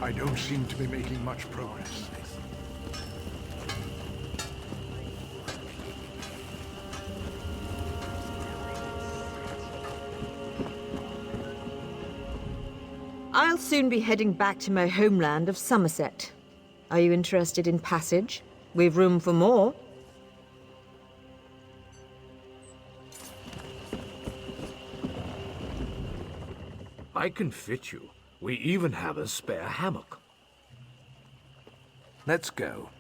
I don't seem to be making much progress. I'll soon be heading back to my homeland of Somerset. Are you interested in passage? We've room for more. I can fit you. We even have a spare hammock. Let's go.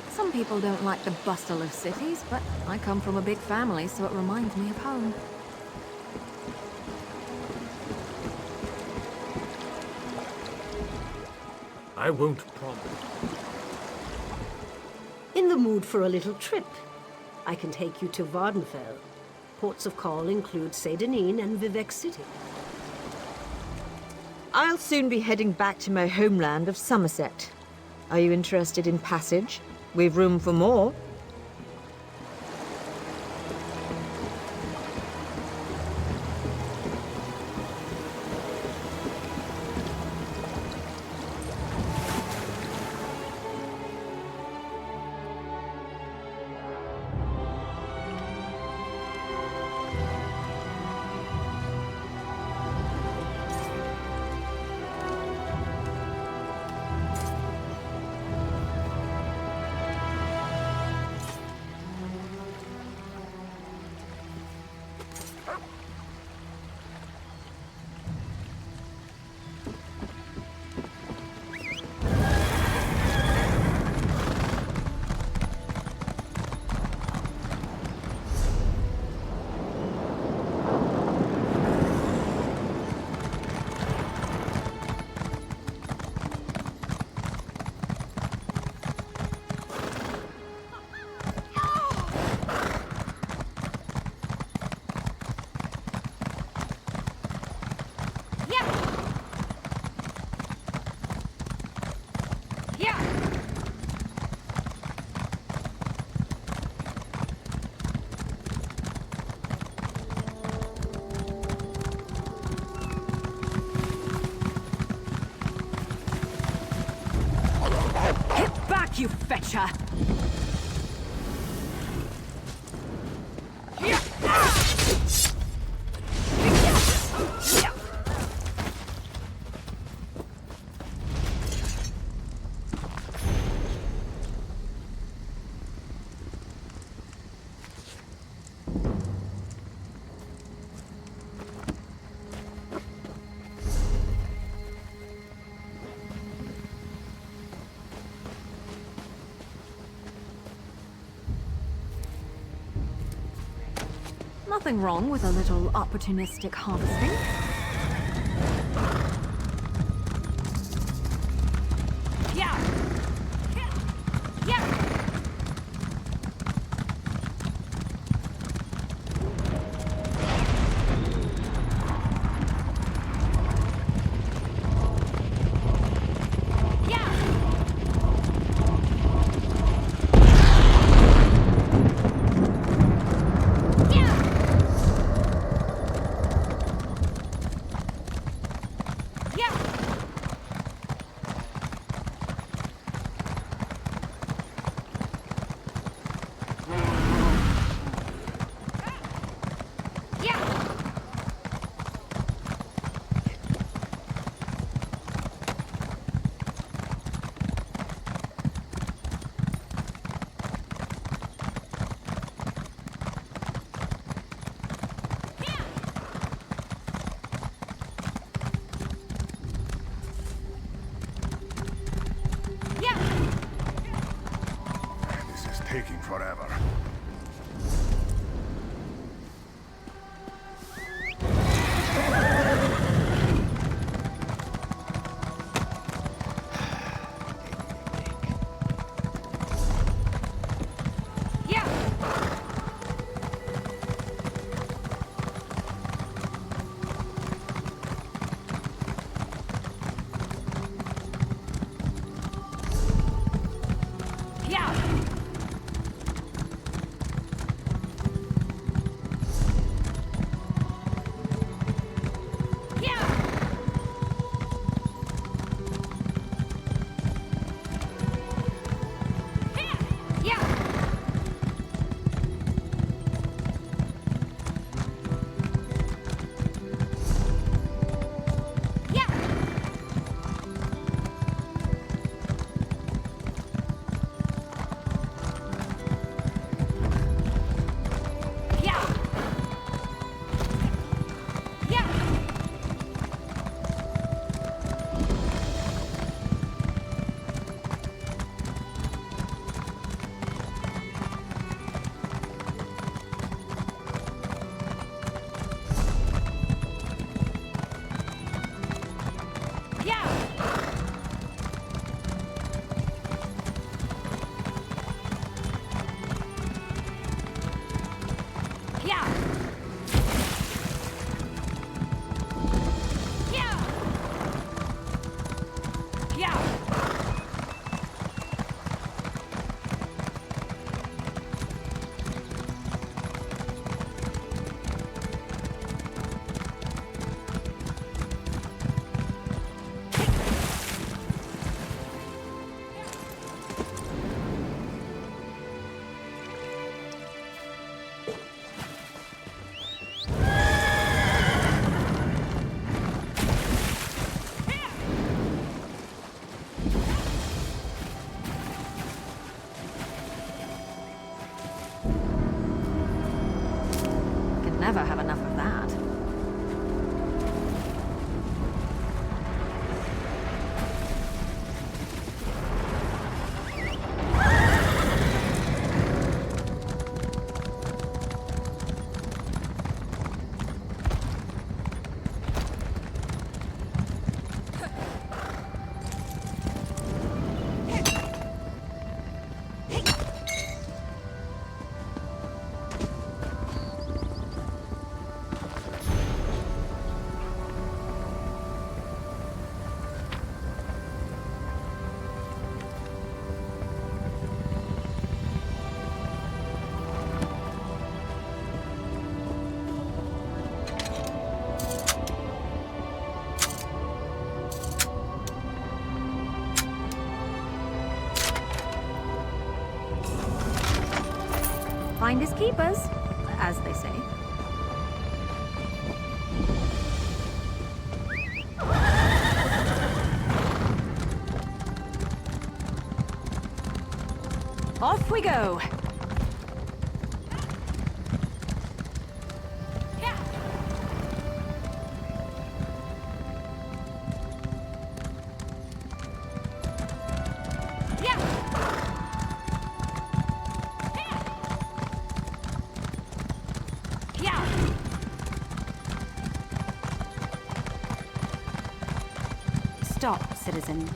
Some people don't like the bustle of cities, but I come from a big family, so it reminds me of home. I won't promise. In the mood for a little trip? I can take you to Vardenfell. Ports of call include Saint-Denis and Vivec City. I'll soon be heading back to my homeland of Somerset. Are you interested in passage? We've room for more. You fetcher! Nothing wrong with a little opportunistic harvesting. Taking forever. Finders keepers, as they say. Off we go! Stop, citizen.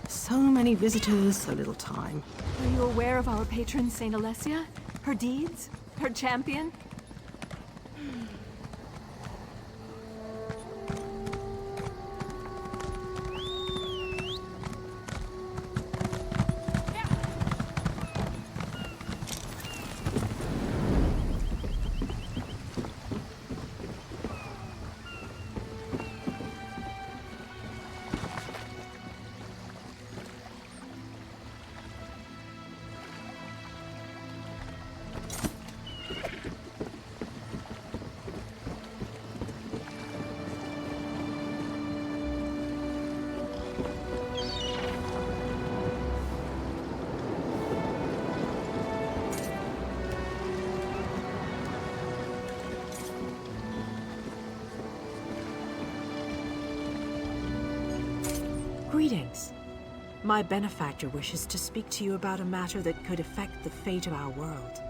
So many visitors, so little time. Are you aware of our patron, Saint Alessia? Her deeds? Her champion? Greetings. My benefactor wishes to speak to you about a matter that could affect the fate of our world.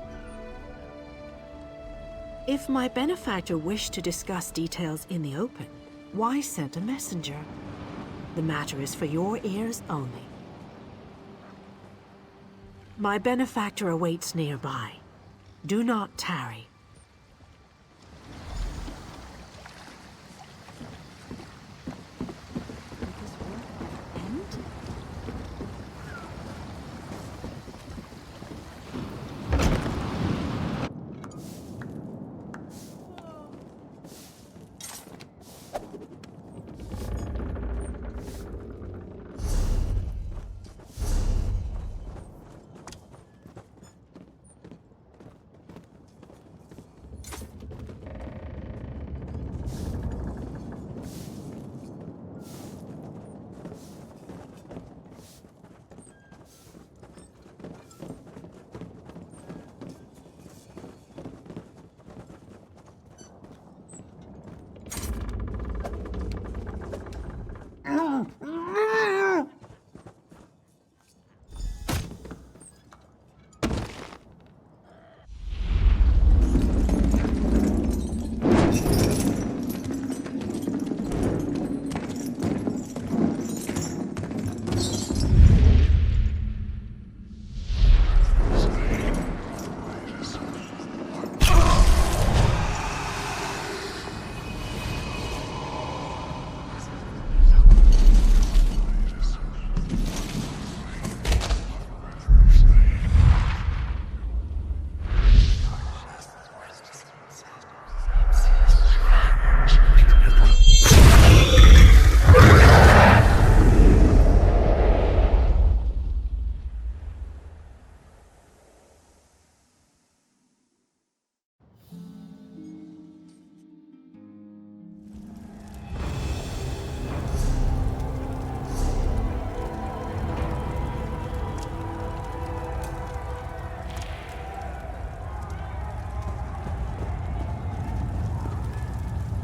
If my benefactor wished to discuss details in the open, why send a messenger? The matter is for your ears only. My benefactor awaits nearby. Do not tarry.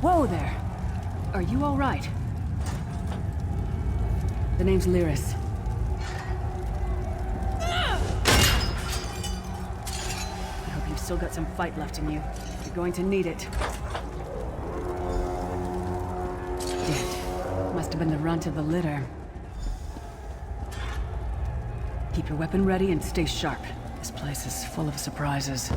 Whoa there! Are you all right? The name's Lyris. I hope you've still got some fight left in you. You're going to need it. Dead. Must have been the runt of the litter. Keep your weapon ready and stay sharp. This place is full of surprises.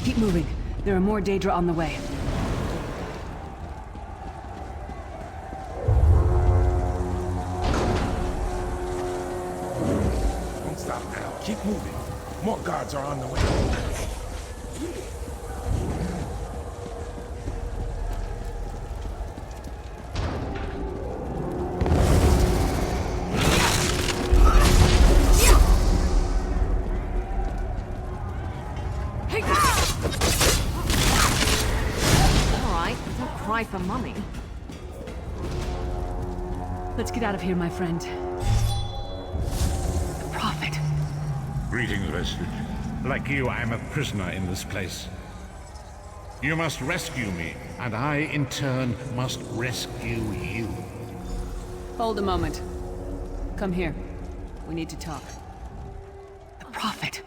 Keep moving. There are more Daedra on the way. Don't stop now. Keep moving. More guards are on the way. For mummy. Let's get out of here, my friend. The prophet. Greetings, Vestige. Like you, I am a prisoner in this place. You must rescue me, and I, in turn, must rescue you. Hold a moment. Come here. We need to talk. The prophet.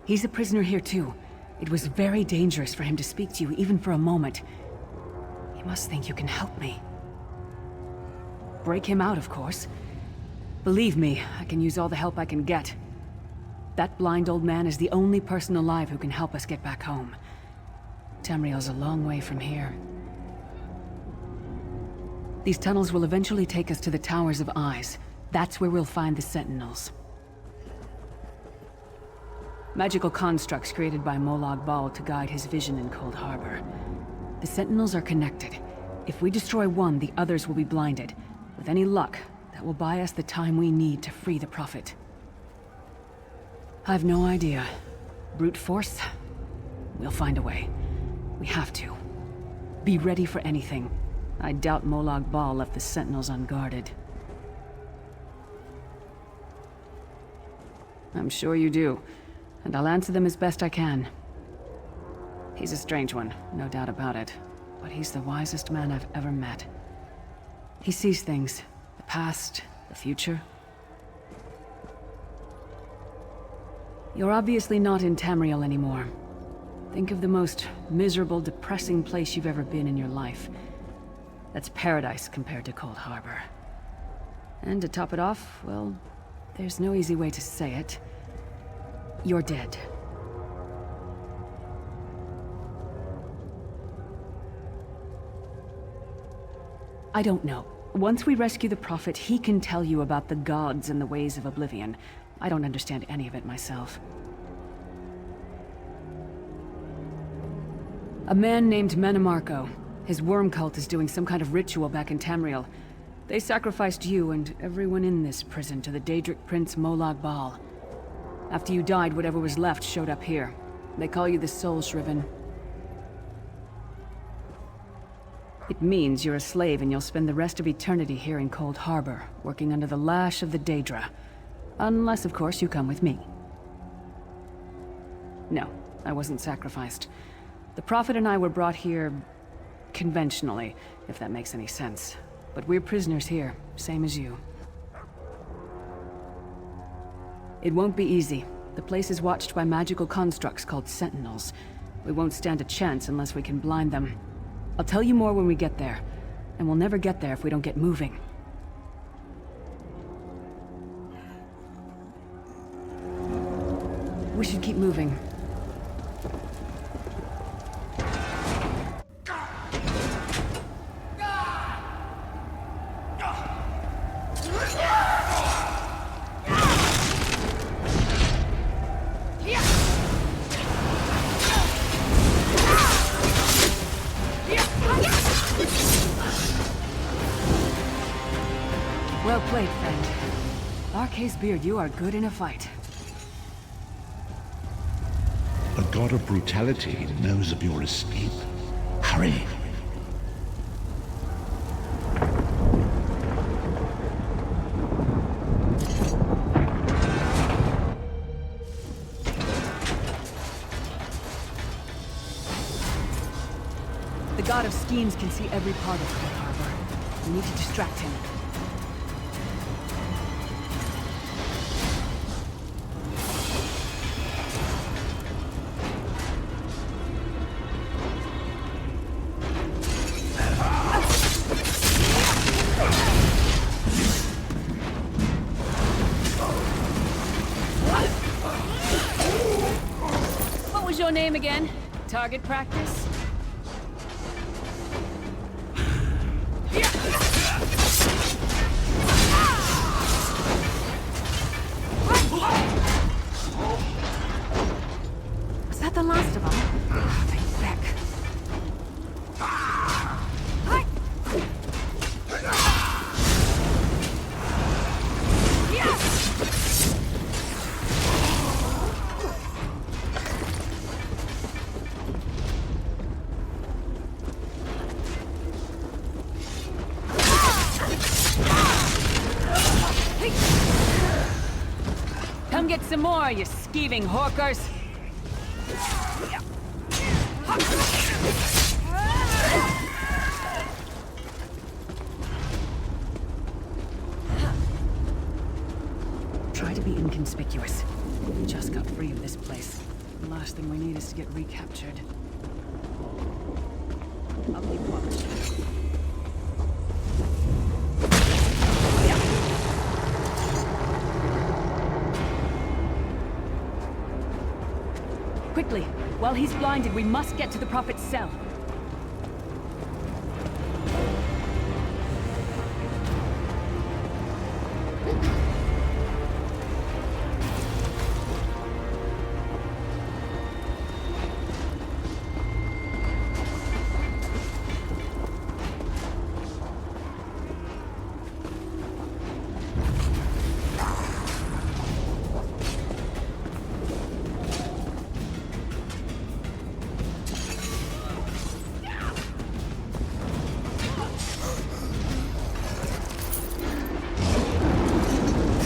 He's a prisoner here, too. It was very dangerous for him to speak to you, even for a moment. You must think you can help me. Break him out, of course. Believe me, I can use all the help I can get. That blind old man is the only person alive who can help us get back home. Tamriel's a long way from here. These tunnels will eventually take us to the Towers of Eyes. That's where we'll find the Sentinels. Magical constructs created by Molag Bal to guide his vision in Cold Harbor. The Sentinels are connected. If we destroy one, the others will be blinded. With any luck, that will buy us the time we need to free the Prophet. I've no idea. Brute force? We'll find a way. We have to. Be ready for anything. I doubt Molag Bal left the Sentinels unguarded. I'm sure you do, and I'll answer them as best I can. He's a strange one, no doubt about it, but he's the wisest man I've ever met. He sees things, the past, the future. You're obviously not in Tamriel anymore. Think of the most miserable, depressing place you've ever been in your life. That's paradise compared to Cold Harbor. And to top it off, well, there's no easy way to say it. You're dead. I don't know. Once we rescue the Prophet, he can tell you about the gods and the ways of Oblivion. I don't understand any of it myself. A man named Menemarco. His worm cult is doing some kind of ritual back in Tamriel. They sacrificed you and everyone in this prison to the Daedric Prince Molag Bal. After you died, whatever was left showed up here. They call you the Soul Shriven. It means you're a slave and you'll spend the rest of eternity here in Cold Harbor, working under the lash of the Daedra. Unless, of course, you come with me. No, I wasn't sacrificed. The Prophet and I were brought here conventionally, if that makes any sense. But we're prisoners here, same as you. It won't be easy. The place is watched by magical constructs called Sentinels. We won't stand a chance unless we can blind them. I'll tell you more when we get there. And we'll never get there if we don't get moving. We should keep moving. Well played, friend. Arca's beard, you are good in a fight. A god of brutality knows of your escape. Hurry! The god of schemes can see every part of Cold Harbor. We need to distract him. What was your name again? Target practice? some more, you skeeving hawkers? Try to be inconspicuous. We just got free of this place. The last thing we need is to get recaptured. I'll keep watch. Quickly! While he's blinded, we must get to the Prophet's cell.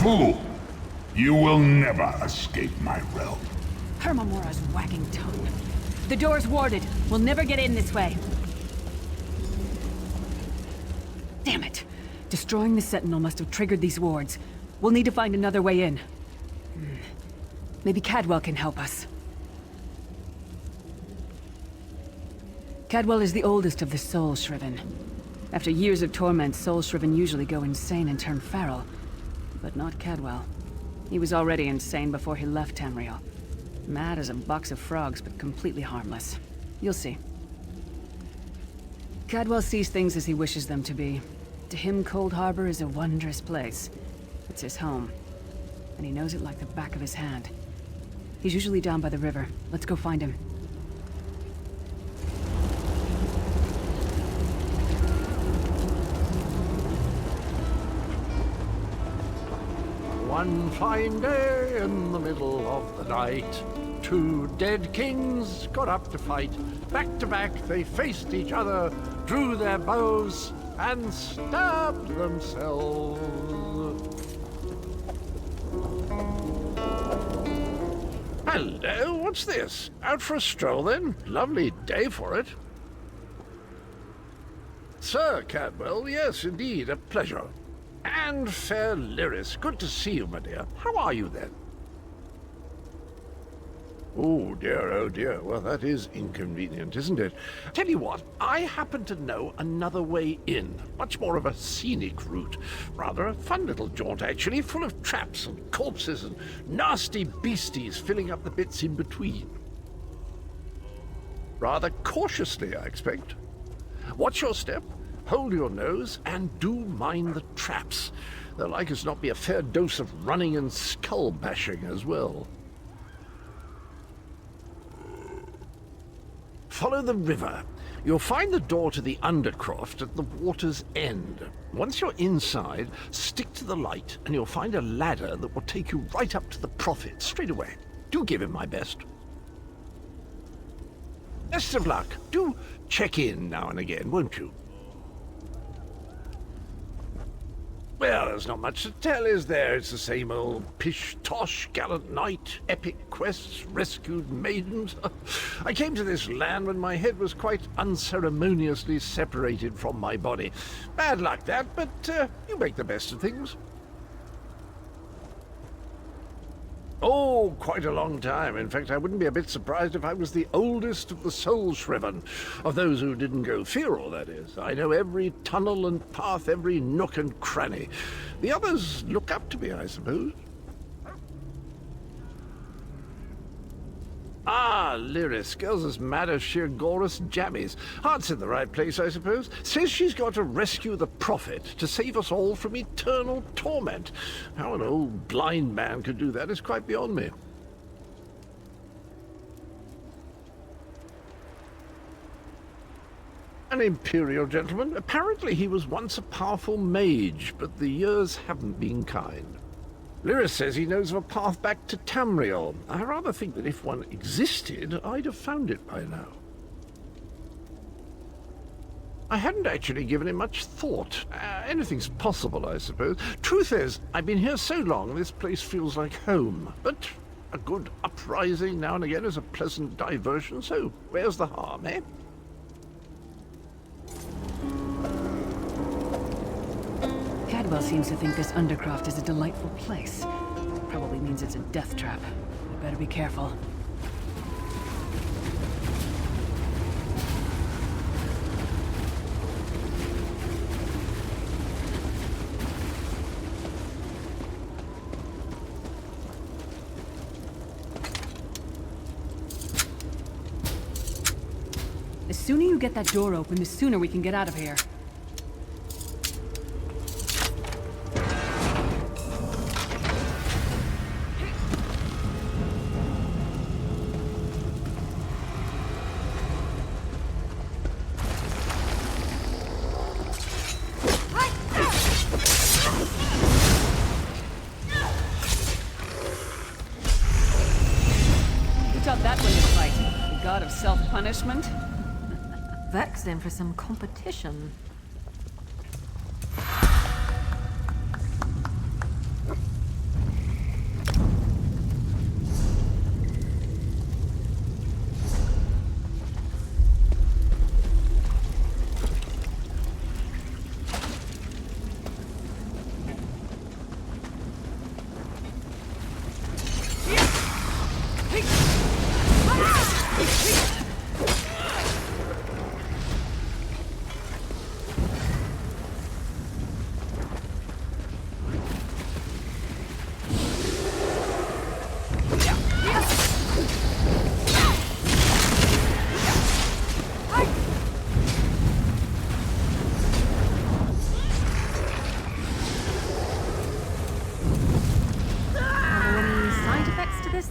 Fool! You will never escape my realm. Hermamora's wagging tongue. The door's warded. We'll never get in this way. Damn it! Destroying the Sentinel must have triggered these wards. We'll need to find another way in. Maybe Cadwell can help us. Cadwell is the oldest of the Soul Shriven. After years of torment, Soul Shriven usually go insane and turn feral. But not Cadwell. He was already insane before he left Tamriel. Mad as a box of frogs, but completely harmless. You'll see. Cadwell sees things as he wishes them to be. To him, Cold Harbor is a wondrous place. It's his home. And he knows it like the back of his hand. He's usually down by the river. Let's go find him. One fine day in the middle of the night, two dead kings got up to fight. Back to back they faced each other, drew their bows, and stabbed themselves. Hello, what's this? Out for a stroll then? Lovely day for it. Sir Cadwell, yes indeed, a pleasure. And fair Lyris, good to see you, my dear. How are you, then? Oh dear, well, that is inconvenient, isn't it? Tell you what, I happen to know another way in. Much more of a scenic route. Rather a fun little jaunt, actually, full of traps and corpses and nasty beasties filling up the bits in between. Rather cautiously, I expect. Watch your step. Hold your nose, and do mind the traps. There'll like as not be a fair dose of running and skull-bashing as well. Follow the river. You'll find the door to the Undercroft at the water's end. Once you're inside, stick to the light, and you'll find a ladder that will take you right up to the Prophet straight away. Do give him my best. Best of luck. Do check in now and again, won't you? Well, there's not much to tell, is there? It's the same old pish-tosh, gallant knight, epic quests, rescued maidens. I came to this land when my head was quite unceremoniously separated from my body. Bad luck, that, but you make the best of things. Oh, quite a long time. In fact, I wouldn't be a bit surprised if I was the oldest of the Soul Shriven. Of those who didn't go feral, that is. I know every tunnel and path, every nook and cranny. The others look up to me, I suppose. Ah, Lyris, girl's as mad as sheer Gorus jammies. Heart's in the right place, I suppose. Says she's got to rescue the Prophet to save us all from eternal torment. How an old blind man could do that is quite beyond me. An imperial gentleman. Apparently he was once a powerful mage, but the years haven't been kind. Lyris says he knows of a path back to Tamriel. I rather think that if one existed, I'd have found it by now. I hadn't actually given it much thought. Anything's possible, I suppose. Truth is, I've been here so long, this place feels like home. But a good uprising now and again is a pleasant diversion, so where's the harm, eh? Cadwell seems to think this Undercroft is a delightful place. Probably means it's a death trap. We better be careful. The sooner you get that door open, the sooner we can get out of here. Who taught that one to fight? The god of self-punishment? Vex them for some competition.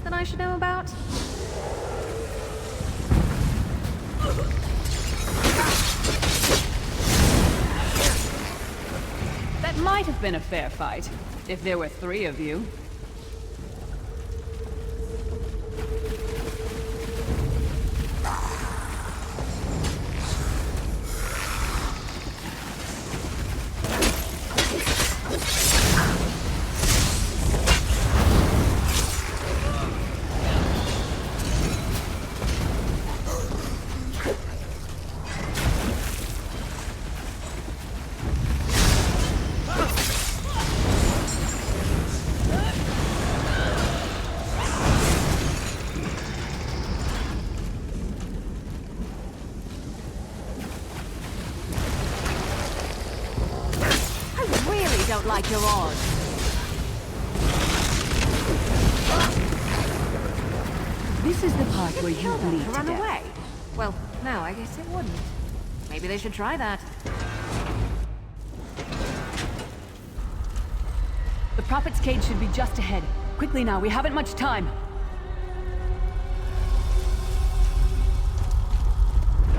That I should know about? That might have been a fair fight, if there were 3 of you. Don't like your odds. This is the part where you bleed to Run death. away? Well, no, I guess it wouldn't. Maybe they should try that. The Prophet's cage should be just ahead. Quickly now, we haven't much time.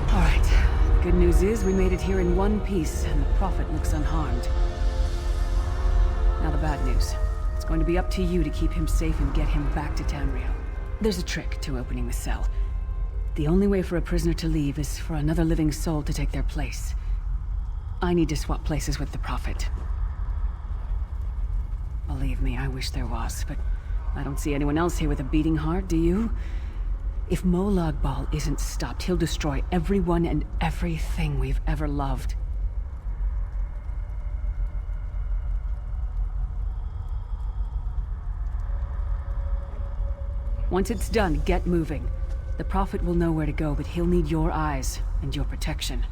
All right. The good news is we made it here in one piece, and the Prophet looks unharmed. Now the bad news. It's going to be up to you to keep him safe and get him back to Tamriel. There's a trick to opening the cell. The only way for a prisoner to leave is for another living soul to take their place. I need to swap places with the Prophet. Believe me, I wish there was, but I don't see anyone else here with a beating heart, do you? If Molag Bal isn't stopped, he'll destroy everyone and everything we've ever loved. Once it's done, get moving. The Prophet will know where to go, but he'll need your eyes and your protection.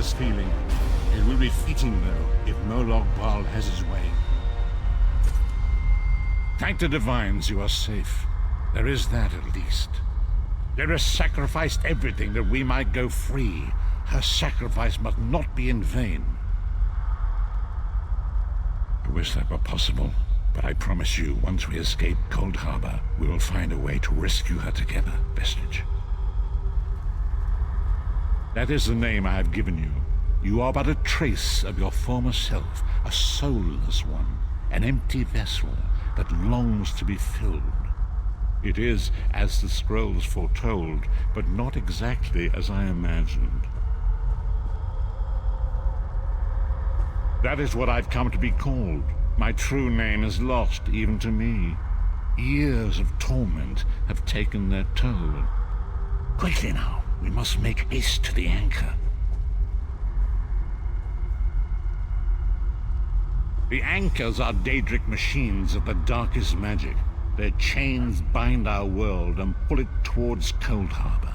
this feeling. It will be fleeting, though, if Molog Bal has his way. Thank the divines you are safe. There is that, at least. Lyra sacrificed everything that we might go free. Her sacrifice must not be in vain. I wish that were possible, but I promise you, once we escape Cold Harbor, we will find a way to rescue her together, Vestige. That is the name I have given you. You are but a trace of your former self, a soulless one, an empty vessel that longs to be filled. It is as the scrolls foretold, but not exactly as I imagined. That is what I've come to be called. My true name is lost even to me. Years of torment have taken their toll. Quickly now, we must make haste to the anchor. The anchors are Daedric machines of the darkest magic. Their chains bind our world and pull it towards Cold Harbor.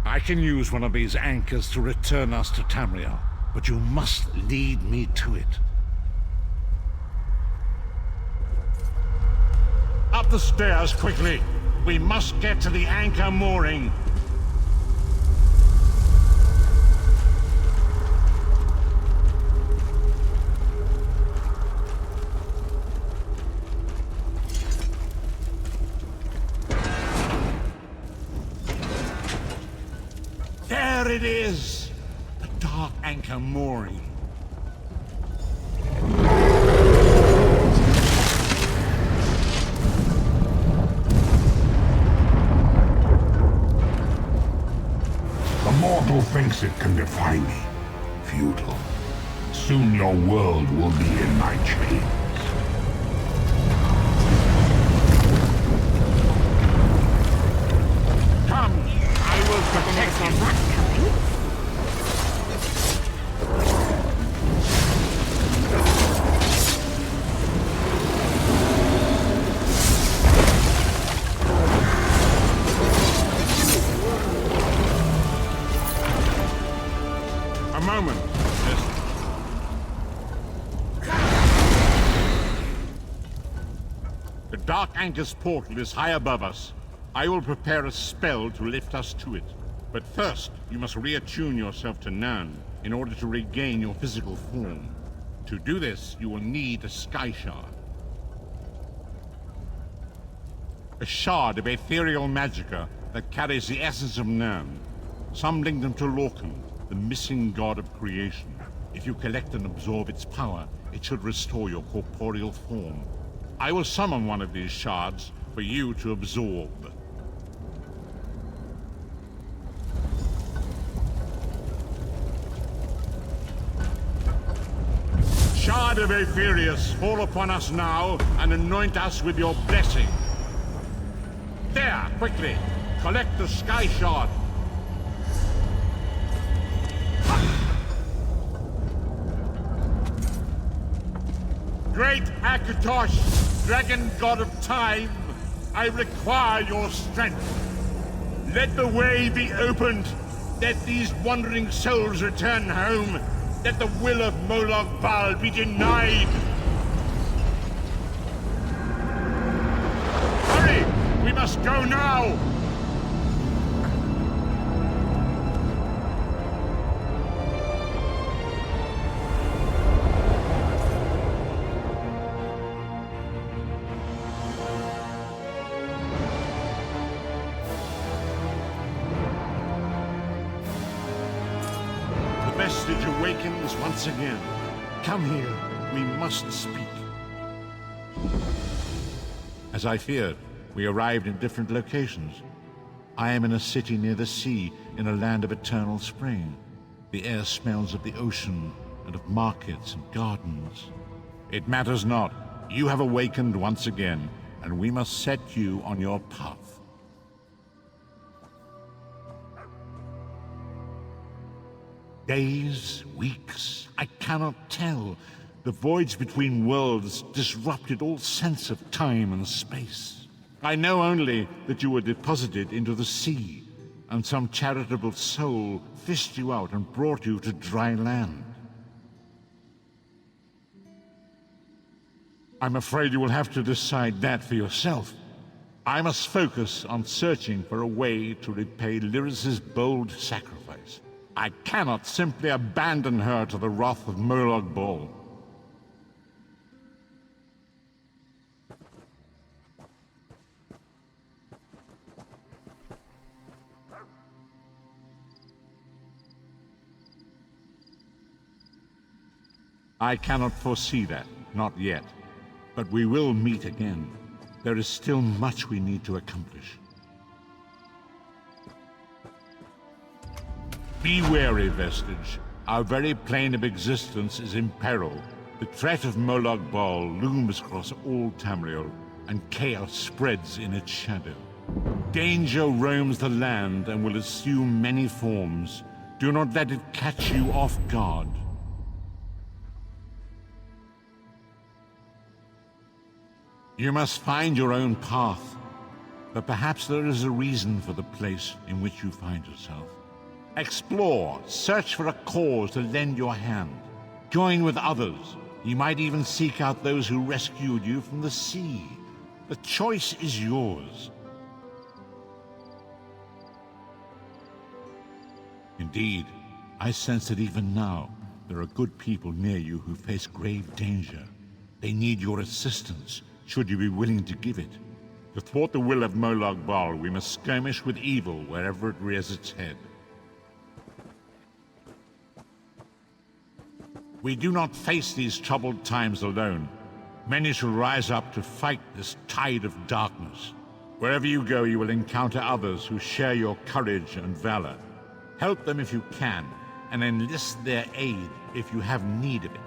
I can use one of these anchors to return us to Tamriel, but you must lead me to it. Up the stairs, quickly! We must get to the anchor mooring. There it is! The dark anchor mooring. The mortal thinks it can defy me. Futile. Soon your world will be in my chains. Come! I will protect you! A moment. The Dark Anchor's portal is high above us. I will prepare a spell to lift us to it. But first, you must reattune yourself to Nan in order to regain your physical form. To do this, you will need a Sky Shard. A shard of ethereal magicka that carries the essence of Nan. Some link them to Lorcan, the missing god of creation. If you collect and absorb its power, it should restore your corporeal form. I will summon one of these shards for you to absorb. Shard of Aetherius, fall upon us now and anoint us with your blessing. There, quickly! Collect the Sky Shard. Great Akatosh, dragon god of time, I require your strength. Let the way be opened. Let these wandering souls return home. Let the will of Molog Bal be denied! Hurry! We must go now! Vestige awakens once again. Come here. We must speak. As I feared, we arrived in different locations. I am in a city near the sea, in a land of eternal spring. The air smells of the ocean, and of markets and gardens. It matters not. You have awakened once again, and we must set you on your path. Days, weeks, I cannot tell. The voids between worlds disrupted all sense of time and space. I know only that you were deposited into the sea. and some charitable soul fished you out and brought you to dry land. I'm afraid you will have to decide that for yourself. I must focus on searching for a way to repay Lyris's bold sacrifice. I cannot simply abandon her to the wrath of Molag Bal. I cannot foresee that, not yet. But we will meet again. There is still much we need to accomplish. Be wary, Vestige. Our very plane of existence is in peril. The threat of Molag Bal looms across all Tamriel, and chaos spreads in its shadow. Danger roams the land and will assume many forms. Do not let it catch you off guard. You must find your own path, but perhaps there is a reason for the place in which you find yourself. Explore, search for a cause to lend your hand. Join with others. You might even seek out those who rescued you from the sea. The choice is yours. Indeed, I sense that even now, there are good people near you who face grave danger. They need your assistance, should you be willing to give it. To thwart the will of Molag Bal, we must skirmish with evil wherever it rears its head. We do not face these troubled times alone. Many shall rise up to fight this tide of darkness. Wherever you go, you will encounter others who share your courage and valor. Help them if you can, and enlist their aid if you have need of it.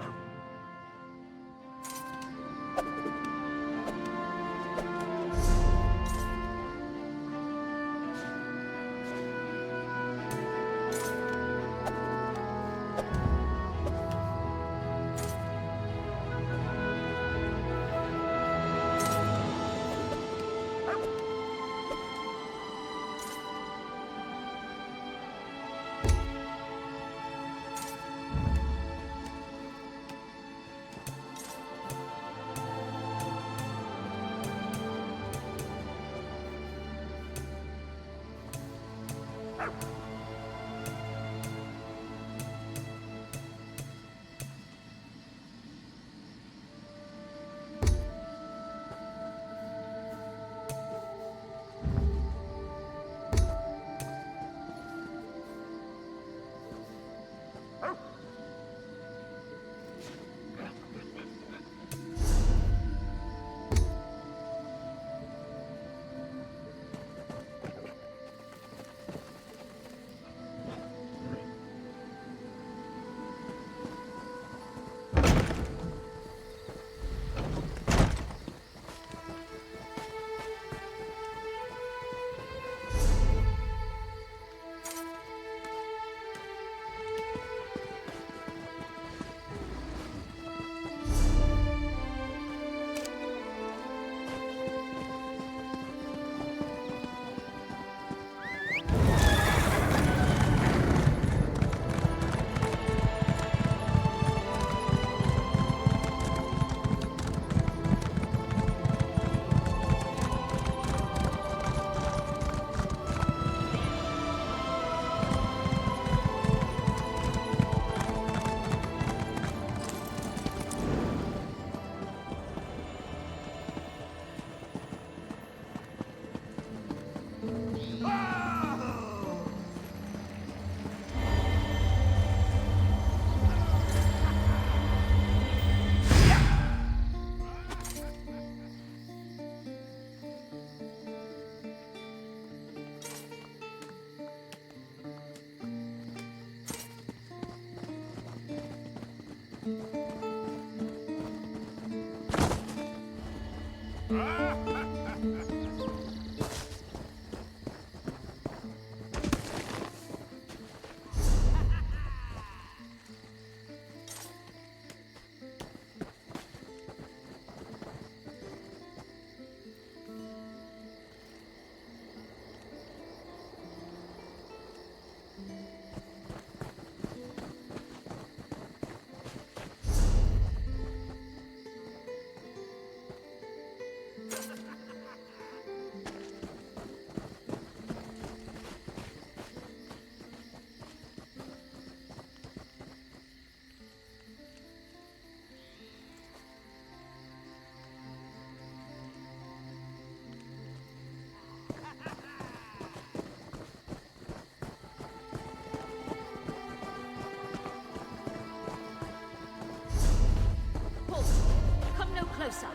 closer.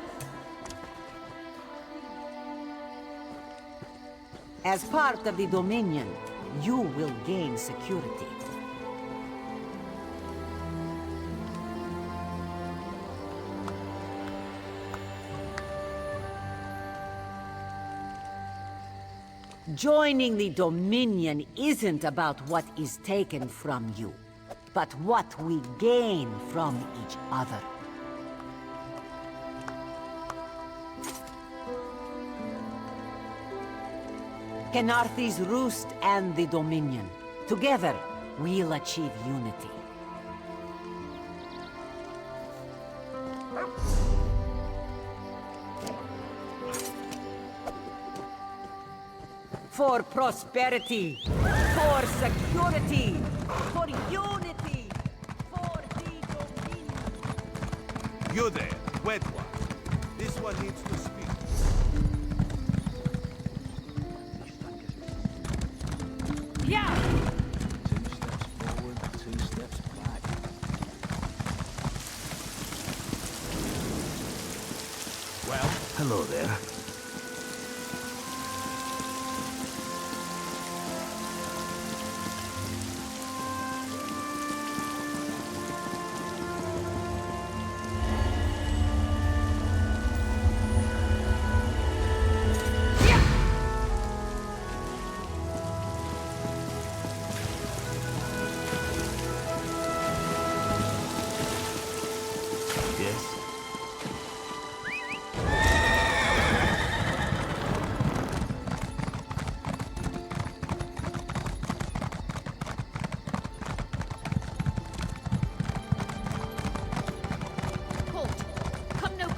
As part of the Dominion, you will gain security. Joining the Dominion isn't about what is taken from you, but what we gain from each other. Kenarti's Roost and the Dominion. Together, we'll achieve unity. For prosperity, for security, for unity, for the Dominion. You there, wet one. This one needs to speak. Yeah! 2 steps forward, 2 steps back. Well, hello there.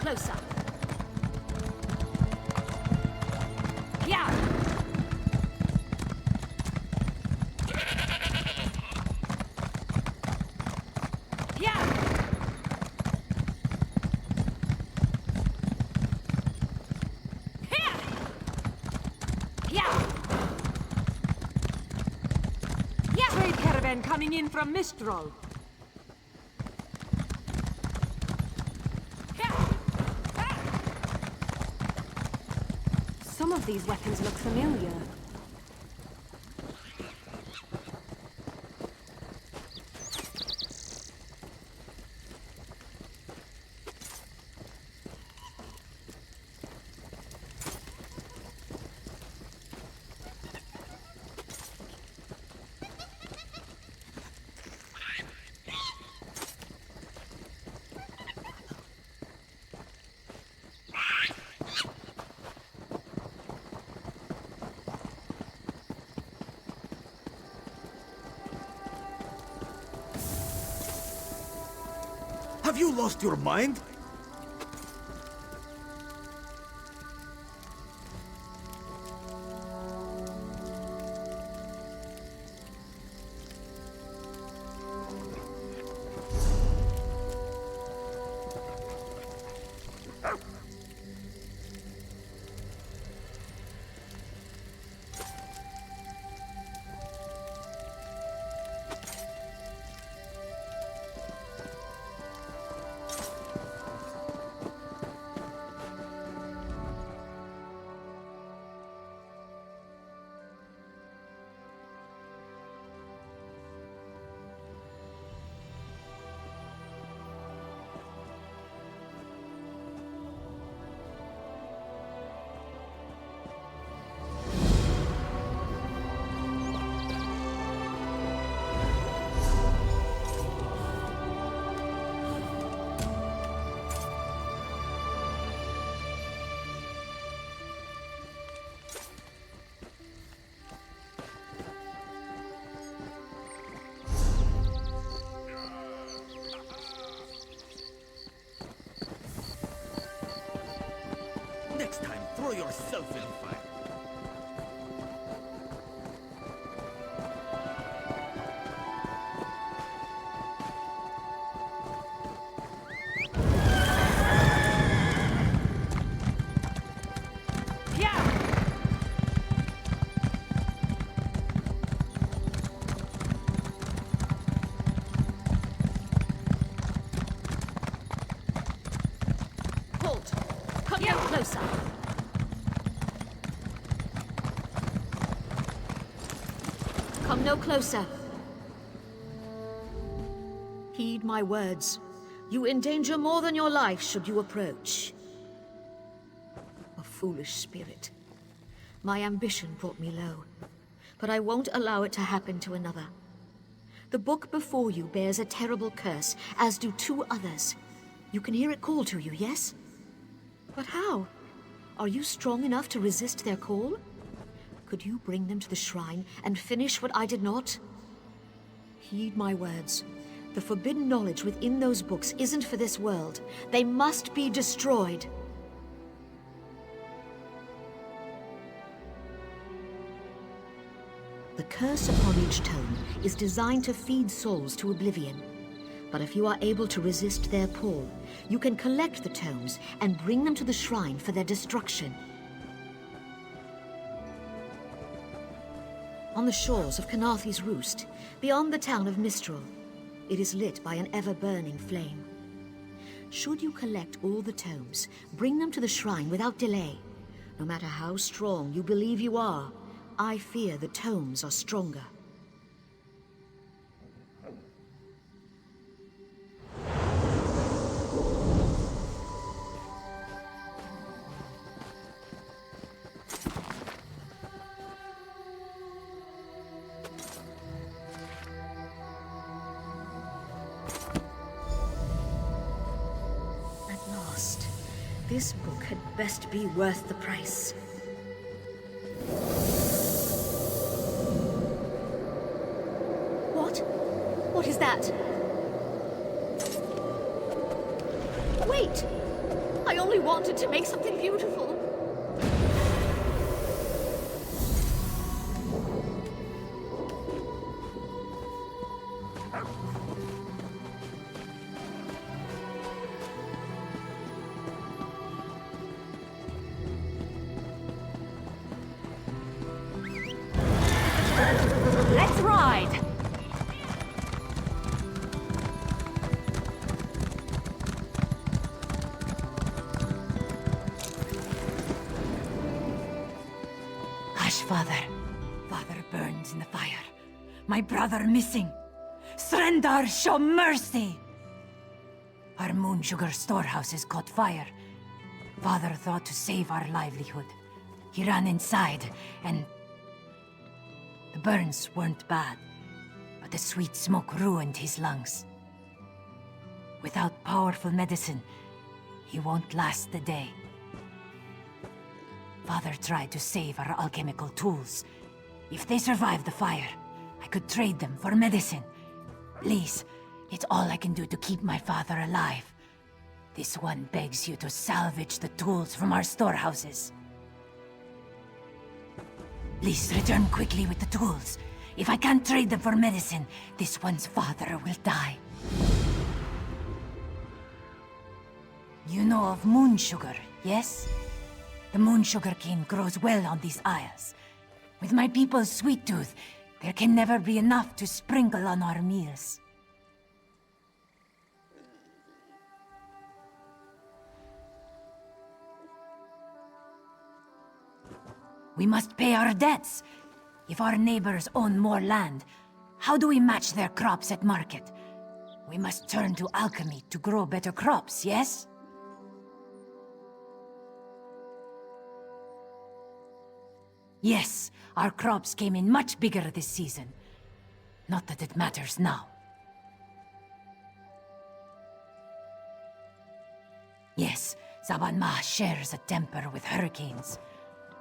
Closer. Yeah. Yeah. Here. Yeah. Yeah. Trade caravan coming in from Mistral. Some of these weapons look familiar. Have you lost your mind? Next time, throw yourself in fire. Halt! Come no closer. Come no closer. Heed my words. You endanger more than your life should you approach. A foolish spirit. My ambition brought me low, but I won't allow it to happen to another. The book before you bears a terrible curse, as do 2 others. You can hear it call to you, yes? But how? Are you strong enough to resist their call? Could you bring them to the shrine and finish what I did not? Heed my words. The forbidden knowledge within those books isn't for this world. They must be destroyed. The curse upon each tome is designed to feed souls to oblivion. But if you are able to resist their pull, you can collect the tomes and bring them to the shrine for their destruction. On the shores of Khenarthi's Roost, beyond the town of Mistral, it is lit by an ever-burning flame. Should you collect all the tomes, bring them to the shrine without delay. No matter how strong you believe you are, I fear the tomes are stronger. At last, this book had best be worth the price. What is that? Wait! I only wanted to make something beautiful. Let's ride! Father. Father burns in the fire. My brother missing. Surrender, show mercy! Our moon sugar storehouse has caught fire. Father thought to save our livelihood. He ran inside, and... the burns weren't bad, but the sweet smoke ruined his lungs. Without powerful medicine, he won't last the day. Father tried to save our alchemical tools. If they survive the fire, I could trade them for medicine. Please, it's all I can do to keep my father alive. This one begs you to salvage the tools from our storehouses. Please return quickly with the tools. If I can't trade them for medicine, this one's father will die. You know of moon sugar, yes? The moon sugar cane grows well on these isles. With my people's sweet tooth, there can never be enough to sprinkle on our meals. We must pay our debts. If our neighbors own more land, how do we match their crops at market? We must turn to alchemy to grow better crops, yes? Yes, our crops came in much bigger this season. Not that it matters now. Yes, Zabanma shares a temper with hurricanes.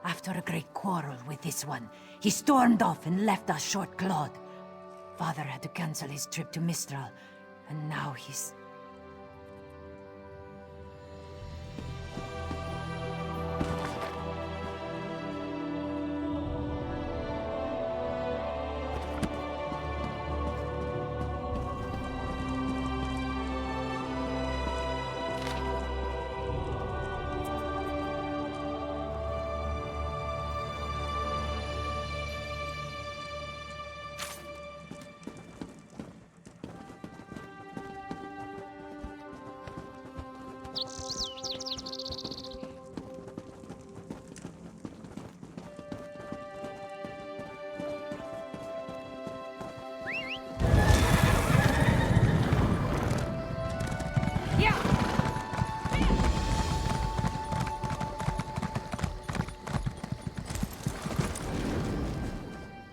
After a great quarrel with this one, he stormed off and left us short-clawed. Father had to cancel his trip to Mistral, and now he's...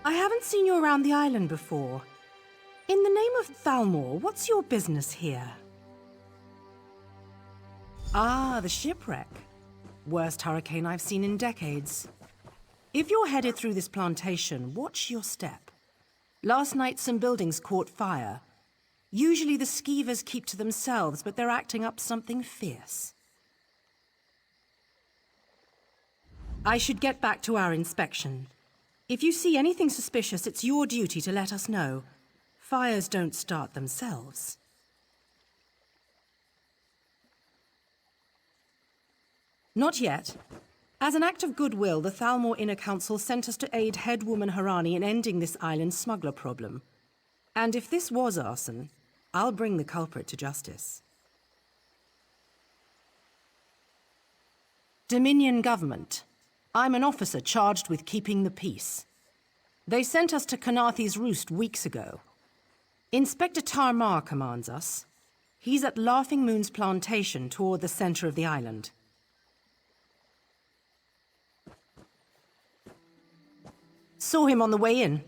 I haven't seen you around the island before. In the name of Thalmor, what's your business here? Ah, the shipwreck. Worst hurricane I've seen in decades. If you're headed through this plantation, watch your step. Last night some buildings caught fire. Usually the skeevers keep to themselves, but they're acting up something fierce. I should get back to our inspection. If you see anything suspicious, it's your duty to let us know. Fires don't start themselves. Not yet. As an act of goodwill, the Thalmor Inner Council sent us to aid headwoman Harani in ending this island's smuggler problem. And if this was arson, I'll bring the culprit to justice. Dominion government. I'm an officer charged with keeping the peace. They sent us to Khenarthi's roost weeks ago. Inspector Tarmar commands us. He's at Laughing Moon's plantation toward the center of the island. Saw him on the way in.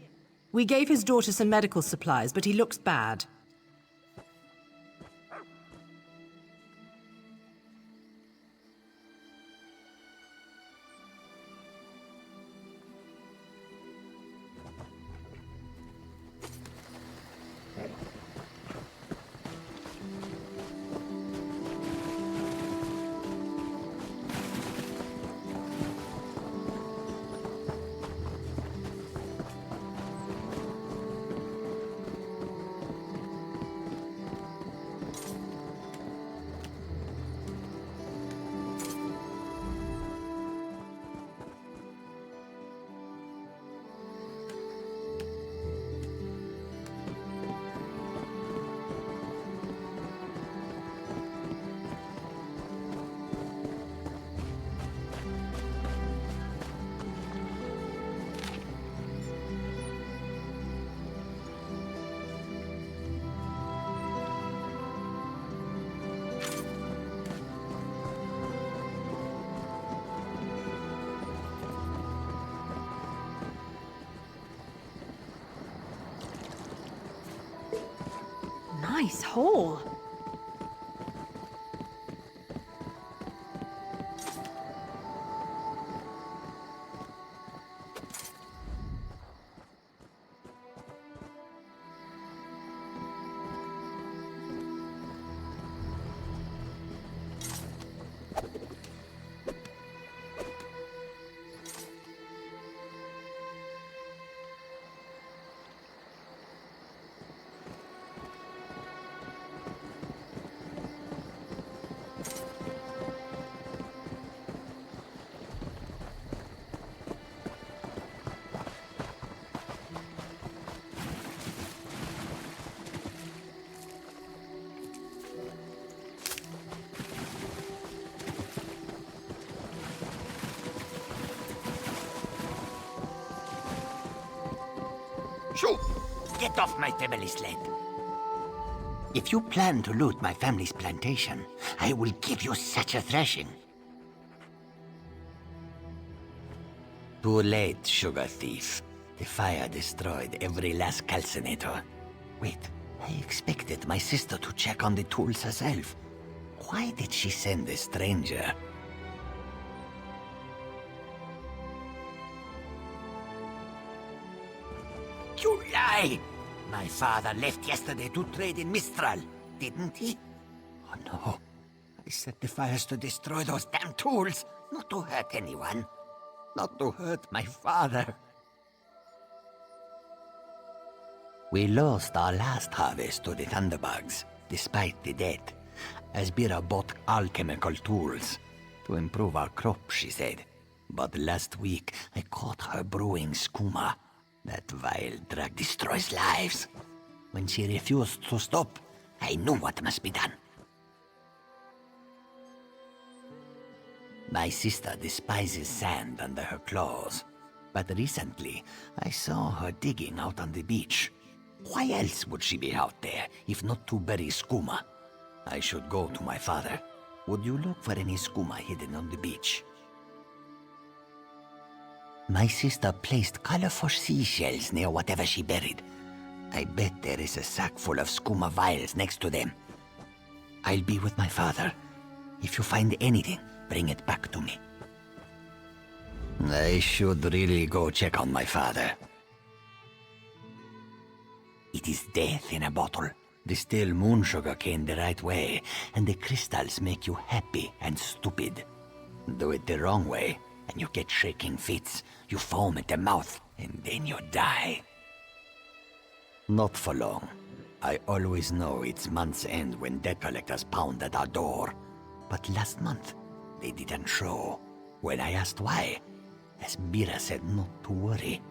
We gave his daughter some medical supplies, but he looks bad. Nice haul. Shoo! Get off my family sled. If you plan to loot my family's plantation, I will give you such a thrashing. Too late, sugar thief. The fire destroyed every last calcinator. Wait, I expected my sister to check on the tools herself. Why did she send a stranger? You lie! My father left yesterday to trade in Mistral, didn't he? Oh no. I set the fires to destroy those damn tools, not to hurt anyone. Not to hurt my father. We lost our last harvest to the thunderbugs, despite the debt. Asbira bought alchemical tools to improve our crop, she said. But last week, I caught her brewing skooma. That vile drug destroys lives. When she refused to stop, I knew what must be done. My sister despises sand under her claws. But recently, I saw her digging out on the beach. Why else would she be out there, if not to bury skooma? I should go to my father. Would you look for any skooma hidden on the beach? My sister placed colorful seashells near whatever she buried. I bet there is a sack full of skooma vials next to them. I'll be with my father. If you find anything, bring it back to me. I should really go check on my father. It is death in a bottle. Distill moon sugar cane the right way, and the crystals make you happy and stupid. Do it the wrong way, and you get shaking fits. You foam at the mouth, and then you die. Not for long. I always know it's month's end when debt collectors pound at our door. But last month, they didn't show. When I asked why, Asbira said not to worry.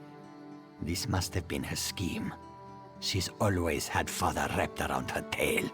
This must have been her scheme. She's always had father wrapped around her tail.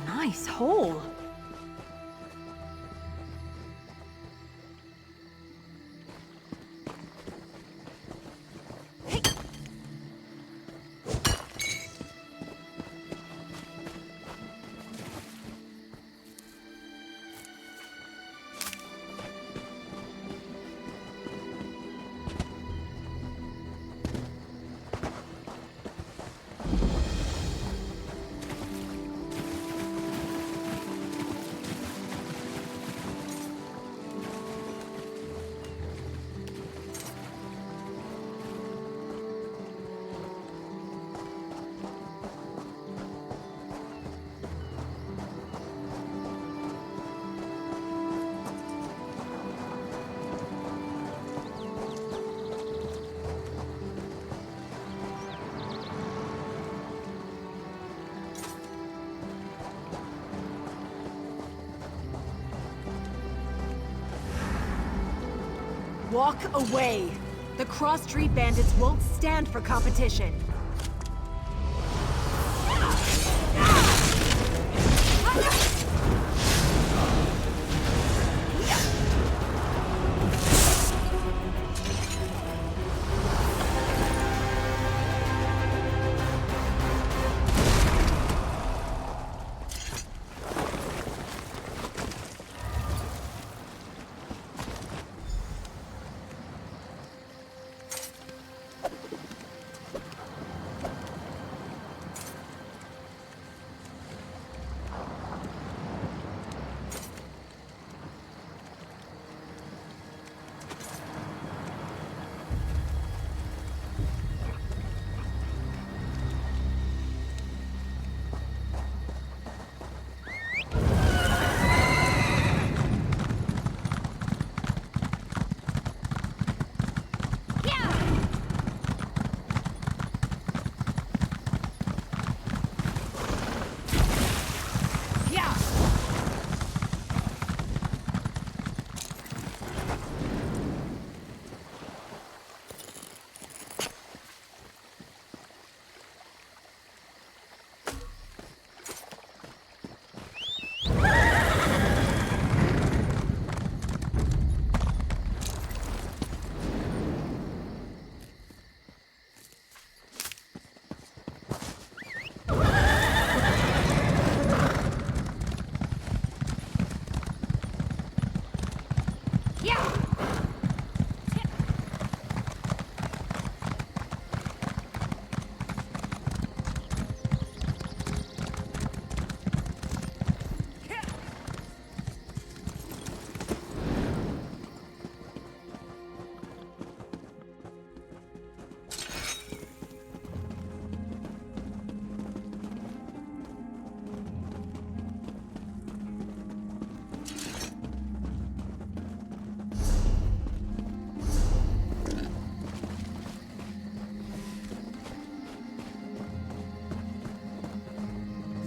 Nice hole. Walk away! The cross-street bandits won't stand for competition.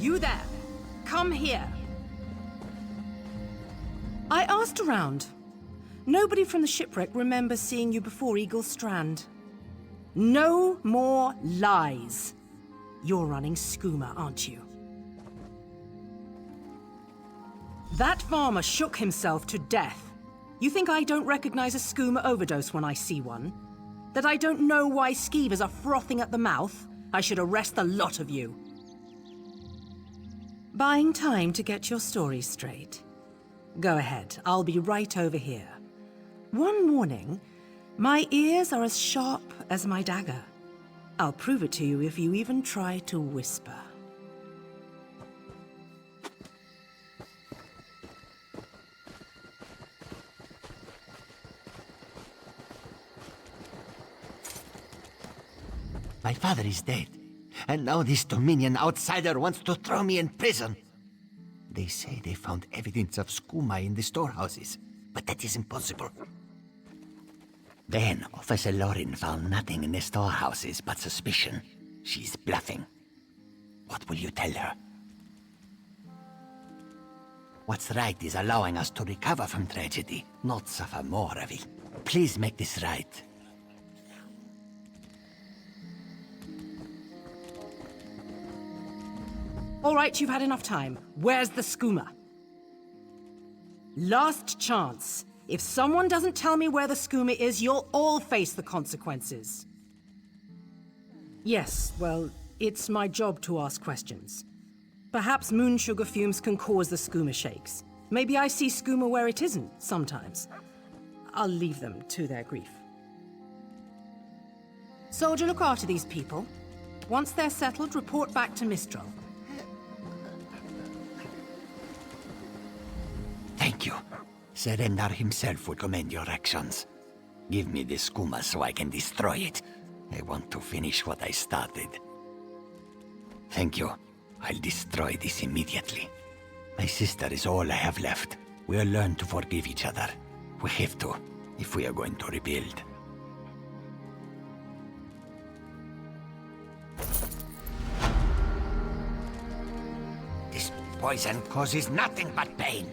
You there! Come here! I asked around. Nobody from the shipwreck remembers seeing you before Eagle Strand. No more lies. You're running skooma, aren't you? That farmer shook himself to death. You think I don't recognize a skooma overdose when I see one? That I don't know why skeevers are frothing at the mouth? I should arrest the lot of you. Buying time to get your story straight. Go ahead, I'll be right over here. One morning, my ears are as sharp as my dagger. I'll prove it to you if you even try to whisper. My father is dead, and now this Dominion outsider wants to throw me in prison. They say they found evidence of skooma in the storehouses, but that is impossible. Then Officer Lorin found nothing in the storehouses but suspicion. She's bluffing. What will you tell her? What's right is allowing us to recover from tragedy, not suffer more of it. Please make this right. All right, you've had enough time. Where's the skooma? Last chance. If someone doesn't tell me where the skooma is, you'll all face the consequences. Yes, well, it's my job to ask questions. Perhaps moon sugar fumes can cause the skooma shakes. Maybe I see skooma where it isn't, sometimes. I'll leave them to their grief. Soldier, look after these people. Once they're settled, report back to Mistral. Thank you. Serendar himself will commend your actions. Give me the skooma so I can destroy it. I want to finish what I started. Thank you. I'll destroy this immediately. My sister is all I have left. We'll learn to forgive each other. We have to, if we are going to rebuild. This poison causes nothing but pain.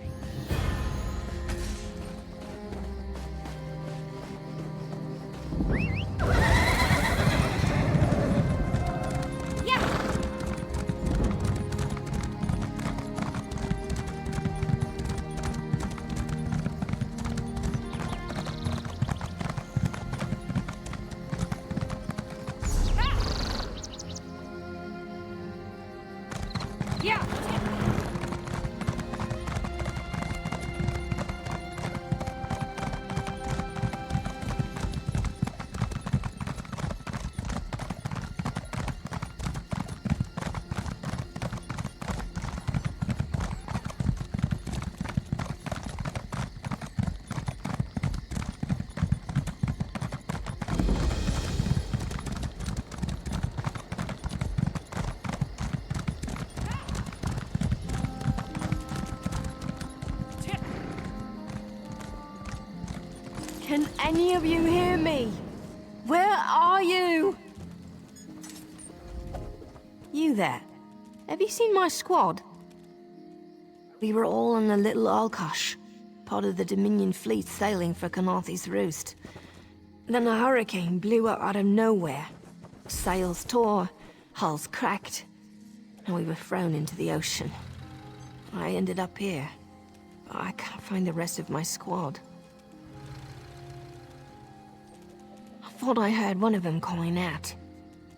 Can any of you hear me? Where are you? You there. Have you seen my squad? We were all on the little Alkosh, part of the Dominion fleet sailing for Khenarti's roost. Then a hurricane blew up out of nowhere. Sails tore, hulls cracked, and we were thrown into the ocean. I ended up here. I can't find the rest of my squad. I thought I heard one of them calling out,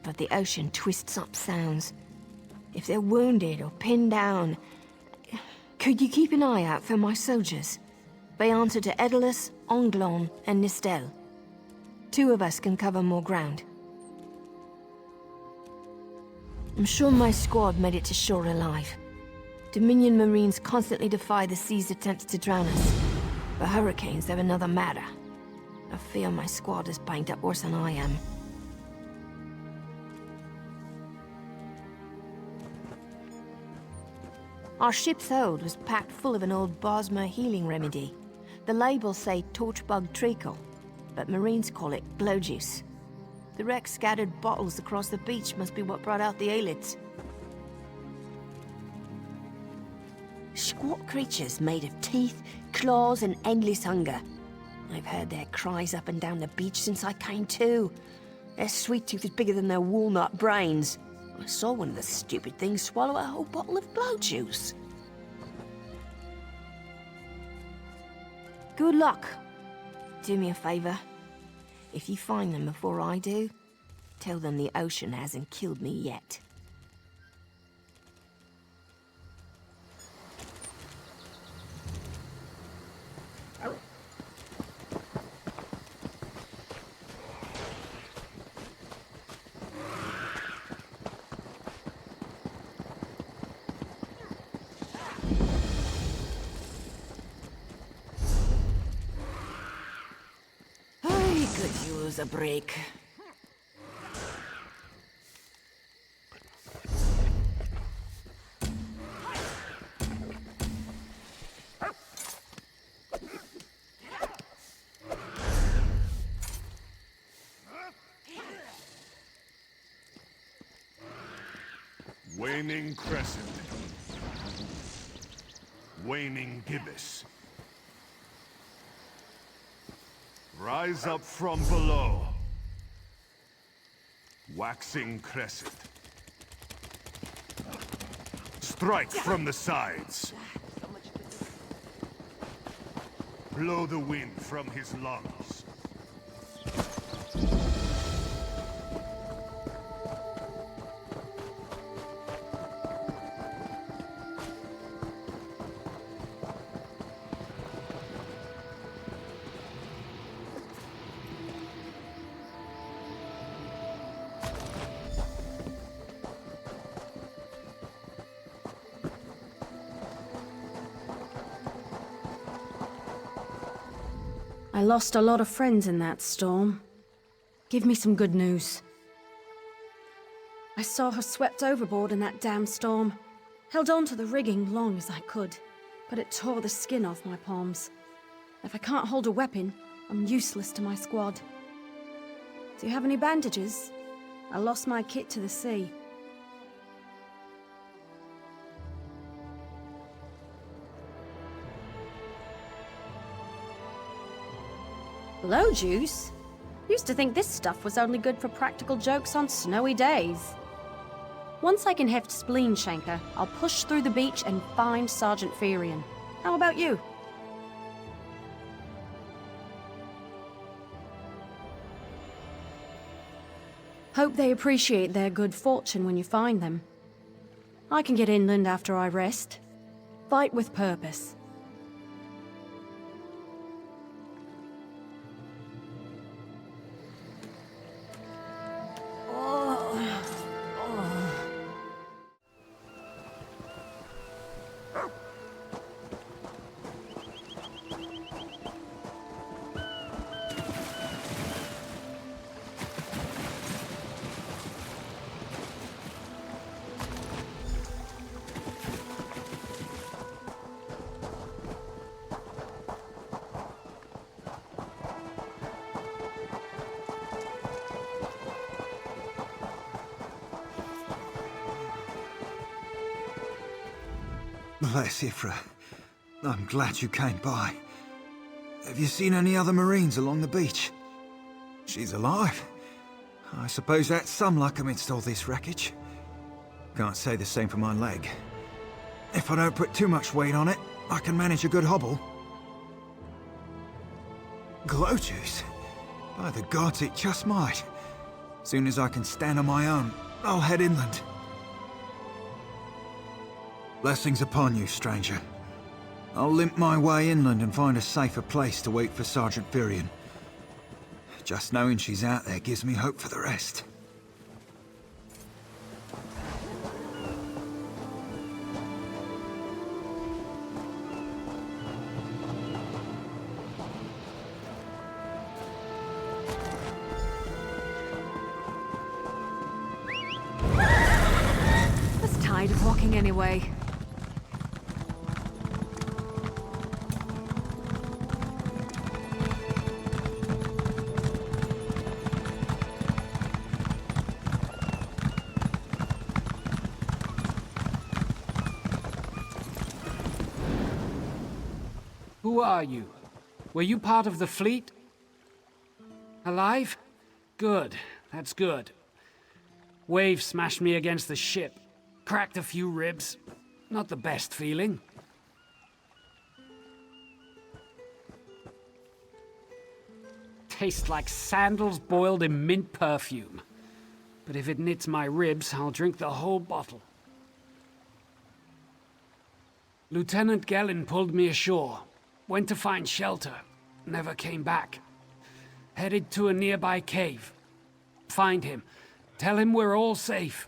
but the ocean twists up sounds. If they're wounded or pinned down, could you keep an eye out for my soldiers? They answer to Edalus, Onglon, and Nistel. 2 of us can cover more ground. I'm sure my squad made it to shore alive. Dominion Marines constantly defy the sea's attempts to drown us. But hurricanes are another matter. I fear my squad is banged up worse than I am. Our ship's hold was packed full of an old Bosmer healing remedy. The labels say torchbug treacle, but Marines call it glow juice. The wreck scattered bottles across the beach must be what brought out the aelids. Squat creatures made of teeth, claws, and endless hunger. I've heard their cries up and down the beach since I came to. Their sweet tooth is bigger than their walnut brains. I saw one of the stupid things swallow a whole bottle of blow juice. Good luck. Do me a favor. If you find them before I do, tell them the ocean hasn't killed me yet. I could use a break. Waning crescent. Waning gibbous. Rise up from below. Waxing crescent. Strike from the sides. Blow the wind from his lungs. I lost a lot of friends in that storm. Give me some good news. I saw her swept overboard in that damn storm. Held on to the rigging long as I could, but it tore the skin off my palms. If I can't hold a weapon, I'm useless to my squad. Do you have any bandages? I lost my kit to the sea. Blow juice? Used to think this stuff was only good for practical jokes on snowy days. Once I can heft Spleen Shanker, I'll push through the beach and find Sergeant Ferian. How about you? Hope they appreciate their good fortune when you find them. I can get inland after I rest. Fight with purpose. Bless Ifra. I'm glad you came by. Have you seen any other Marines along the beach? She's alive. I suppose that's some luck amidst all this wreckage. Can't say the same for my leg. If I don't put too much weight on it, I can manage a good hobble. Glow juice? By the gods, it just might. Soon as I can stand on my own, I'll head inland. Blessings upon you, stranger. I'll limp my way inland and find a safer place to wait for Sergeant Ferian. Just knowing she's out there gives me hope for the rest. I was tired of walking anyway. Who are you? Were you part of the fleet? Alive? Good. That's good. Wave smashed me against the ship. Cracked a few ribs. Not the best feeling. Tastes like sandals boiled in mint perfume. But if it knits my ribs, I'll drink the whole bottle. Lieutenant Gellin pulled me ashore. Went to find shelter. Never came back. Headed to a nearby cave. Find him. Tell him we're all safe.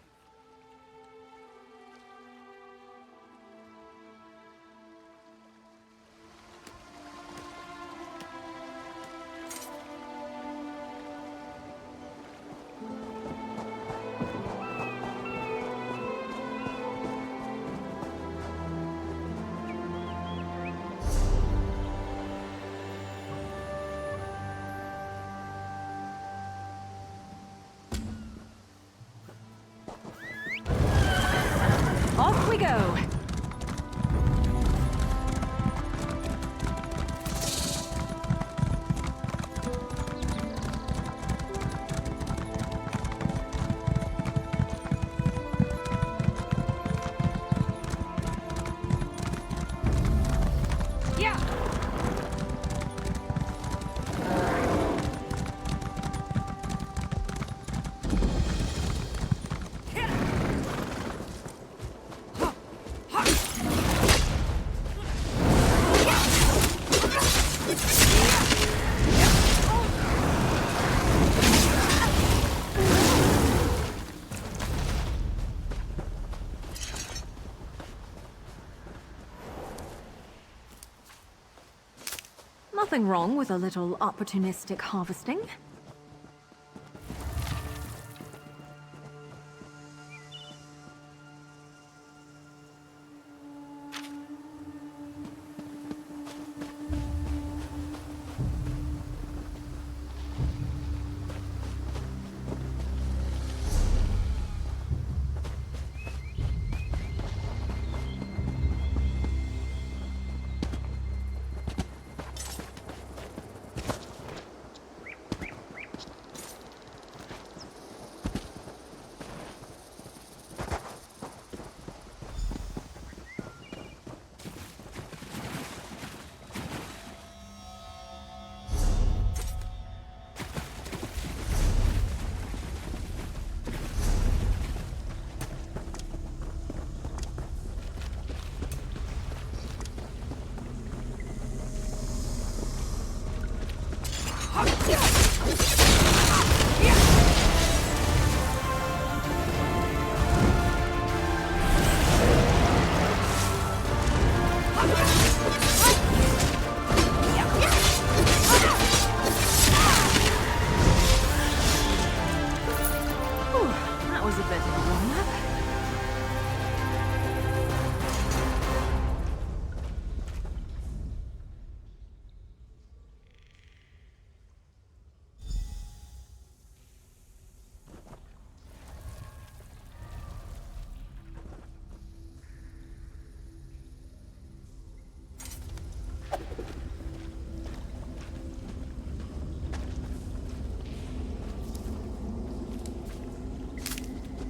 Off we go! Nothing wrong with a little opportunistic harvesting.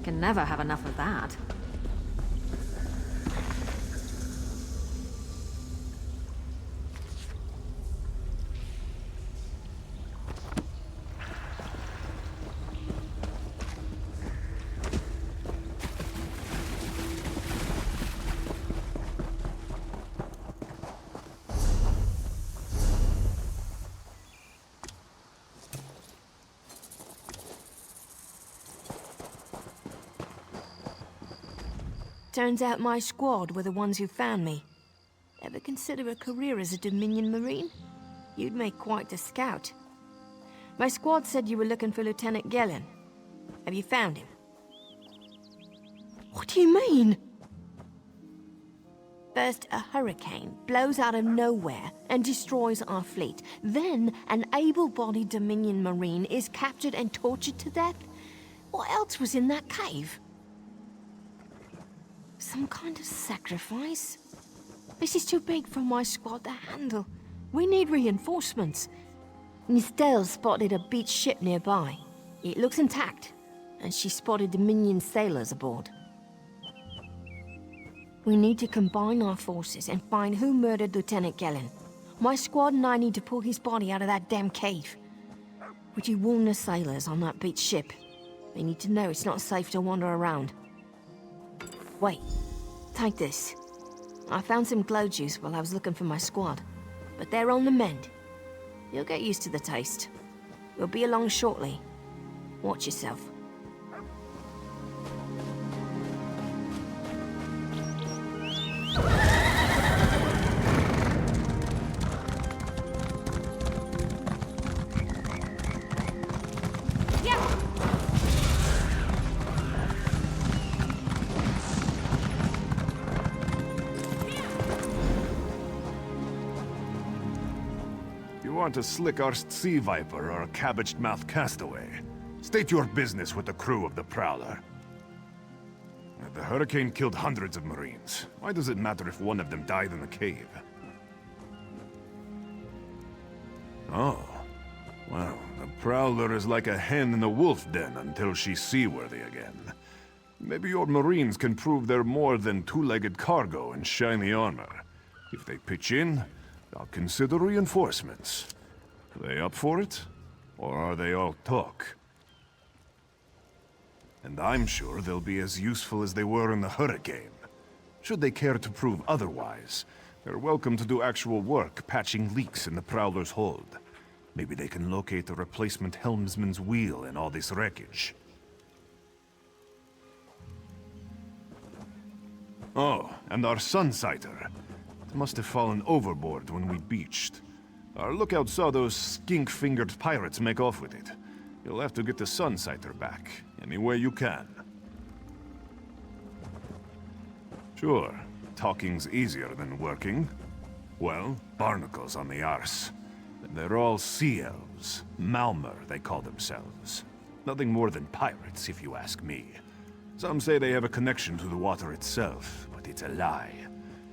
Can never have enough of that. Turns out my squad were the ones who found me. Ever consider a career as a Dominion Marine? You'd make quite a scout. My squad said you were looking for Lieutenant Gellin. Have you found him? What do you mean? First, a hurricane blows out of nowhere and destroys our fleet. Then, an able-bodied Dominion Marine is captured and tortured to death. What else was in that cave? Some kind of sacrifice? This is too big for my squad to handle. We need reinforcements. Nistel spotted a beached ship nearby. It looks intact, and she spotted Dominion sailors aboard. We need to combine our forces and find who murdered Lieutenant Gellin. My squad and I need to pull his body out of that damn cave. Would you warn the sailors on that beach ship? They need to know it's not safe to wander around. Wait, take this. I found some glow juice while I was looking for my squad, but they're on the mend. You'll get used to the taste. We'll be along shortly. Watch yourself. Want a slick-arsed sea viper or a cabbage-mouthed castaway? State your business with the crew of the Prowler. The hurricane killed hundreds of Marines. Why does it matter if one of them died in the cave? Oh. Well, the Prowler is like a hen in a wolf den until she's seaworthy again. Maybe your Marines can prove they're more than two-legged cargo in shiny armor. If they pitch in, I'll consider reinforcements. Are they up for it? Or are they all talk? And I'm sure they'll be as useful as they were in the hurricane. Should they care to prove otherwise, they're welcome to do actual work patching leaks in the Prowler's hold. Maybe they can locate a replacement helmsman's wheel in all this wreckage. Oh, and our Sunsighter. Must have fallen overboard when we beached. Our lookout saw those skink-fingered pirates make off with it. You'll have to get the Sunsighter back, any way you can. Sure, talking's easier than working. Well, barnacles on the arse. They're all sea elves. Maormer, they call themselves. Nothing more than pirates, if you ask me. Some say they have a connection to the water itself, but it's a lie.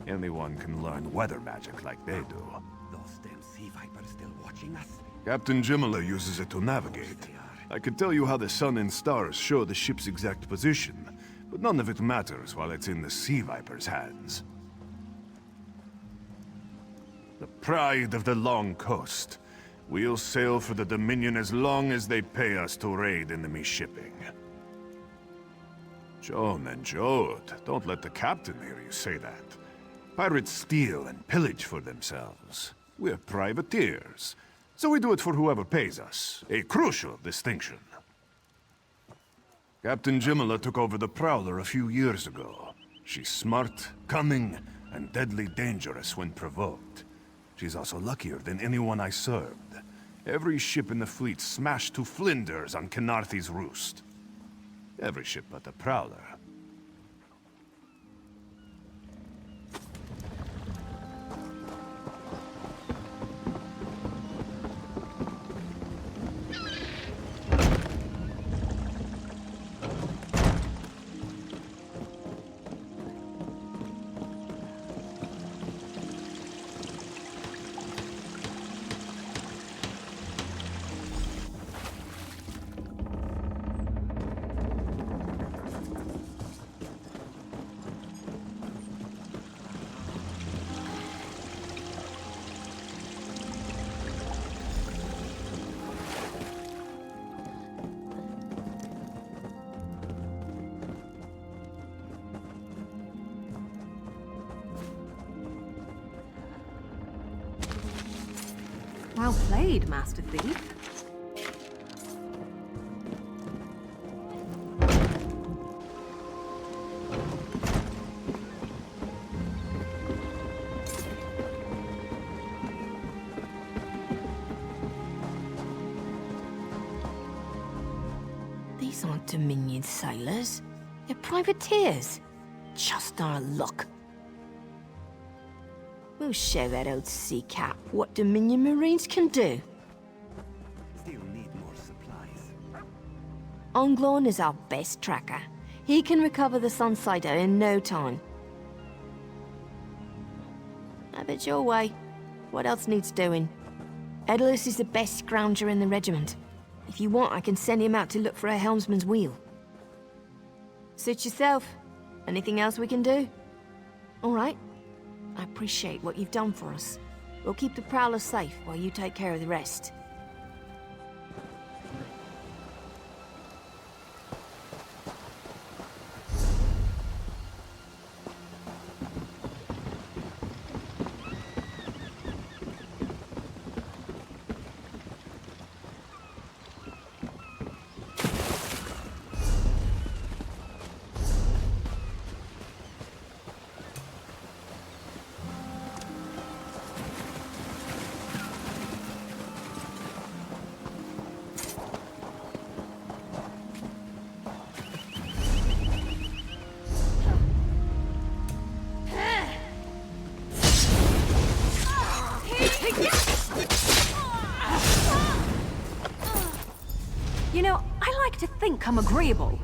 Anyone can learn weather magic like they do. Those damn sea vipers still watching us? Captain Jimala uses it to navigate. I could tell you how the sun and stars show the ship's exact position, but none of it matters while it's in the sea viper's hands. The pride of the long coast. We'll sail for the Dominion as long as they pay us to raid enemy shipping. Joan and Jode, don't let the captain hear you say that. Pirates steal and pillage for themselves. We're privateers, so we do it for whoever pays us. A crucial distinction. Captain Jimala took over the Prowler a few years ago. She's smart, cunning, and deadly dangerous when provoked. She's also luckier than anyone I served. Every ship in the fleet smashed to flinders on Kennarti's roost. Every ship but the Prowler. Well played, Master Thief. These aren't Dominion sailors. They're privateers. Just our luck. We'll show that old sea cat what Dominion Marines can do. Still need more supplies. Onglorn is our best tracker. He can recover the Sunsighter in no time. Have it your way. What else needs doing? Edalus is the best scrounger in the regiment. If you want, I can send him out to look for a helmsman's wheel. Suit yourself. Anything else we can do? All right. I appreciate what you've done for us. We'll keep the Prowler safe while you take care of the rest. You know, I like to think I'm agreeable.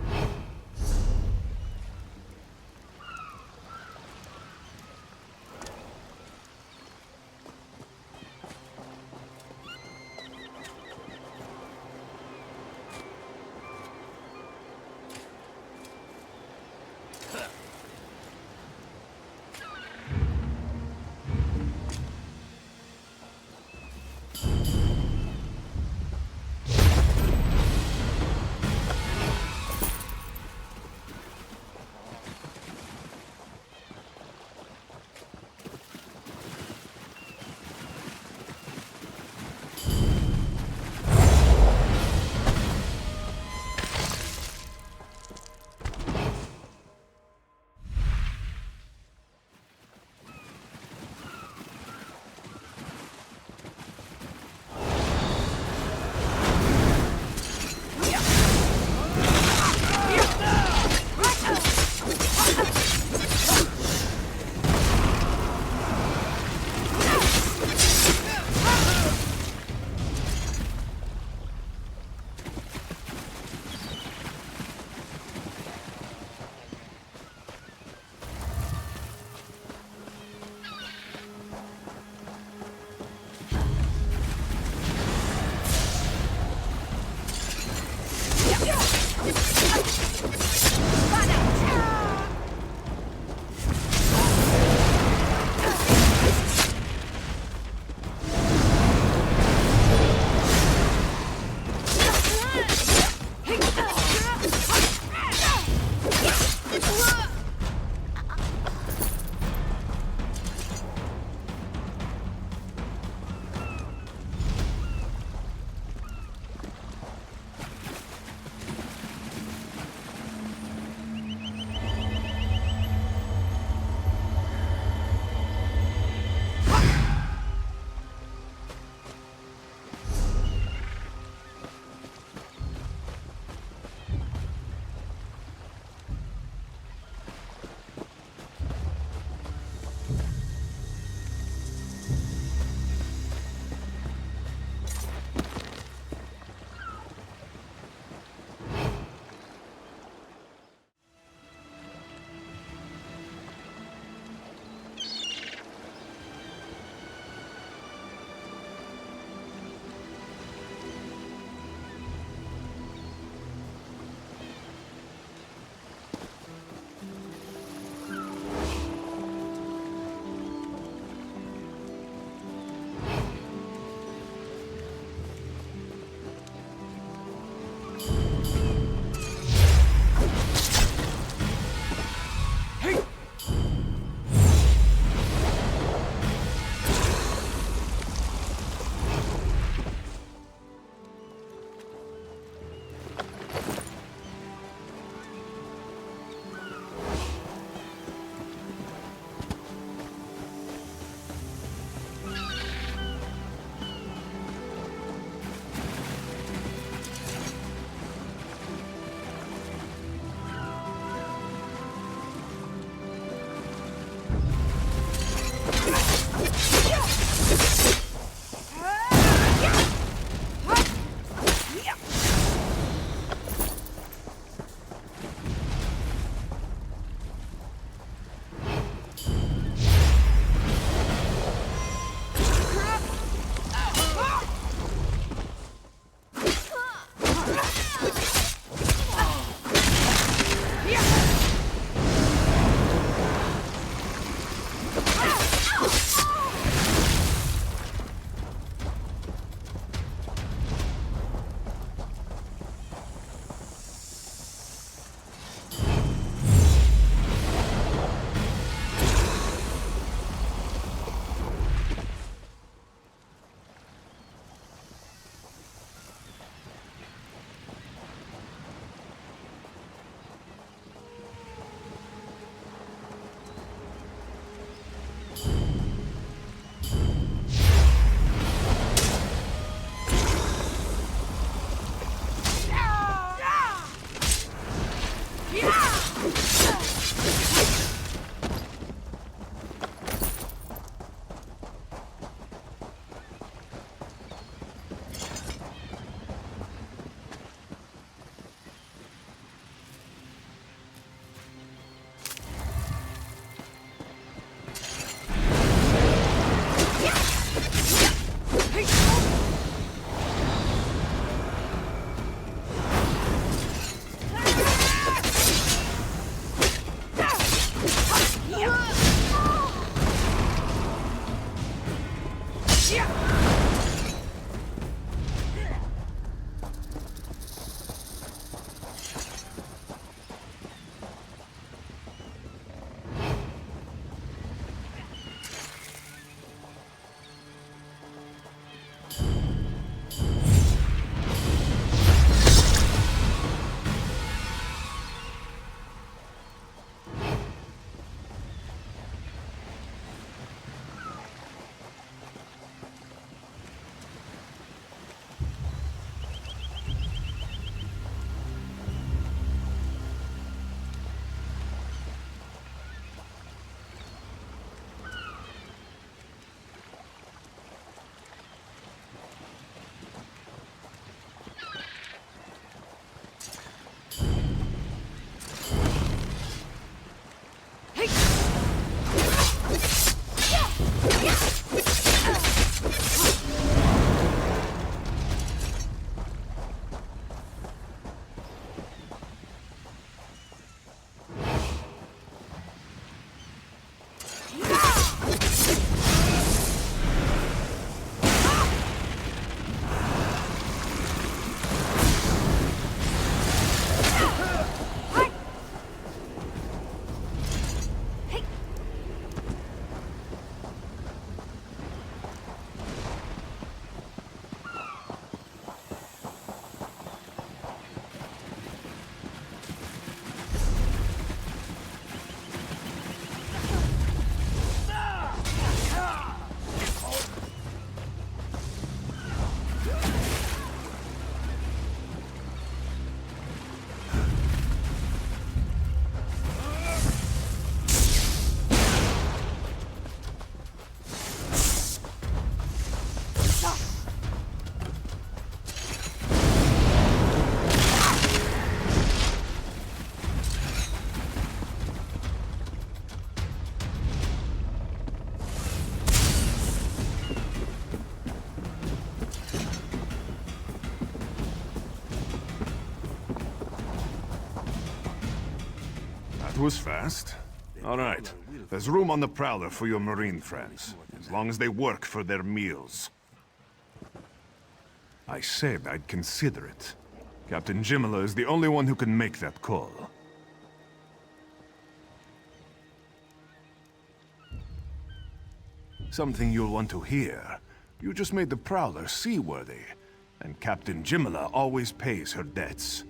That was fast. All right. There's room on the Prowler for your marine friends, as long as they work for their meals. I said I'd consider it. Captain Jimala is the only one who can make that call. Something you'll want to hear. You just made the Prowler seaworthy, and Captain Jimala always pays her debts.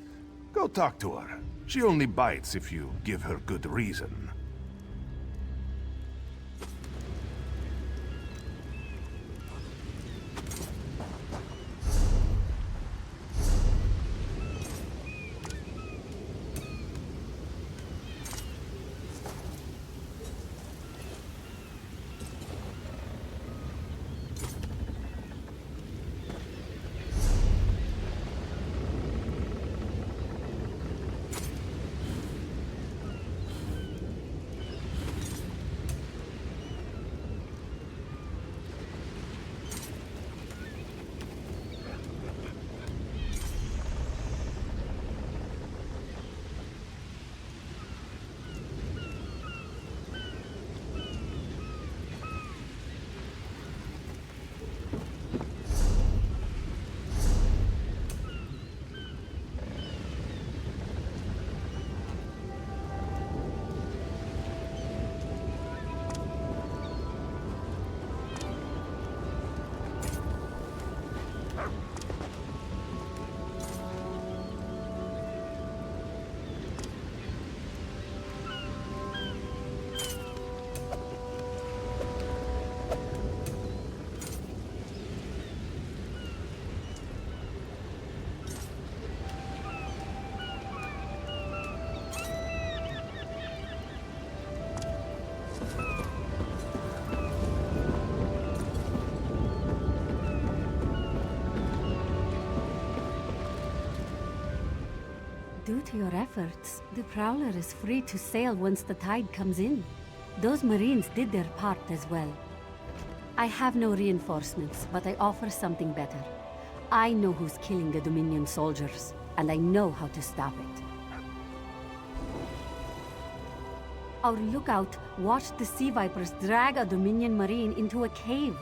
Go talk to her. She only bites if you give her good reason. Due to your efforts, the Prowler is free to sail once the tide comes in. Those Marines did their part as well. I have no reinforcements, but I offer something better. I know who's killing the Dominion soldiers, and I know how to stop it. Our lookout watched the Sea Vipers drag a Dominion Marine into a cave.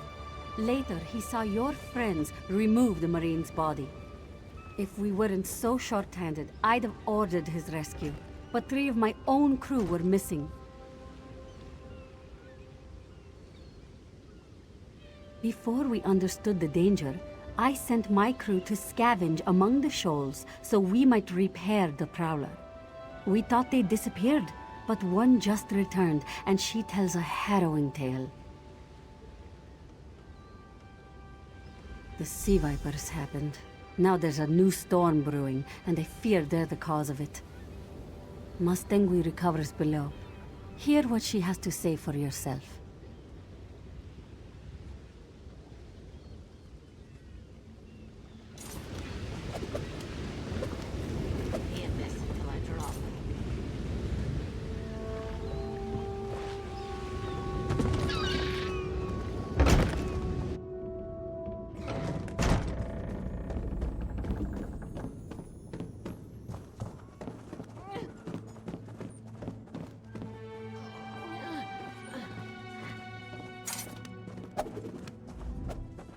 Later, he saw your friends remove the Marine's body. If we weren't so short-handed, I'd have ordered his rescue. But 3 of my own crew were missing. Before we understood the danger, I sent my crew to scavenge among the shoals so we might repair the Prowler. We thought they disappeared, but one just returned, and she tells a harrowing tale. The Sea Vipers happened. Now there's a new storm brewing, and I fear they're the cause of it. Mustangui recovers below. Hear what she has to say for yourself.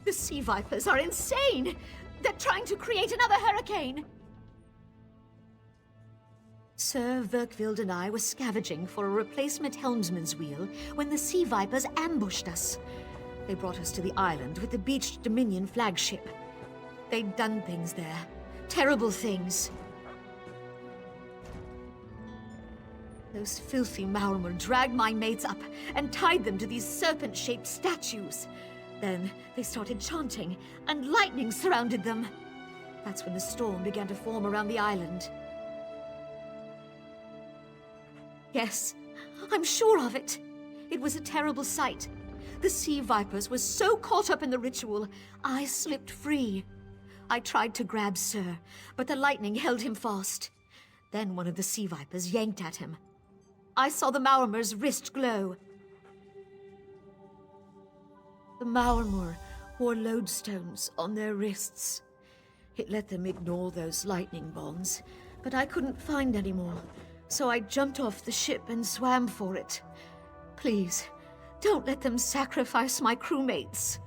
The Sea Vipers are insane! They're trying to create another hurricane! Sir Verkvild and I were scavenging for a replacement helmsman's wheel when the Sea Vipers ambushed us. They brought us to the island with the beached Dominion flagship. They'd done things there. Terrible things. Those filthy Maormer dragged my mates up and tied them to these serpent-shaped statues. Then they started chanting, and lightning surrounded them. That's when the storm began to form around the island. Yes, I'm sure of it. It was a terrible sight. The Sea Vipers were so caught up in the ritual, I slipped free. I tried to grab Sir, but the lightning held him fast. Then one of the Sea Vipers yanked at him. I saw the Maormer's wrist glow. The Maormer wore lodestones on their wrists. It let them ignore those lightning bonds, but I couldn't find any more. So I jumped off the ship and swam for it. Please, don't let them sacrifice my crewmates.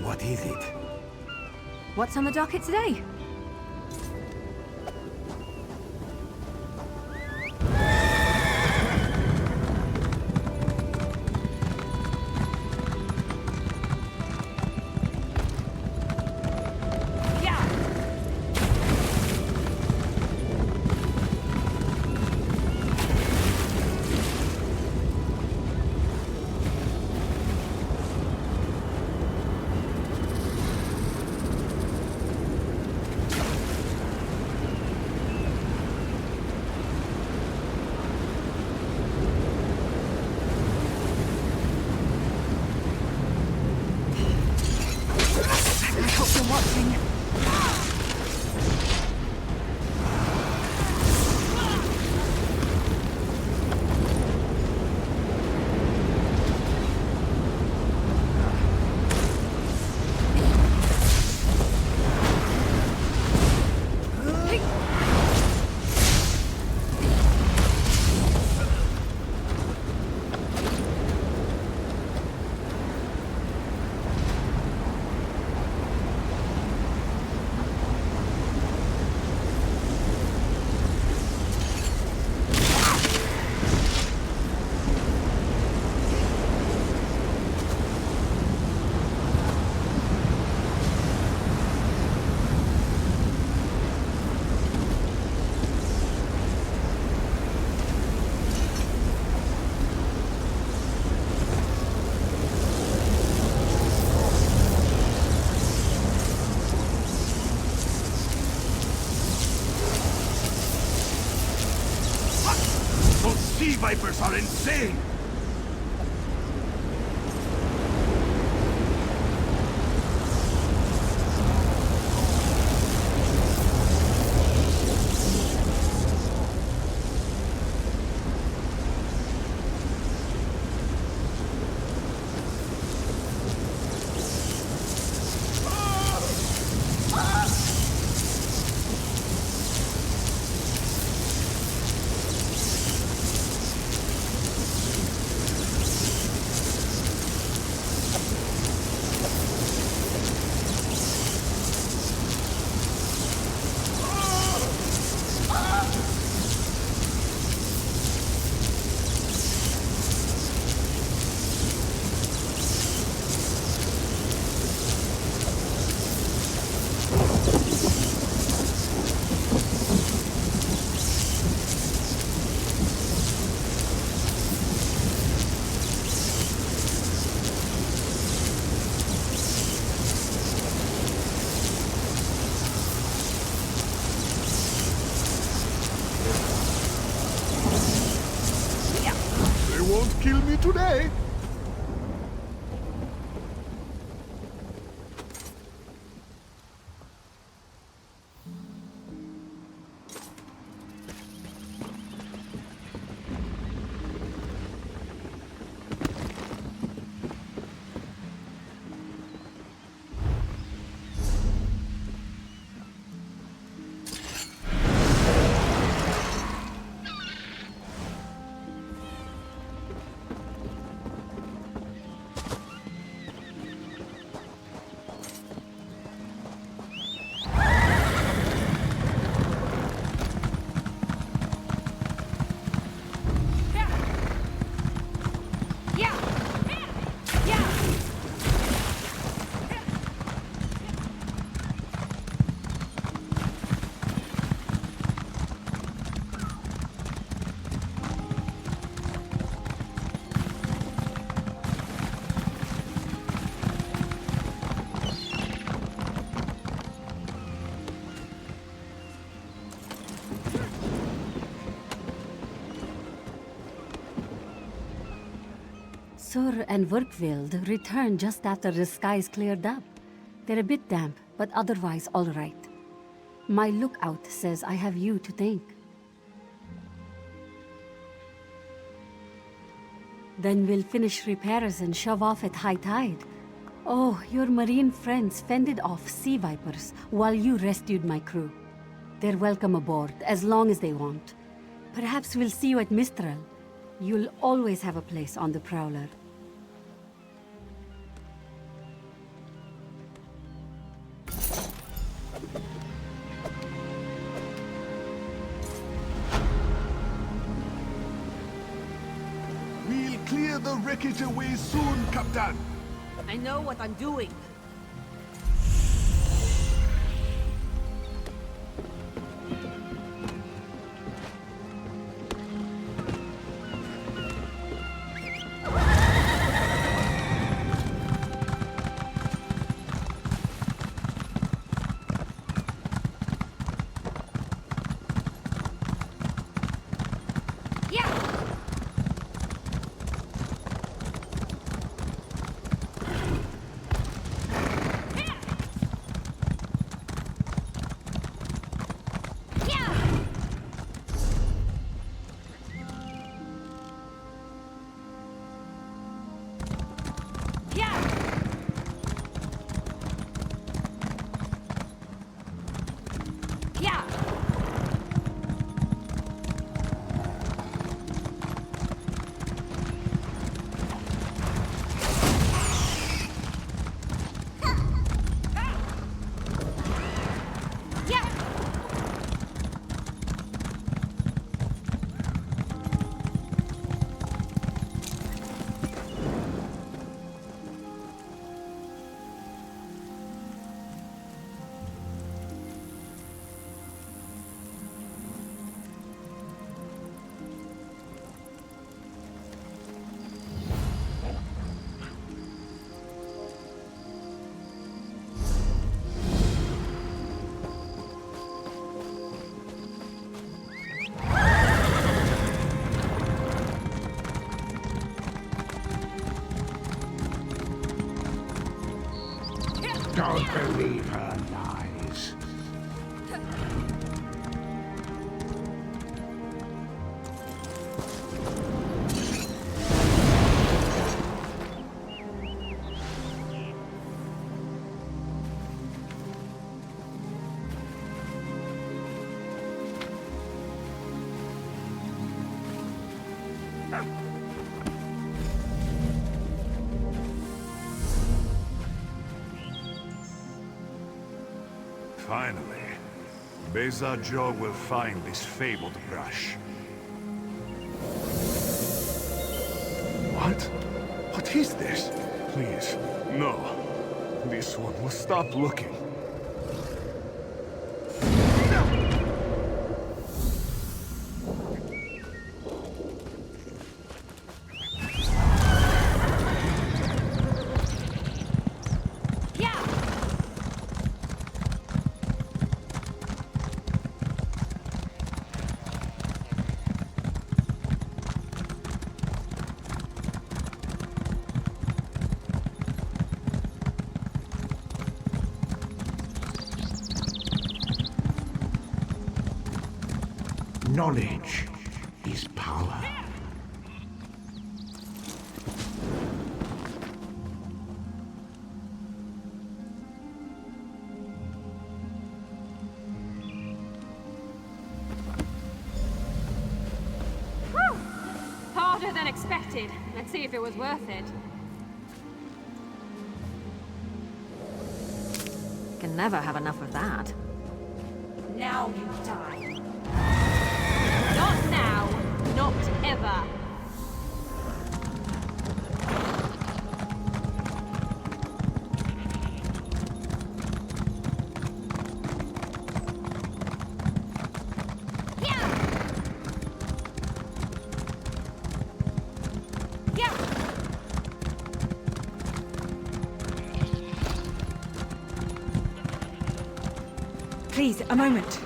What is it? What's on the docket today? Sea vipers are insane! Won't kill me today. Sur and Werkwild returned just after the skies cleared up. They're a bit damp, but otherwise all right. My lookout says I have you to thank. Then we'll finish repairs and shove off at high tide. Oh, your marine friends fended off sea vipers while you rescued my crew. They're welcome aboard, as long as they want. Perhaps we'll see you at Mistral. You'll always have a place on the Prowler. We'll clear the wreckage away soon, Captain. I know what I'm doing. Don't believe her lies. Finally, Beza Joe will find this fabled brush. What? What is this? Please, no. This one will stop looking. Knowledge is power. Whew! Harder than expected. Let's see if it was worth it. Can never have enough of that. Now you die. Not now, not ever. Please, a moment.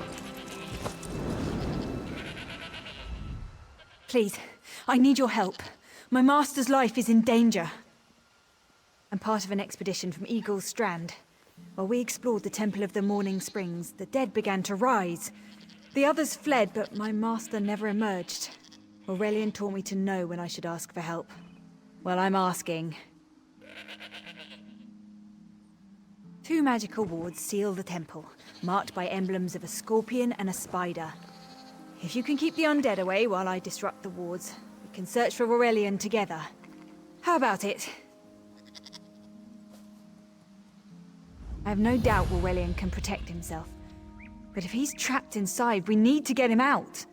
Please, I need your help. My master's life is in danger. I'm part of an expedition from Eagle's Strand. While we explored the Temple of the Morning Springs, the dead began to rise. The others fled, but my master never emerged. Aurelian taught me to know when I should ask for help. Well, I'm asking. 2 magical wards seal the temple, marked by emblems of a scorpion and a spider. If you can keep the undead away while I disrupt the wards, we can search for Aurelian together. How about it? I have no doubt Aurelian can protect himself. But if he's trapped inside, we need to get him out.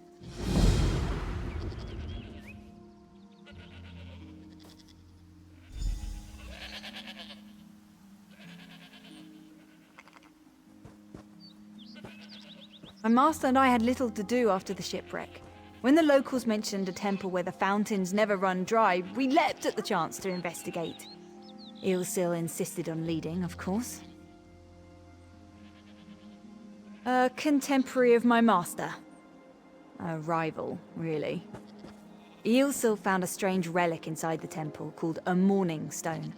My master and I had little to do after the shipwreck. When the locals mentioned a temple where the fountains never run dry, we leapt at the chance to investigate. Ilsil insisted on leading, of course. A contemporary of my master. A rival, really. Ilsil found a strange relic inside the temple called a mourning stone.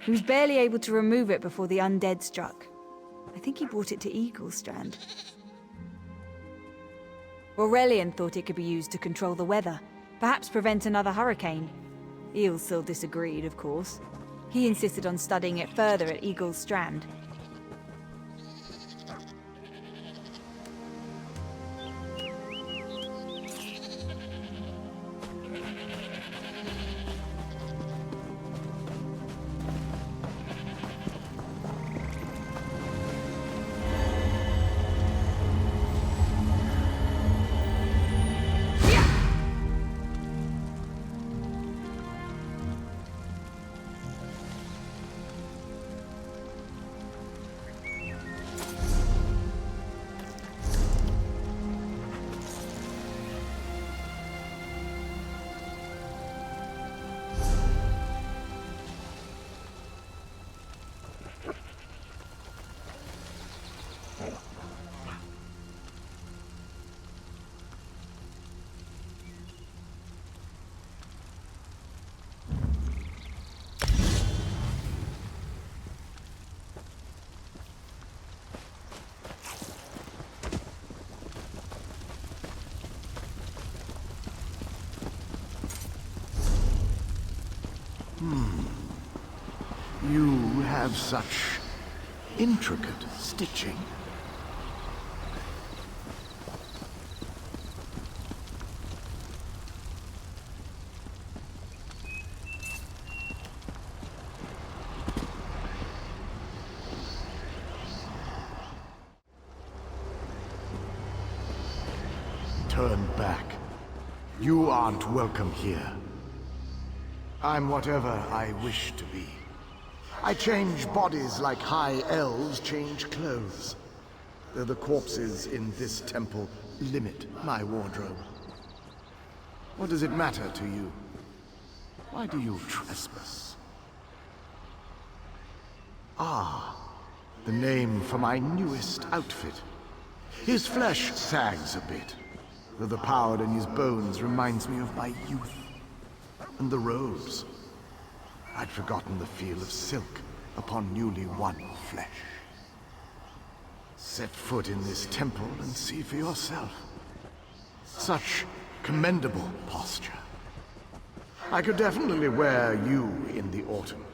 He was barely able to remove it before the undead struck. I think he brought it to Eagle's Strand. Aurelian thought it could be used to control the weather, perhaps prevent another hurricane. Ilsil disagreed, of course. He insisted on studying it further at Eagle's Strand. You have such intricate stitching. Turn back. You aren't welcome here. I'm whatever I wish to be. I change bodies like high elves change clothes. Though the corpses in this temple limit my wardrobe. What does it matter to you? Why do you trespass? Ah, the name for my newest outfit. His flesh sags a bit, though the power in his bones reminds me of my youth. And the robes. I'd forgotten the feel of silk upon newly won flesh. Set foot in this temple and see for yourself. Such commendable posture. I could definitely wear you in the autumn.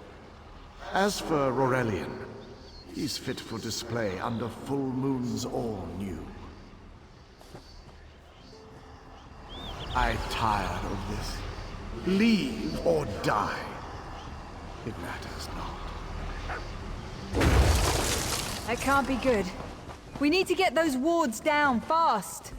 As for Aurelian, he's fit for display under full moons all new. I'm tired of this. Leave or die. It matters not. That can't be good. We need to get those wards down fast.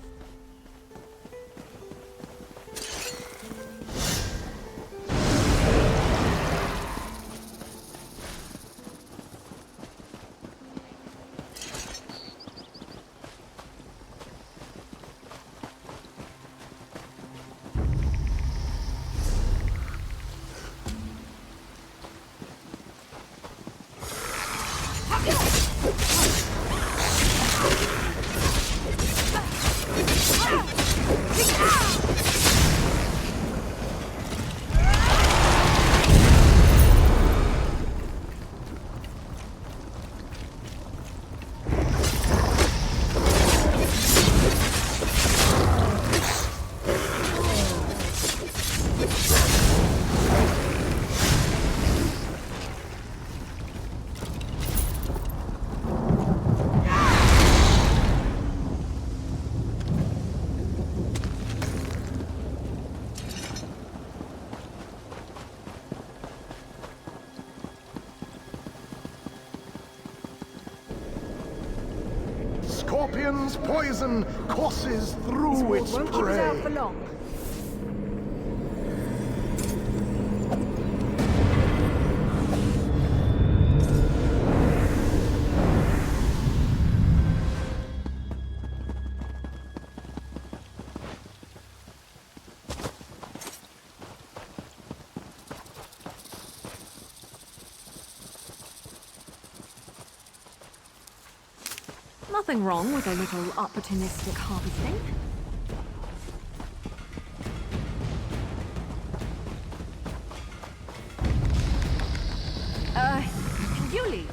scorpion's poison courses through its won't keep us out for prey. long. Nothing wrong with a little opportunistic harvesting. You lead.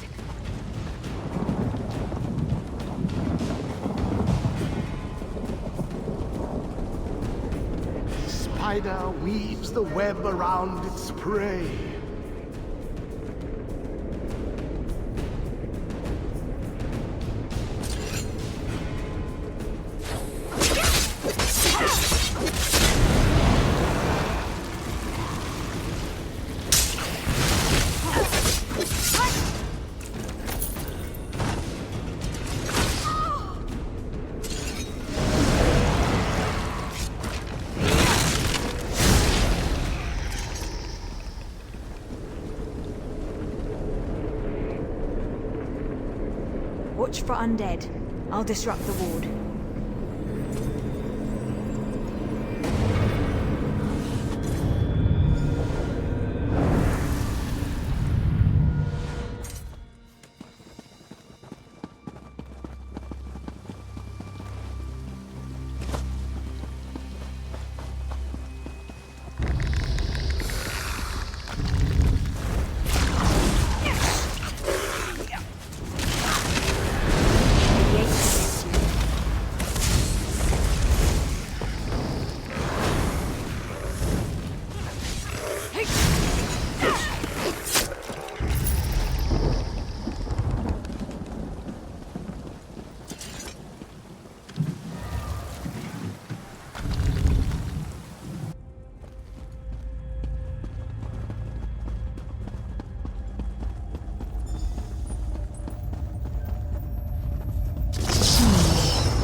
Spider weaves the web around its prey. Watch for undead. I'll disrupt the ward.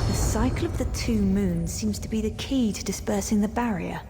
The cycle of the two moons seems to be the key to dispersing the barrier.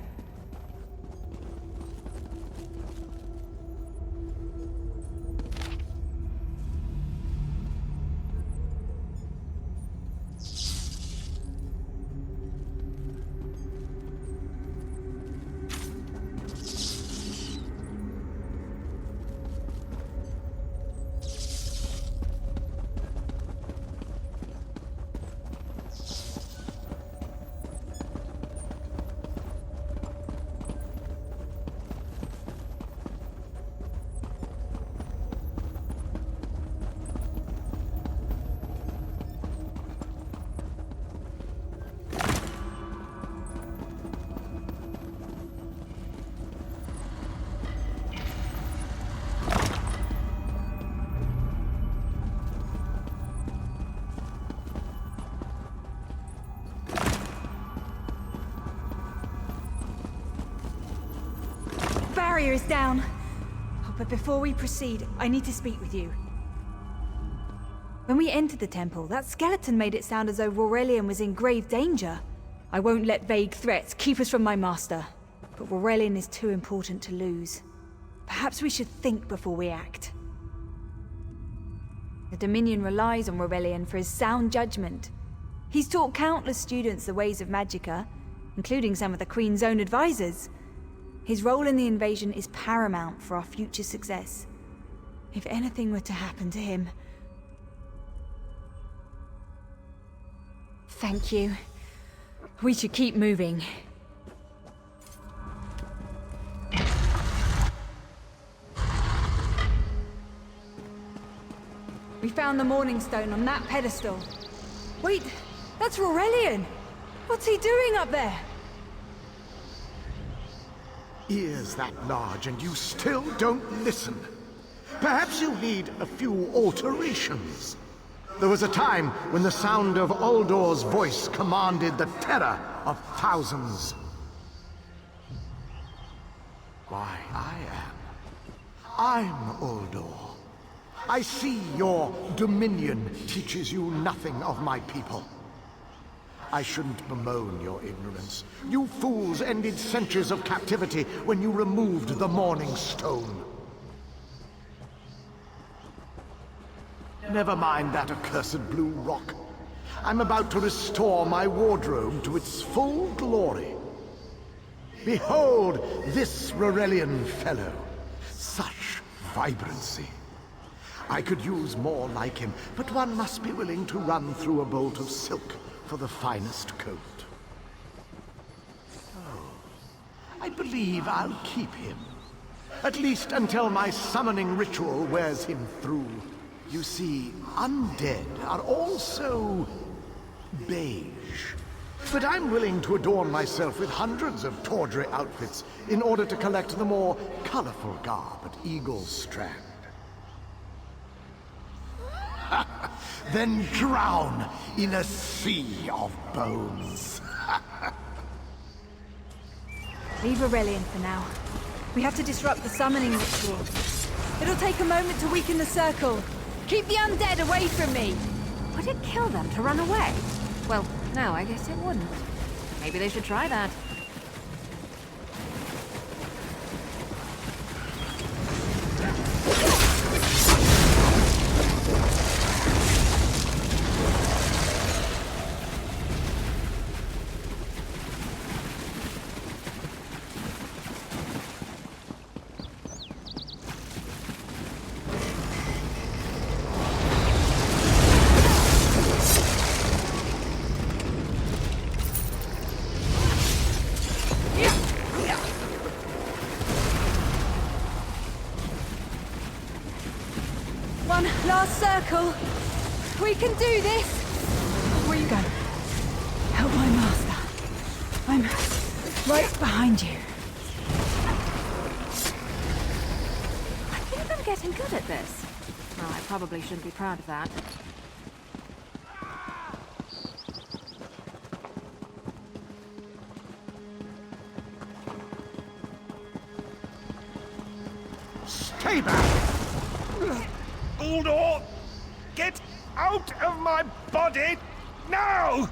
Barrier is down. Oh, but before we proceed, I need to speak with you. When we entered the temple, that skeleton made it sound as though Aurelian was in grave danger. I won't let vague threats keep us from my master. But Aurelian is too important to lose. Perhaps we should think before we act. The Dominion relies on Aurelian for his sound judgment. He's taught countless students the ways of magicka, including some of the Queen's own advisors. His role in the invasion is paramount for our future success. If anything were to happen to him... Thank you. We should keep moving. We found the Morning Stone on that pedestal. Wait, that's Aurelian! What's he doing up there? Ears that large and you still don't listen. Perhaps you need a few alterations. There was a time when the sound of Uldor's voice commanded the terror of thousands. Why, I'm Uldor. I see your dominion teaches you nothing of my people. I shouldn't bemoan your ignorance. You fools ended centuries of captivity when you removed the Morning Stone. Never mind that accursed blue rock. I'm about to restore my wardrobe to its full glory. Behold this Rorelian fellow. Such vibrancy. I could use more like him, but one must be willing to run through a bolt of silk for the finest coat. Oh, I believe I'll keep him. At least until my summoning ritual wears him through. You see, undead are also beige. But I'm willing to adorn myself with hundreds of tawdry outfits in order to collect the more colorful garb at Eagle's Strand. Then drown in a sea of bones. Leave Aurelian for now. We have to disrupt the summoning ritual. It'll take a moment to weaken the circle. Keep the undead away from me! Would it kill them to run away? Well, no, I guess it wouldn't. Maybe they should try that. Last circle. We can do this. Where you go? Help my master. I'm right behind you. I think I'm getting good at this. Well, I probably shouldn't be proud of that. Stay back! Uldor! Get out of my body now!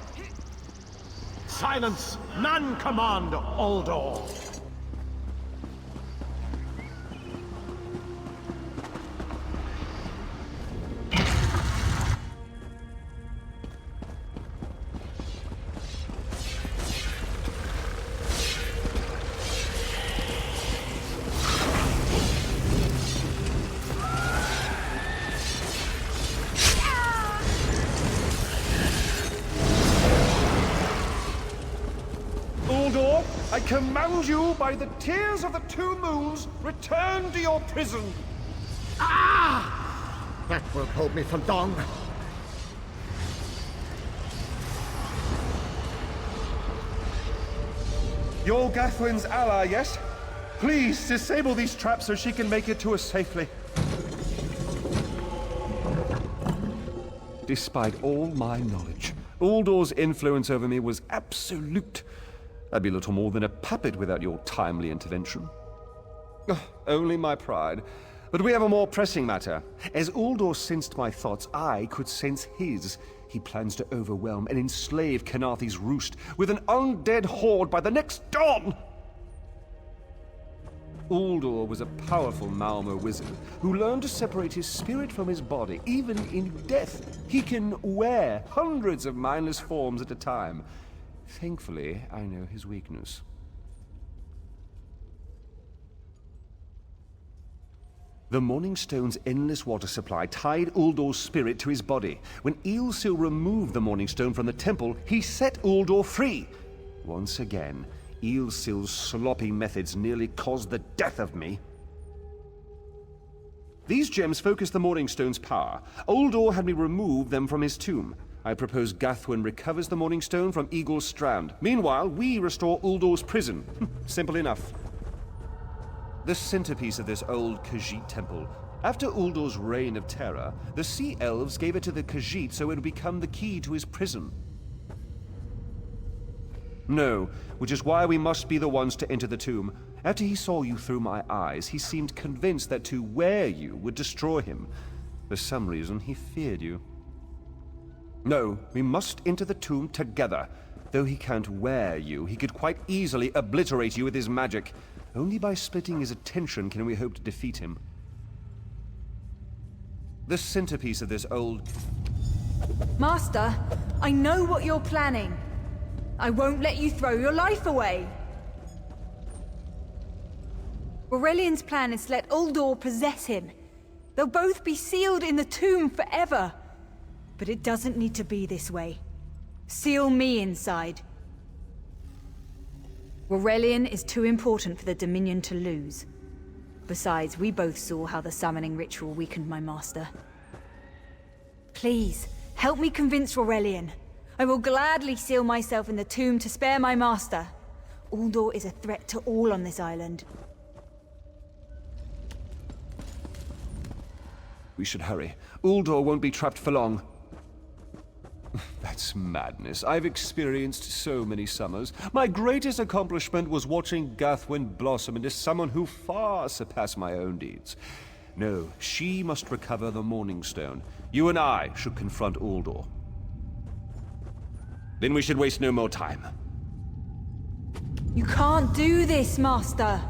Silence! None command Uldor! I command you by the tears of the two moons, return to your prison. Ah! That won't hold me for long. You're Gathwin's ally, yes? Please disable these traps so she can make it to us safely. Despite all my knowledge, Uldor's influence over me was absolute. I'd be little more than a puppet without your timely intervention. Only my pride. But we have a more pressing matter. As Uldor sensed my thoughts, I could sense his. He plans to overwhelm and enslave Kenarti's roost with an undead horde by the next dawn! Uldor was a powerful Maormer wizard who learned to separate his spirit from his body, even in death. He can wear hundreds of mindless forms at a time. Thankfully, I know his weakness. The Morning Stone's endless water supply tied Uldor's spirit to his body. When Eilsil removed the Morning Stone from the temple, he set Uldor free. Once again, Eilsil's sloppy methods nearly caused the death of me. These gems focus the Morning Stone's power. Uldor had me remove them from his tomb. I propose Gathwin recovers the Morning Stone from Eagle's Strand. Meanwhile, we restore Uldor's prison. Simple enough. The centerpiece of this old Khajiit temple. After Uldor's reign of terror, the Sea Elves gave it to the Khajiit so it would become the key to his prison. No, which is why we must be the ones to enter the tomb. After he saw you through my eyes, he seemed convinced that to wear you would destroy him. For some reason, he feared you. No, we must enter the tomb together. Though he can't wear you, he could quite easily obliterate you with his magic. Only by splitting his attention can we hope to defeat him. The centerpiece of this old... Master, I know what you're planning. I won't let you throw your life away. Aurelian's plan is to let Uldor possess him. They'll both be sealed in the tomb forever. But it doesn't need to be this way. Seal me inside. Aurelian is too important for the Dominion to lose. Besides, we both saw how the summoning ritual weakened my master. Please, help me convince Aurelian. I will gladly seal myself in the tomb to spare my master. Uldor is a threat to all on this island. We should hurry. Uldor won't be trapped for long. That's madness. I've experienced so many summers. My greatest accomplishment was watching Gathwin blossom into someone who far surpassed my own deeds. No, she must recover the Morning Stone. You and I should confront Uldor. Then we should waste no more time. You can't do this, Master!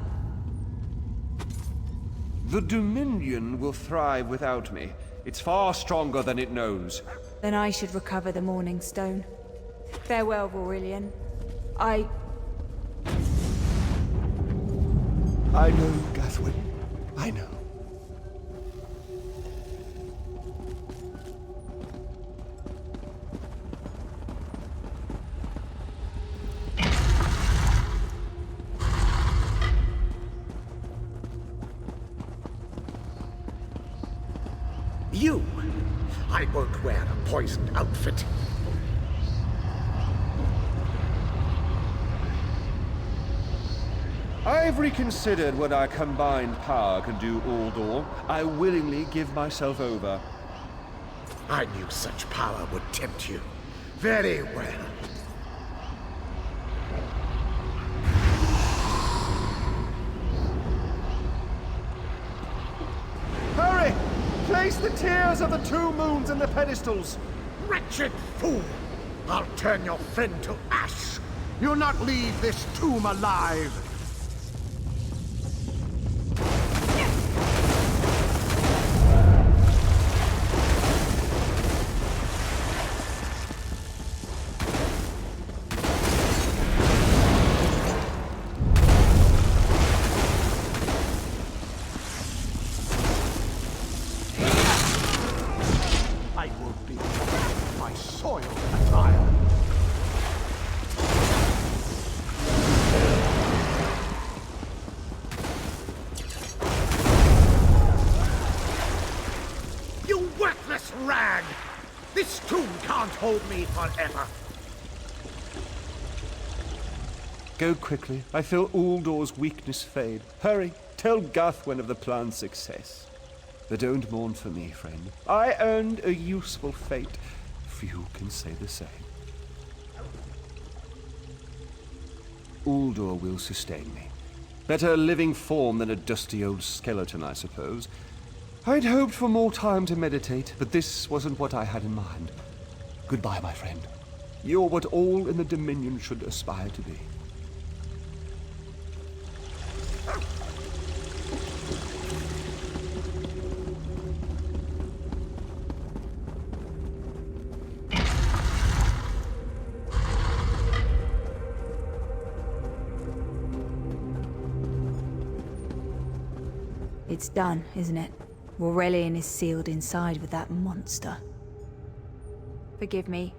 The Dominion will thrive without me. It's far stronger than it knows. Then I should recover the Morning Stone. Farewell, Aurelian. I know, Gathwin. I know. You! I won't wear a poisoned outfit. I've reconsidered what our combined power can do, Uldor. I willingly give myself over. I knew such power would tempt you. Very well. Hurry! Place the tears of the two moons in the pedestals! Wretched fool! I'll turn your friend to ash! You'll not leave this tomb alive! Rag! This tomb can't hold me forever! Go quickly. I feel Uldor's weakness fade. Hurry, tell Gathwin of the plan's success. But don't mourn for me, friend. I earned a useful fate. Few can say the same. Uldor will sustain me. Better a living form than a dusty old skeleton, I suppose. I'd hoped for more time to meditate, but this wasn't what I had in mind. Goodbye, my friend. You're what all in the Dominion should aspire to be. It's done, isn't it? Aurelian is sealed inside with that monster. Forgive me.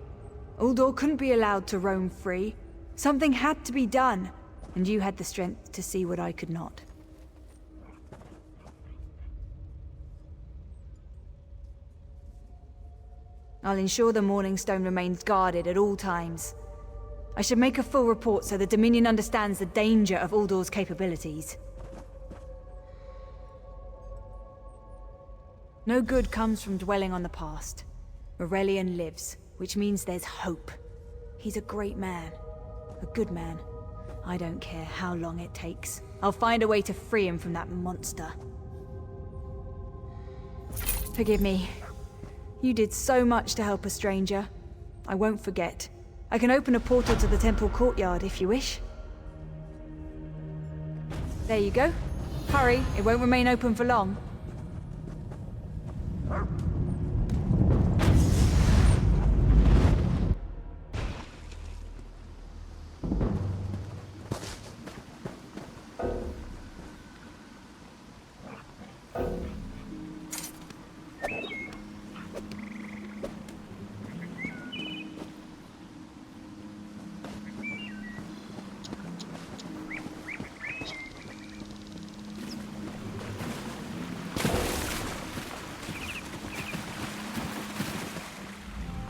Uldor couldn't be allowed to roam free. Something had to be done, and you had the strength to see what I could not. I'll ensure the Morning Stone remains guarded at all times. I should make a full report so the Dominion understands the danger of Uldor's capabilities. No good comes from dwelling on the past. Aurelian lives, which means there's hope. He's a great man. A good man. I don't care how long it takes. I'll find a way to free him from that monster. Forgive me. You did so much to help a stranger. I won't forget. I can open a portal to the temple courtyard if you wish. There you go. Hurry, it won't remain open for long.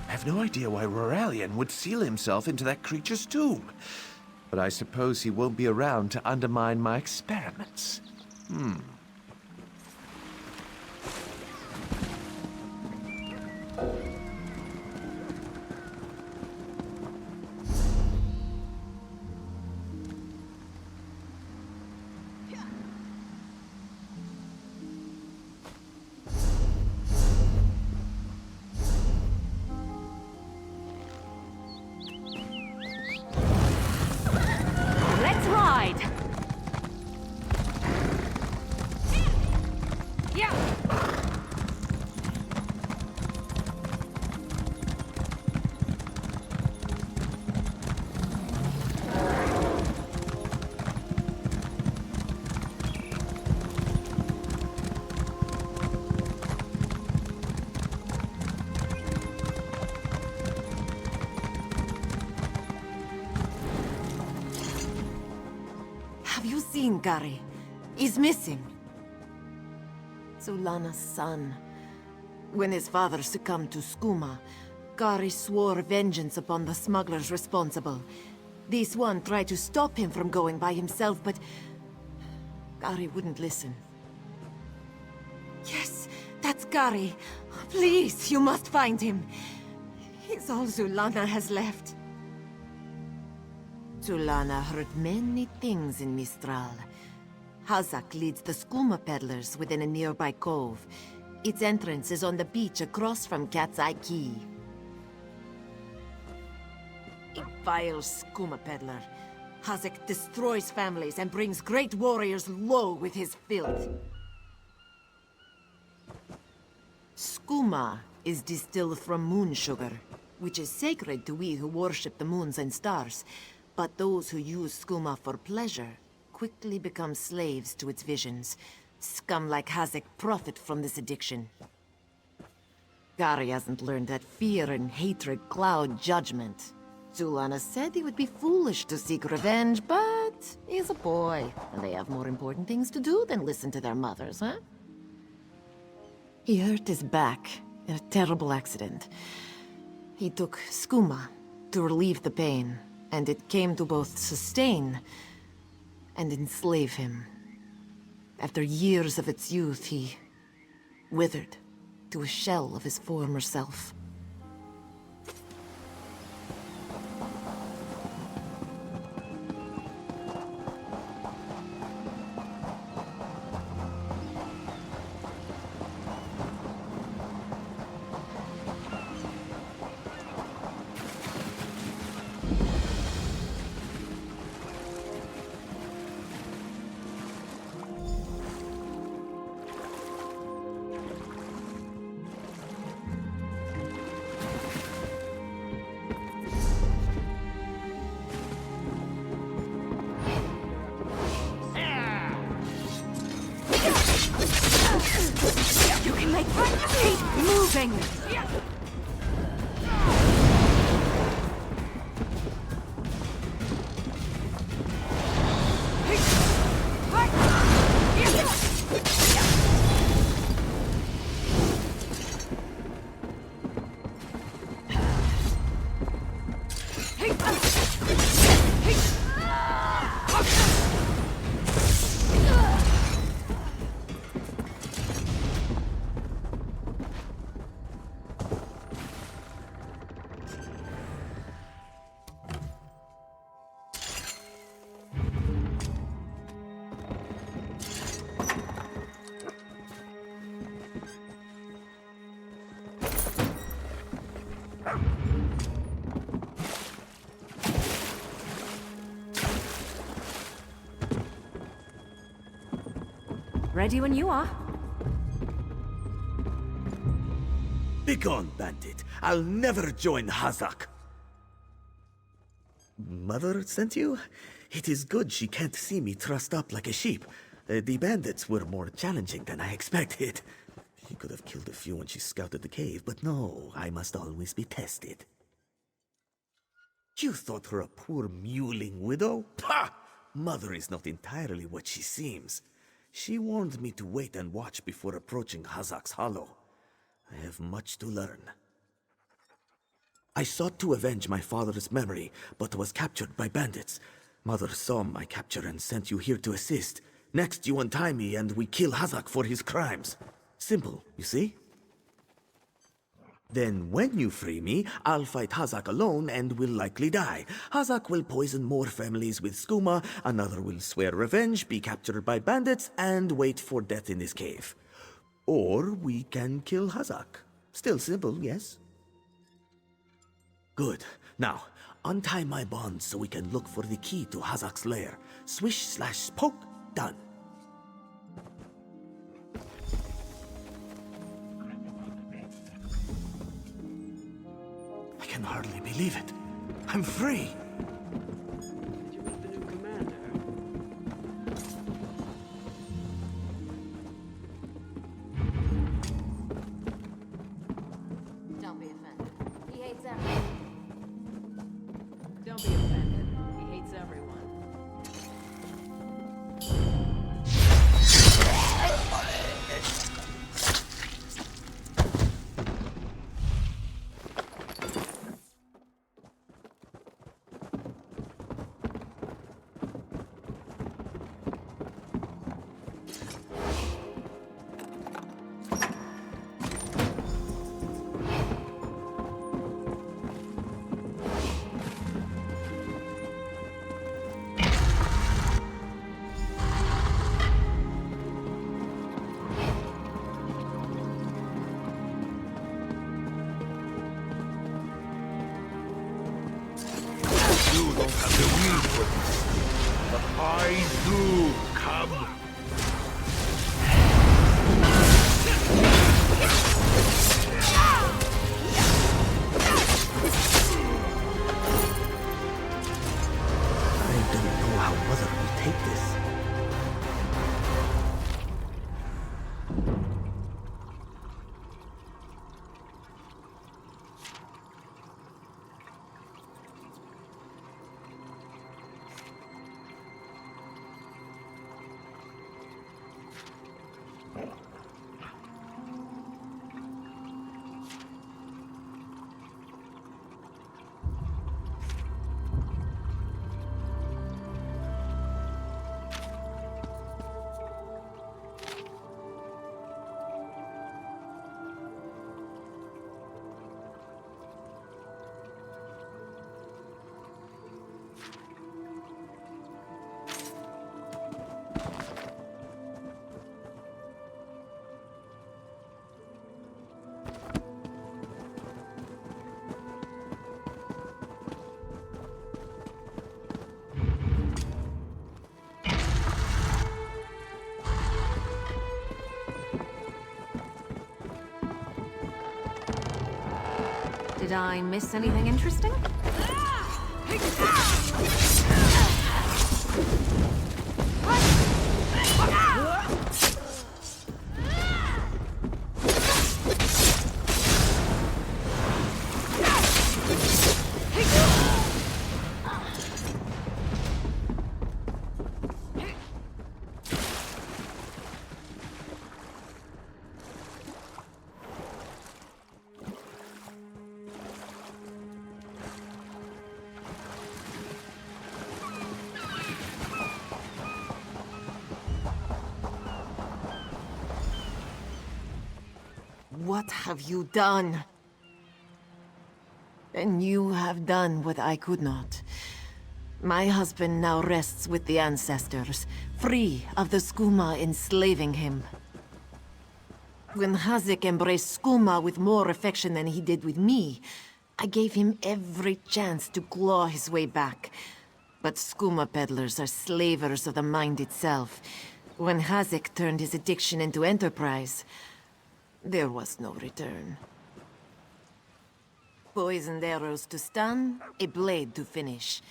I have no idea why Roralian would seal himself into that creature's tomb. But I suppose he won't be around to undermine my experiments. Let's ride! Yeah! Have you seen Gary? He's missing. Zulana's son. When his father succumbed to skooma, Gary swore vengeance upon the smugglers responsible. This one tried to stop him from going by himself, but Gary wouldn't listen. Yes, that's Gary. Please, you must find him. He's all Zulana has left. Zulana heard many things in Mistral. Hazak leads the skooma peddlers within a nearby cove. Its entrance is on the beach across from Cat's Eye Key. A vile skooma peddler. Hazak destroys families and brings great warriors low with his filth. Skooma is distilled from moon sugar, which is sacred to we who worship the moons and stars. But those who use skooma for pleasure quickly become slaves to its visions. Scum like Hazak profit from this addiction. Gary hasn't learned that fear and hatred cloud judgment. Zulana said he would be foolish to seek revenge, but he's a boy, and they have more important things to do than listen to their mothers, huh? He hurt his back in a terrible accident. He took skooma to relieve the pain. And it came to both sustain and enslave him. After years of its youth, he withered to a shell of his former self. You can make keep moving! Ready when you are. Begone, bandit. I'll never join Hazak. Mother sent you? It is good she can't see me trussed up like a sheep. The bandits were more challenging than I expected. She could have killed a few when she scouted the cave, but no, I must always be tested. You thought her a poor mewling widow? Pah! Mother is not entirely what she seems. She warned me to wait and watch before approaching Hazak's Hollow. I have much to learn. I sought to avenge my father's memory, but was captured by bandits. Mother saw my capture and sent you here to assist. Next, you untie me and we kill Hazak for his crimes. Simple, you see? Then when you free me, I'll fight Hazak alone and will likely die. Hazak will poison more families with skooma, another will swear revenge, be captured by bandits, and wait for death in this cave. Or we can kill Hazak. Still simple, yes? Good. Now, untie my bonds so we can look for the key to Hazak's lair. Swish/poke, done. I can hardly believe it. I'm free. Did you meet the new commander? Don't be offended. He hates everyone. Don't be offended. He hates everyone. You don't have the will for this, but I do. Come. I don't know how Mother will take this. Did I miss anything interesting? What have you done? And you have done what I could not. My husband now rests with the ancestors, free of the skooma enslaving him. When Hazak embraced skooma with more affection than he did with me, I gave him every chance to claw his way back. But skooma peddlers are slavers of the mind itself. When Hazek turned his addiction into enterprise, there was no return. Poisoned arrows to stun, a blade to finish.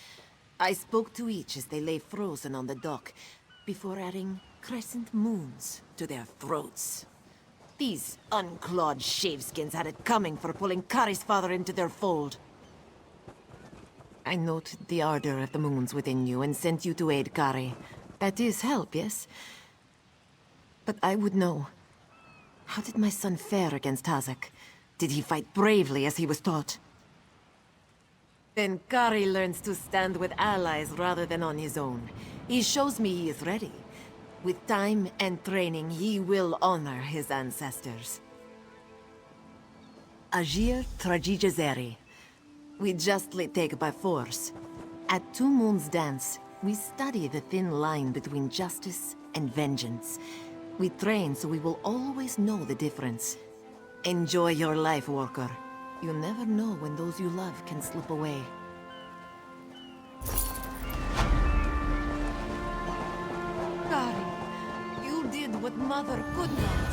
I spoke to each as they lay frozen on the dock, before adding crescent moons to their throats. These unclawed shaveskins had it coming for pulling Kari's father into their fold. I noted the ardor of the moons within you and sent you to aid Kari. That is help, yes? But I would know. How did my son fare against Hazek? Did he fight bravely as he was taught? Then Kari learns to stand with allies rather than on his own. He shows me he is ready. With time and training, he will honor his ancestors. Agir Tragijazeri. We justly take by force. At Two Moons Dance, we study the thin line between justice and vengeance. We train so we will always know the difference. Enjoy your life, Walker. You never know when those you love can slip away. Kari, you did what Mother could not.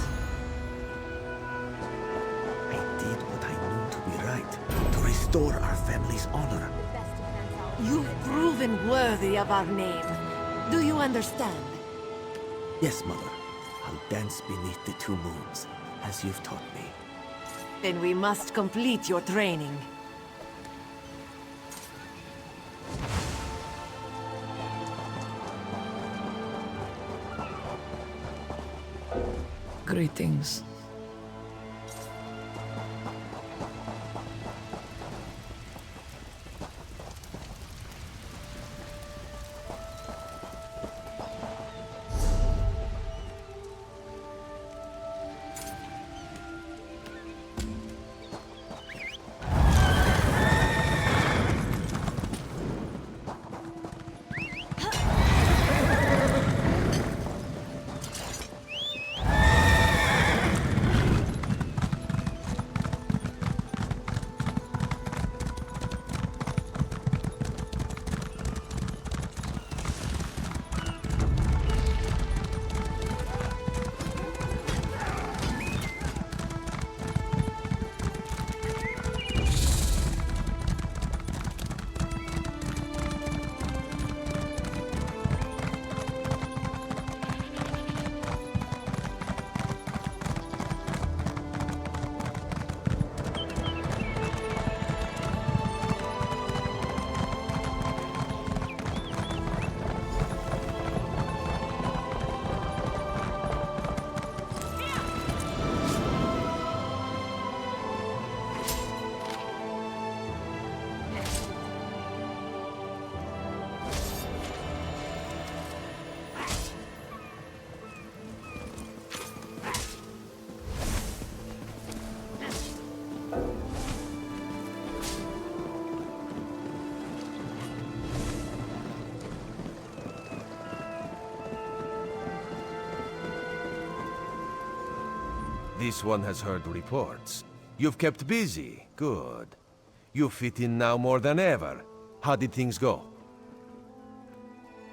I did what I knew to be right, to restore our family's honor. You've proven worthy of our name. Do you understand? Yes, Mother. I'll dance beneath the two moons, as you've taught me. Then we must complete your training. Greetings. This one has heard reports. You've kept busy. Good. You fit in now more than ever. How did things go?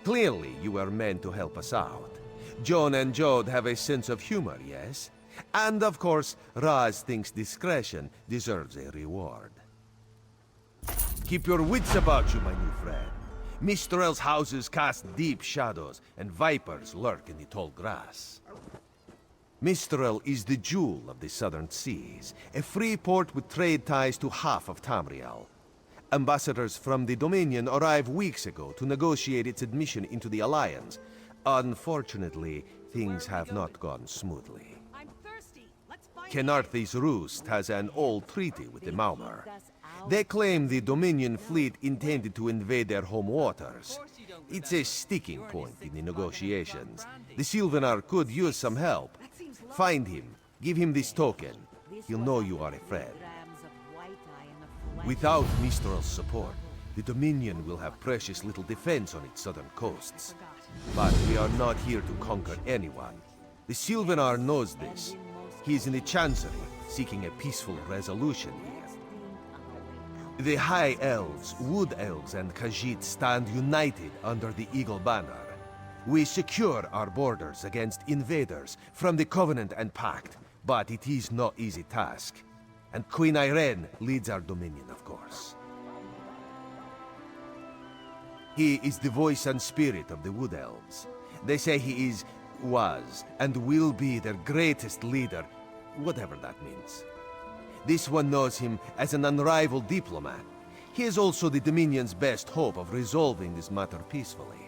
Clearly, you were meant to help us out. John and Jode have a sense of humor, yes? And of course, Raz thinks discretion deserves a reward. Keep your wits about you, my new friend. Mistrel's houses cast deep shadows, and vipers lurk in the tall grass. Mistrel is the jewel of the southern seas, a free port with trade ties to half of Tamriel. Ambassadors from the Dominion arrived weeks ago to negotiate its admission into the Alliance. Unfortunately, things have not gone smoothly. Kенarti's roost has an old treaty with the Maormer. They claim the Dominion fleet intended to invade their home waters. It's a sticking point in the negotiations. The Sylvanar could use some help. Find him, give him this token. He'll know you are a friend. Without Mistral's support, the Dominion will have precious little defense on its southern coasts. But we are not here to conquer anyone. The Sylvanar knows this. He is in the Chancery, seeking a peaceful resolution here. The High Elves, Wood Elves, and Khajiit stand united under the Eagle Banner. We secure our borders against invaders from the Covenant and Pact, but it is no easy task. And Queen Irene leads our dominion, of course. He is the voice and spirit of the Wood Elves. They say he was, and will be their greatest leader, whatever that means. This one knows him as an unrivaled diplomat. He is also the Dominion's best hope of resolving this matter peacefully.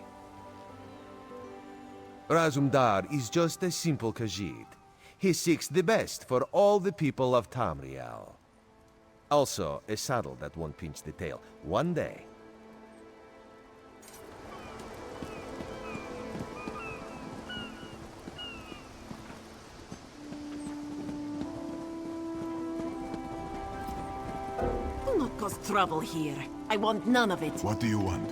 Razumdar is just a simple Khajiit. He seeks the best for all the people of Tamriel. Also, a saddle that won't pinch the tail. One day. Do not cause trouble here. I want none of it. What do you want?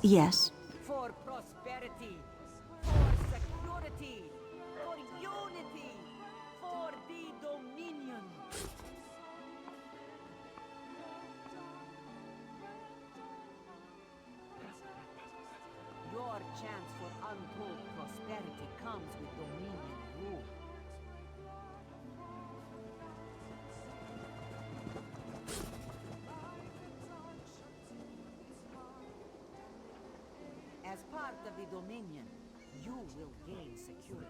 Yes. For prosperity, for security, for unity, for the Dominion. Your chance for untold prosperity comes with Dominion rule. As part of the Dominion, you will gain security.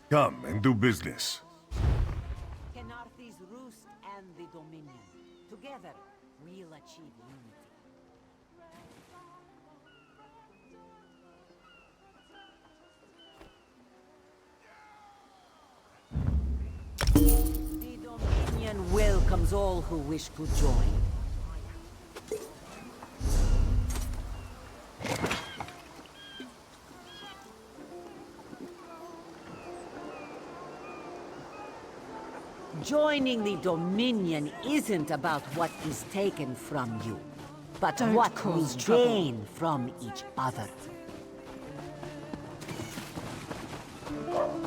Come and do business. Kenarti's roost and the Dominion. Together, we'll achieve unity. The Dominion welcomes all who wish to join. Joining the Dominion isn't about what is taken from you, but Don't what we cause trouble. gain from each other. Come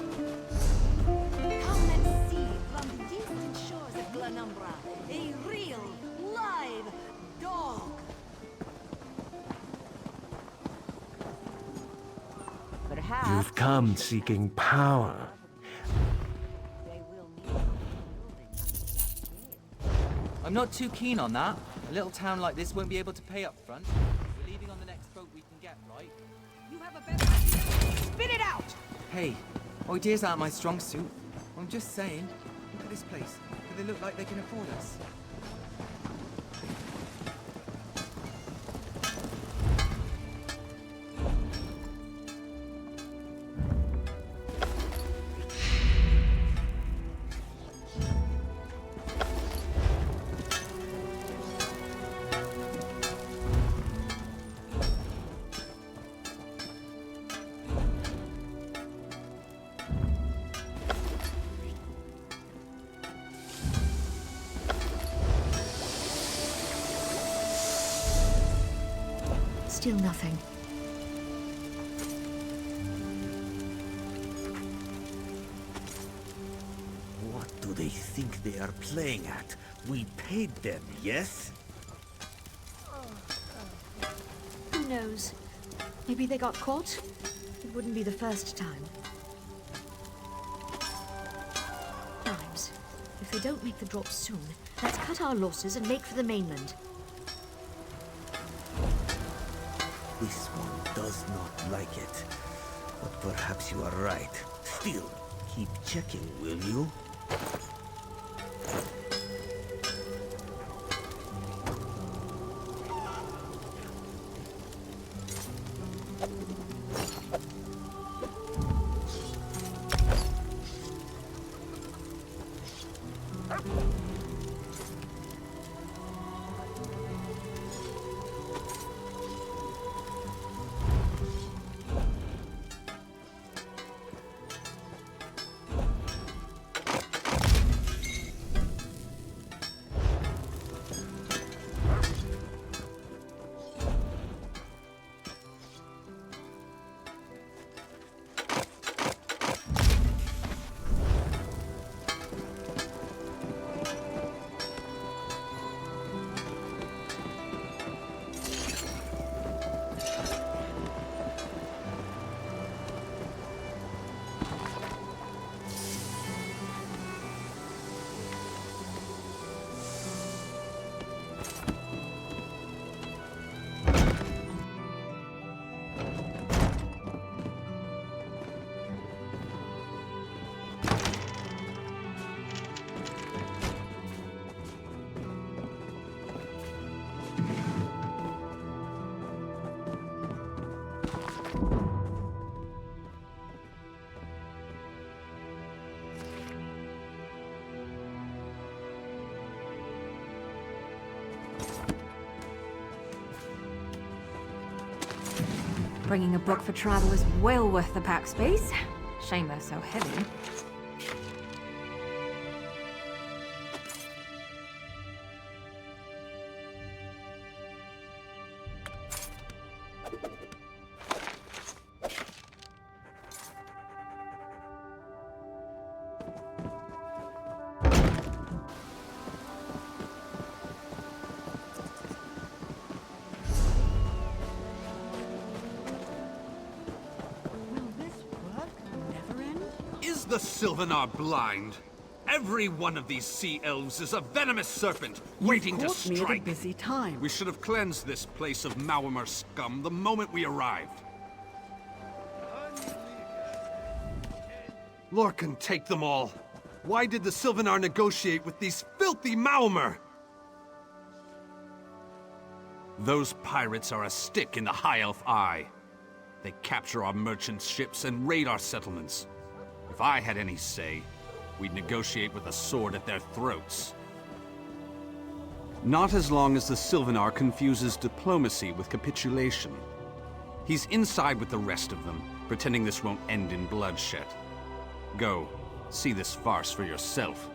and see from the distant shores of Glanumbra a real, live dog. Perhaps You've come seeking power. I'm not too keen on that. A little town like this won't be able to pay up front. We're leaving on the next boat we can get, right? You have a better idea? Spit it out! Hey, ideas aren't my strong suit. I'm just saying, look at this place. Do they look like they can afford us? Still nothing. What do they think they are playing at? We paid them, yes? Who knows? Maybe they got caught? It wouldn't be the first time. Grimes, if they don't make the drop soon, let's cut our losses and make for the mainland. This one does not like it. But perhaps you are right. Still, keep checking, will you? Bringing a book for travel is well worth the pack space. Shame they're so heavy. Is the Sylvanar blind? Every one of these sea elves is a venomous serpent, waiting to strike. You've caught me at a busy time. We should have cleansed this place of Maormer scum the moment we arrived. Lorcan, take them all. Why did the Sylvanar negotiate with these filthy Maormer? Those pirates are a stick in the High Elf eye. They capture our merchant ships and raid our settlements. If I had any say, we'd negotiate with a sword at their throats. Not as long as the Sylvanar confuses diplomacy with capitulation. He's inside with the rest of them, pretending this won't end in bloodshed. Go, see this farce for yourself.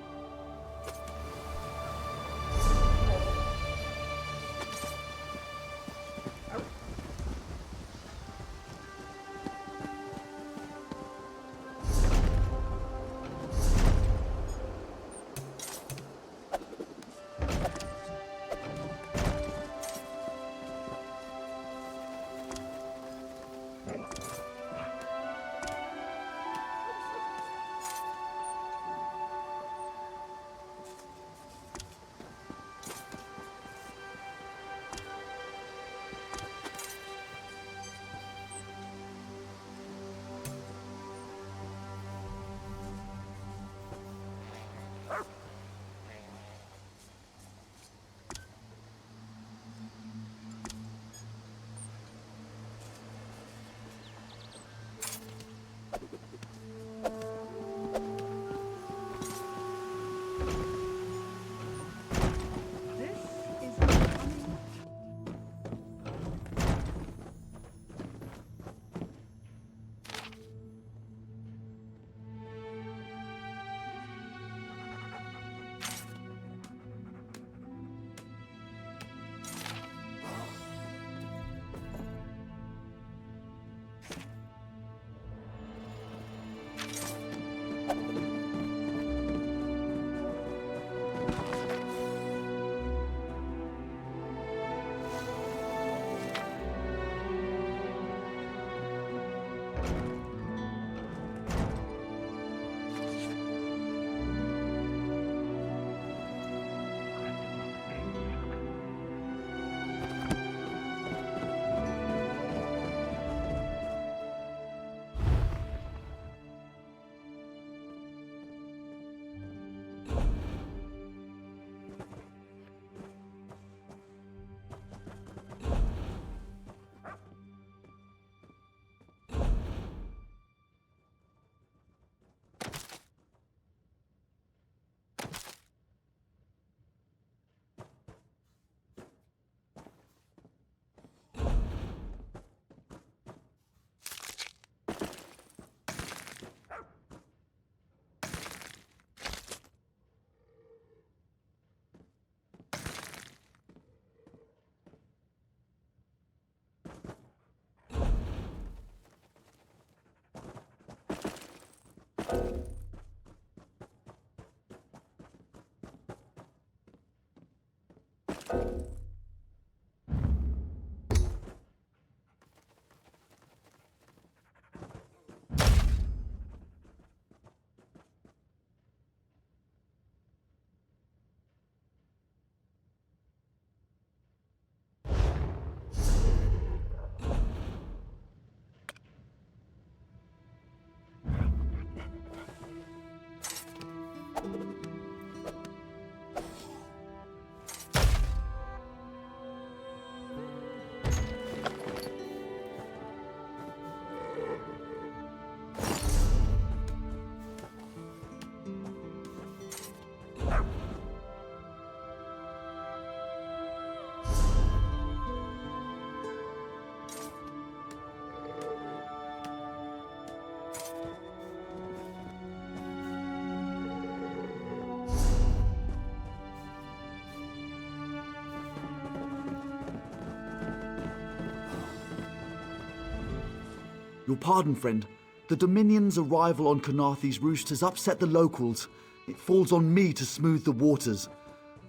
Your pardon, friend. The Dominion's arrival on Khenarthi's roost has upset the locals. It falls on me to smooth the waters.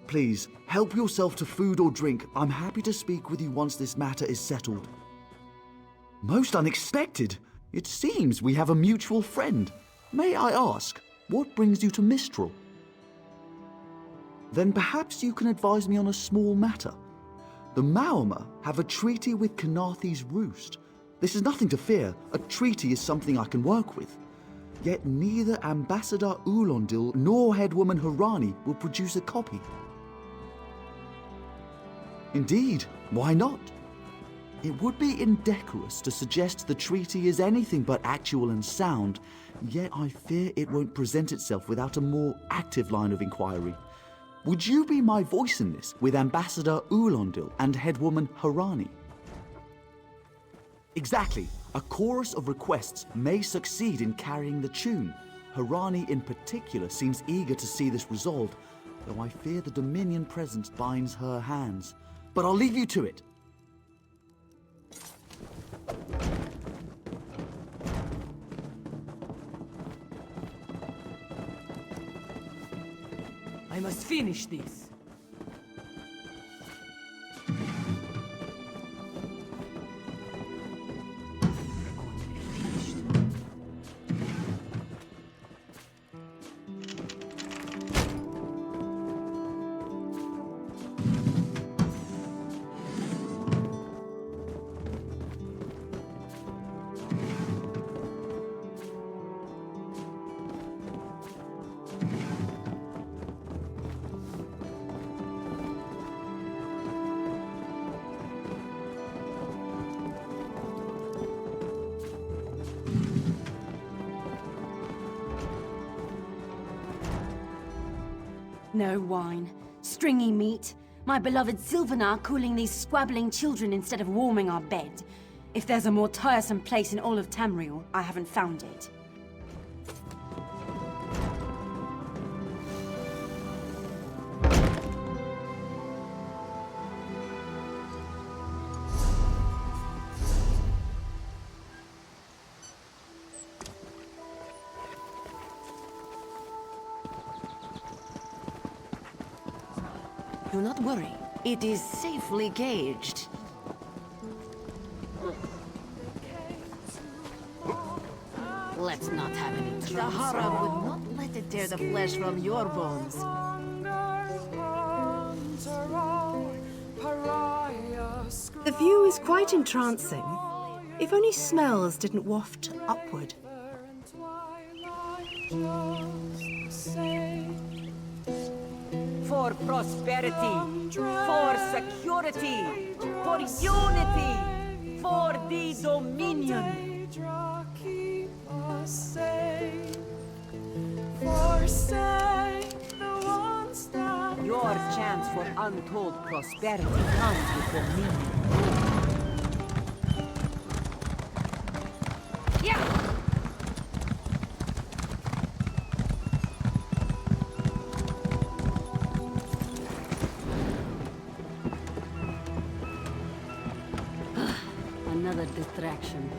Please, help yourself to food or drink. I'm happy to speak with you once this matter is settled. Most unexpected. It seems we have a mutual friend. May I ask, what brings you to Mistral? Then perhaps you can advise me on a small matter. The Maormer have a treaty with Khenarthi's roost. This is nothing to fear. A treaty is something I can work with. Yet neither Ambassador Ulondil nor headwoman Harani will produce a copy. Indeed, why not? It would be indecorous to suggest the treaty is anything but actual and sound, yet I fear it won't present itself without a more active line of inquiry. Would you be my voice in this with Ambassador Ulondil and headwoman Harani? Exactly. A chorus of requests may succeed in carrying the tune. Harani in particular seems eager to see this resolved, though I fear the Dominion presence binds her hands. But I'll leave you to it. I must finish this. No wine, stringy meat, my beloved Sylvanar cooling these squabbling children instead of warming our bed. If there's a more tiresome place in all of Tamriel, I haven't found it. Do not worry. It is safely caged. Let's not have any trouble. Sahara would not let it tear the flesh from your bones. The view is quite entrancing. If only smells didn't waft upward. For prosperity, for security, for unity, for the Dominion. Your chance for untold prosperity comes with Dominion. Another distraction.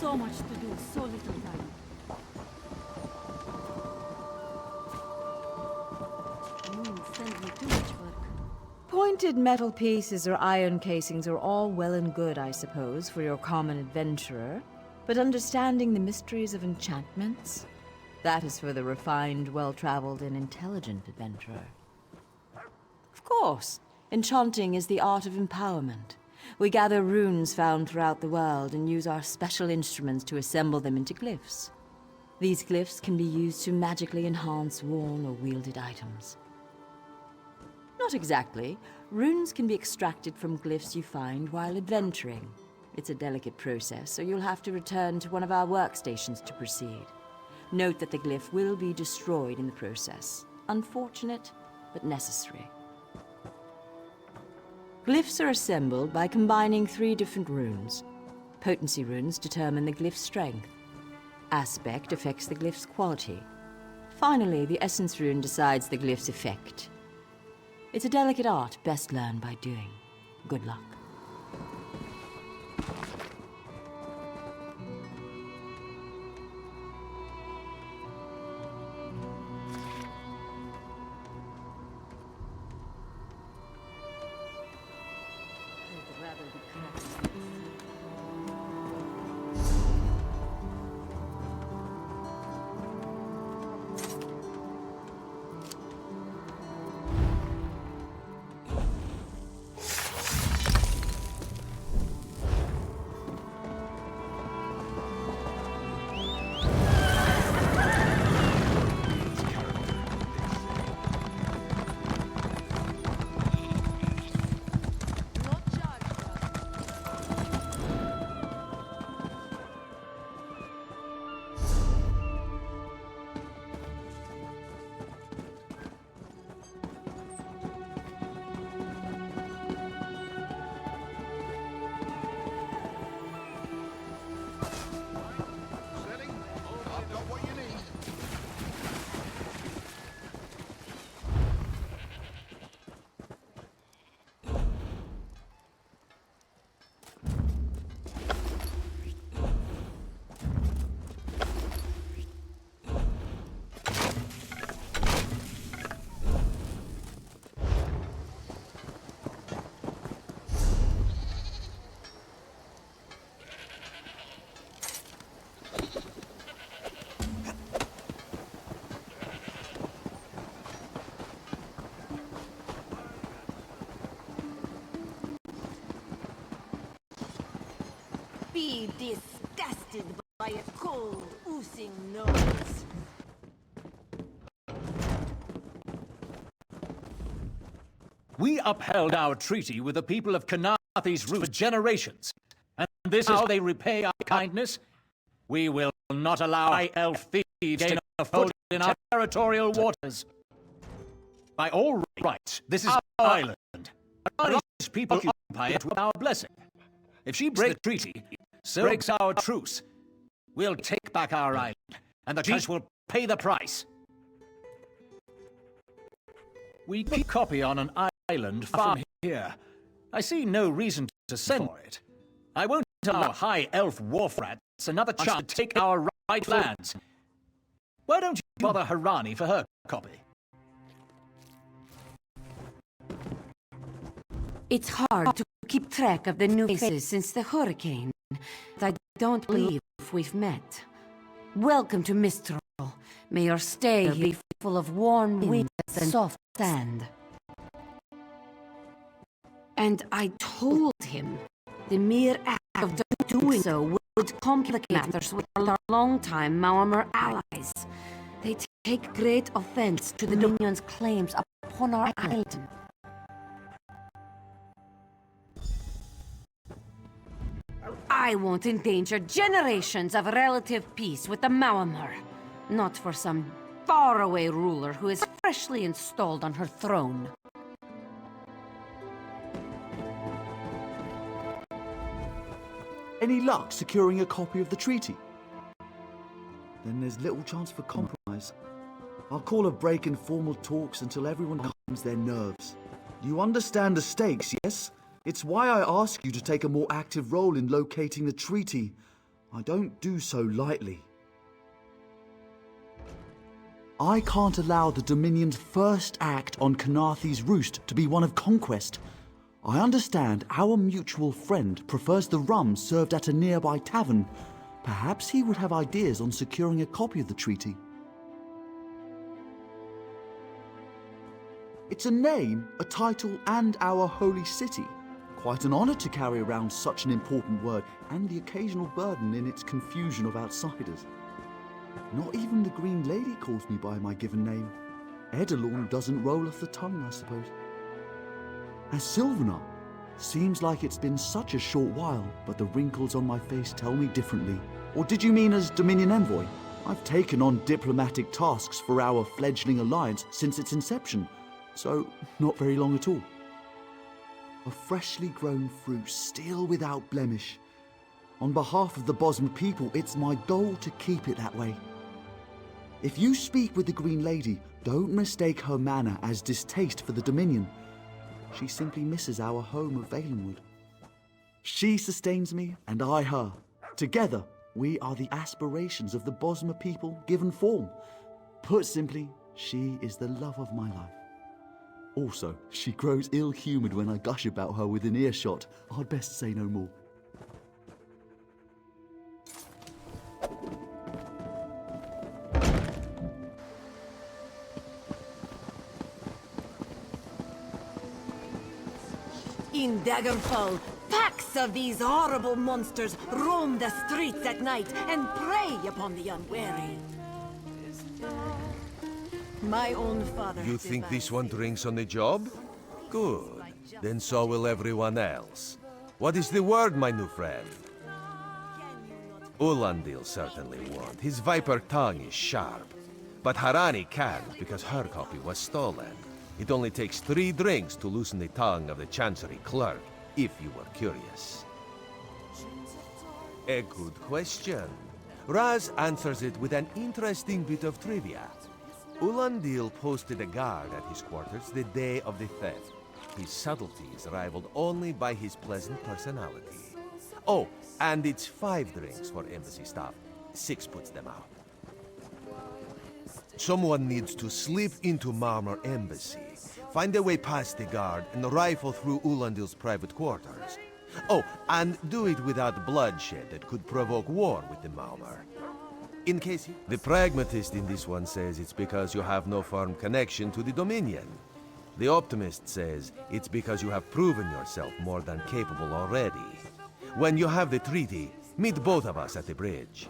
So much to do, so little time. Send me too much work. Pointed metal pieces or iron casings are all well and good, I suppose, for your common adventurer. But understanding the mysteries of enchantments? That is for the refined, well-traveled, and intelligent adventurer. Of course, enchanting is the art of empowerment. We gather runes found throughout the world and use our special instruments to assemble them into glyphs. These glyphs can be used to magically enhance worn or wielded items. Not exactly. Runes can be extracted from glyphs you find while adventuring. It's a delicate process, so you'll have to return to one of our workstations to proceed. Note that the glyph will be destroyed in the process. Unfortunate, but necessary. Glyphs are assembled by combining 3 different runes. Potency runes determine the glyph's strength. Aspect affects the glyph's quality. Finally, the essence rune decides the glyph's effect. It's a delicate art best learned by doing. Good luck. Be disgusted by a cold, oozing nose. We upheld our treaty with the people of Kanathe's root for generations, and this is how they repay our kindness. We will not allow high elf thieves to gain a foot in our territorial waters. By all rights, this is our island. These people occupy it with our blessing. If she breaks the treaty, so breaks our truce, we'll take back our island, and the judge will pay the price. We keep copy on an island far from here. I see no reason to send for it. I won't allow high elf wharf rats another chance to take our right lands. Why don't you bother Harani for her copy? It's hard to keep track of the new faces since the hurricane. I don't believe we've met. Welcome to Mistral. May your stay here be full of warm winds and soft sand. And I told him the mere act of doing so would complicate matters with our longtime Maormer allies. They take great offense to the Dominion's claims upon our island. I won't endanger generations of relative peace with the Maormer. Not for some faraway ruler who is freshly installed on her throne. Any luck securing a copy of the treaty? Then there's little chance for compromise. I'll call a break in formal talks until everyone calms their nerves. You understand the stakes, yes? It's why I ask you to take a more active role in locating the treaty. I don't do so lightly. I can't allow the Dominion's first act on Kanathe's roost to be one of conquest. I understand our mutual friend prefers the rum served at a nearby tavern. Perhaps he would have ideas on securing a copy of the treaty. It's a name, a title, and our holy city. Quite an honor to carry around such an important word, and the occasional burden in its confusion of outsiders. Not even the Green Lady calls me by my given name. Edelorn doesn't roll off the tongue, I suppose. As Sylvanar, seems like it's been such a short while, but the wrinkles on my face tell me differently. Or did you mean as Dominion Envoy? I've taken on diplomatic tasks for our fledgling alliance since its inception, so not very long at all. of freshly grown fruit, still without blemish. On behalf of the Bosmer people, it's my goal to keep it that way. If you speak with the Green Lady, don't mistake her manner as distaste for the Dominion. She simply misses our home of Valenwood. She sustains me, and I her. Together, we are the aspirations of the Bosmer people given form. Put simply, she is the love of my life. Also, she grows ill-humoured when I gush about her within earshot. I'd best say no more. In Daggerfall, packs of these horrible monsters roam the streets at night and prey upon the unwary. My own father... You think this one drinks on the job? Good. Then so will everyone else. What is the word, my new friend? Ulandil certainly won't. His viper tongue is sharp. But Harani can't, because her copy was stolen. It only takes 3 drinks to loosen the tongue of the Chancery clerk, if you were curious. A good question. Raz answers it with an interesting bit of trivia. Ulandil posted a guard at his quarters the day of the theft. His subtlety is rivaled only by his pleasant personality. Oh, and it's 5 drinks for embassy staff. 6 puts them out. Someone needs to slip into Marmor Embassy, find a way past the guard, and rifle through Ulandil's private quarters. Oh, and do it without bloodshed that could provoke war with the Marmor. In case the pragmatist in this one says it's because you have no firm connection to the Dominion. The optimist says it's because you have proven yourself more than capable already. When you have the treaty, meet both of us at the bridge.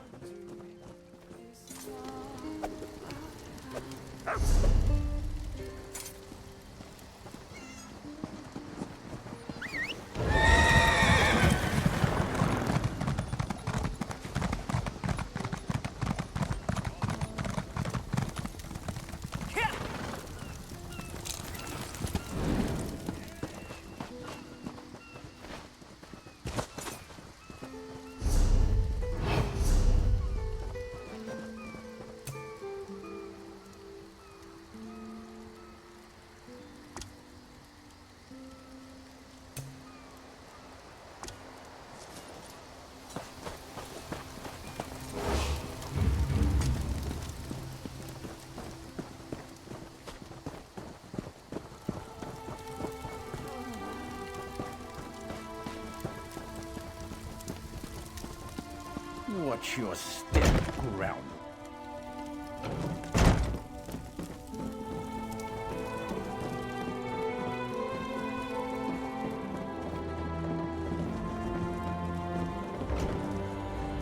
Watch your step, ground.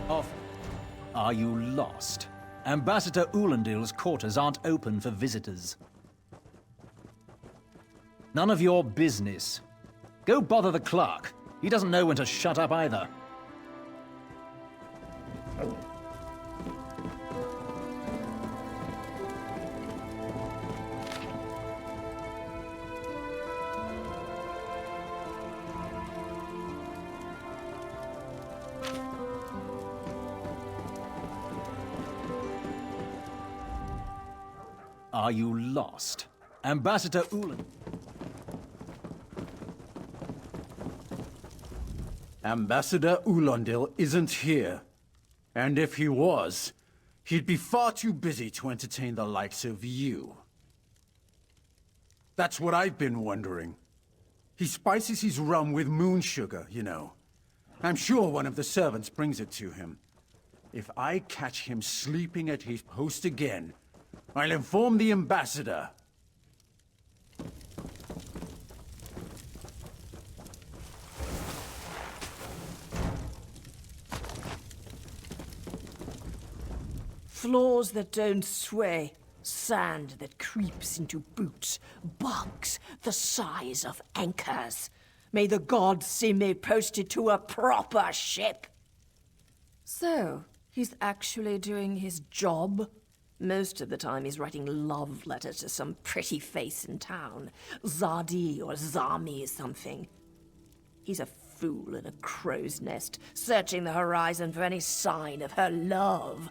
Off. Are you lost? Ambassador Ulandil's quarters aren't open for visitors. None of your business. Go bother the clerk. He doesn't know when to shut up either. Are you lost? Ambassador Ulandil... Ambassador Ulandil isn't here. And if he was, he'd be far too busy to entertain the likes of you. That's what I've been wondering. He spices his rum with moon sugar, you know. I'm sure one of the servants brings it to him. If I catch him sleeping at his post again, I'll inform the ambassador. Floors that don't sway, sand that creeps into boots, bugs the size of anchors. May the gods see me posted to a proper ship. So, he's actually doing his job? Most of the time he's writing love letters to some pretty face in town. Zadi or Zami or something. He's a fool in a crow's nest, searching the horizon for any sign of her love.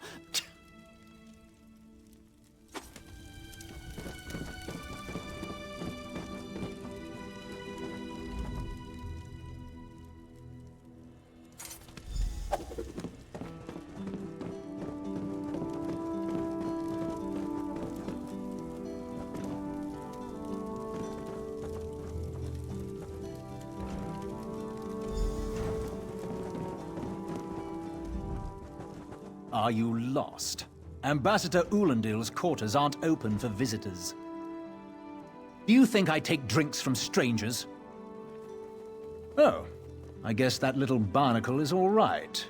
Are you lost? Ambassador Ulendil's quarters aren't open for visitors. Do you think I take drinks from strangers? Oh, I guess that little barnacle is all right.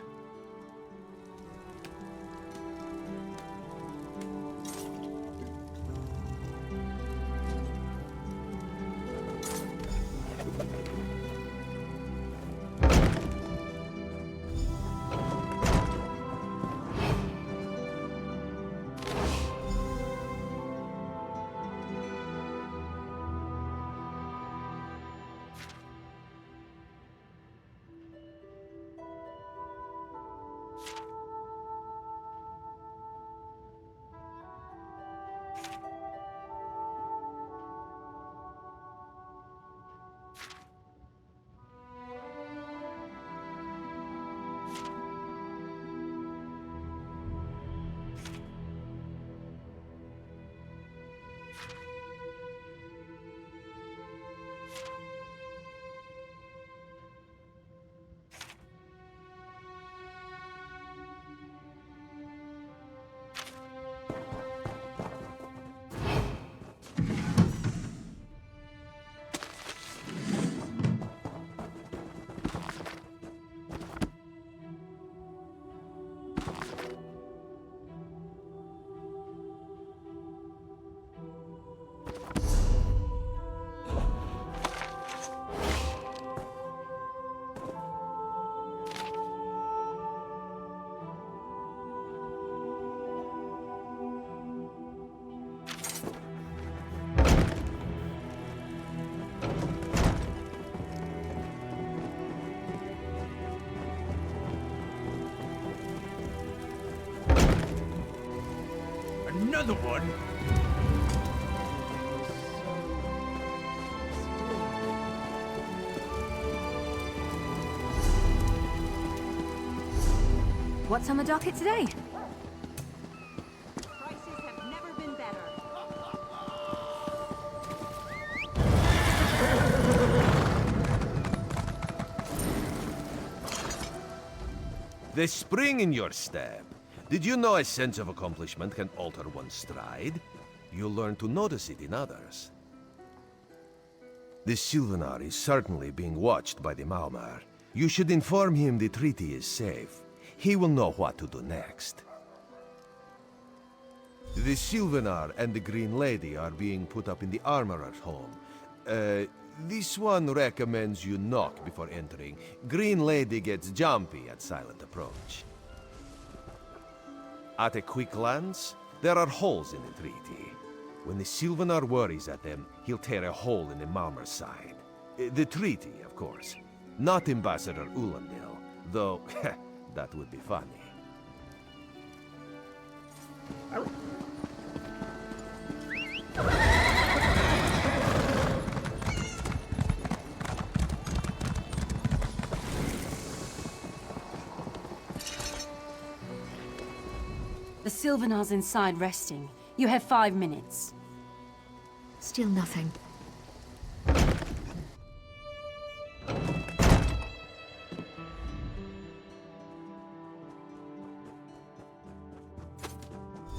Another one? What's on the docket today? Prices have never been better. The spring in your step. Did you know a sense of accomplishment can alter one's stride? You'll learn to notice it in others. The Sylvanar is certainly being watched by the Maormer. You should inform him the treaty is safe. He will know what to do next. The Sylvanar and the Green Lady are being put up in the armorer's home. This one recommends you knock before entering. Green Lady gets jumpy at silent approach. At a quick glance, there are holes in the treaty. When the Sylvanar worries at them, he'll tear a hole in the Maormer's side. The treaty, of course. Not Ambassador Ulendil, though that would be funny. The Sylvanar's inside resting. You have 5 minutes. Still nothing.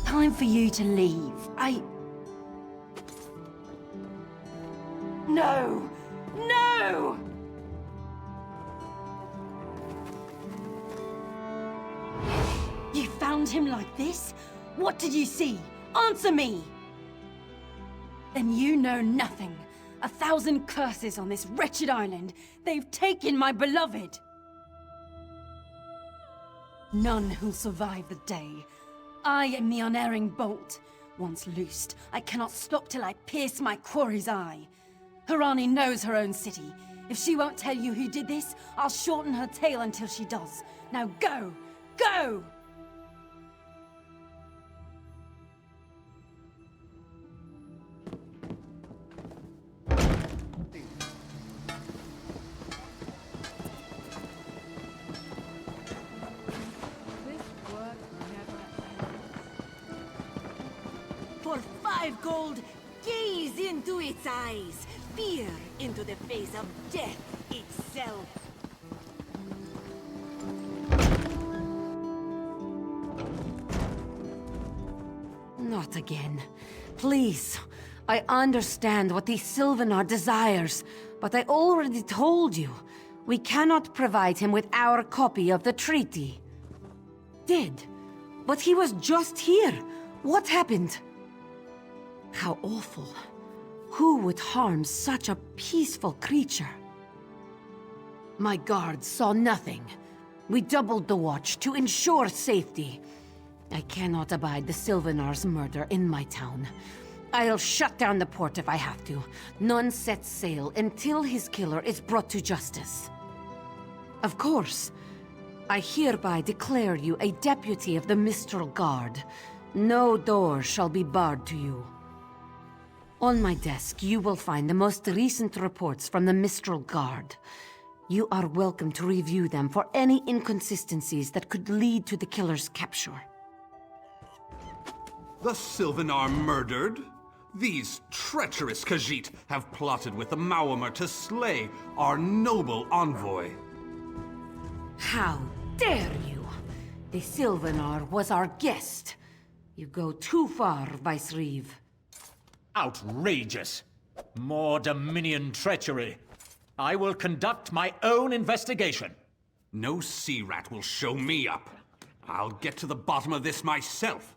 Time for you to leave. No! No! You found him like this? What did you see? Answer me! Then you know nothing. 1,000 curses on this wretched island. They've taken my beloved. None who'll survive the day. I am the unerring bolt. Once loosed, I cannot stop till I pierce my quarry's eye. Harani knows her own city. If she won't tell you who did this, I'll shorten her tale until she does. Now go! Go! For 5 gold, gaze into its eyes. Peer into the face of death itself. Not again. Please. I understand what the Sylvanar desires, but I already told you. We cannot provide him with our copy of the treaty. Did. But he was just here. What happened? How awful. Who would harm such a peaceful creature? My guards saw nothing. We doubled the watch to ensure safety. I cannot abide the Sylvanar's murder in my town. I'll shut down the port if I have to. None sets sail until his killer is brought to justice. Of course, I hereby declare you a deputy of the Mistral Guard. No door shall be barred to you. On my desk, you will find the most recent reports from the Mistral Guard. You are welcome to review them for any inconsistencies that could lead to the killer's capture. The Sylvanar murdered? These treacherous Khajiit have plotted with the Maormer to slay our noble envoy. How dare you? The Sylvanar was our guest. You go too far, Vice-Reeve. Outrageous! More Dominion treachery. I will conduct my own investigation. No sea rat will show me up. I'll get to the bottom of this myself.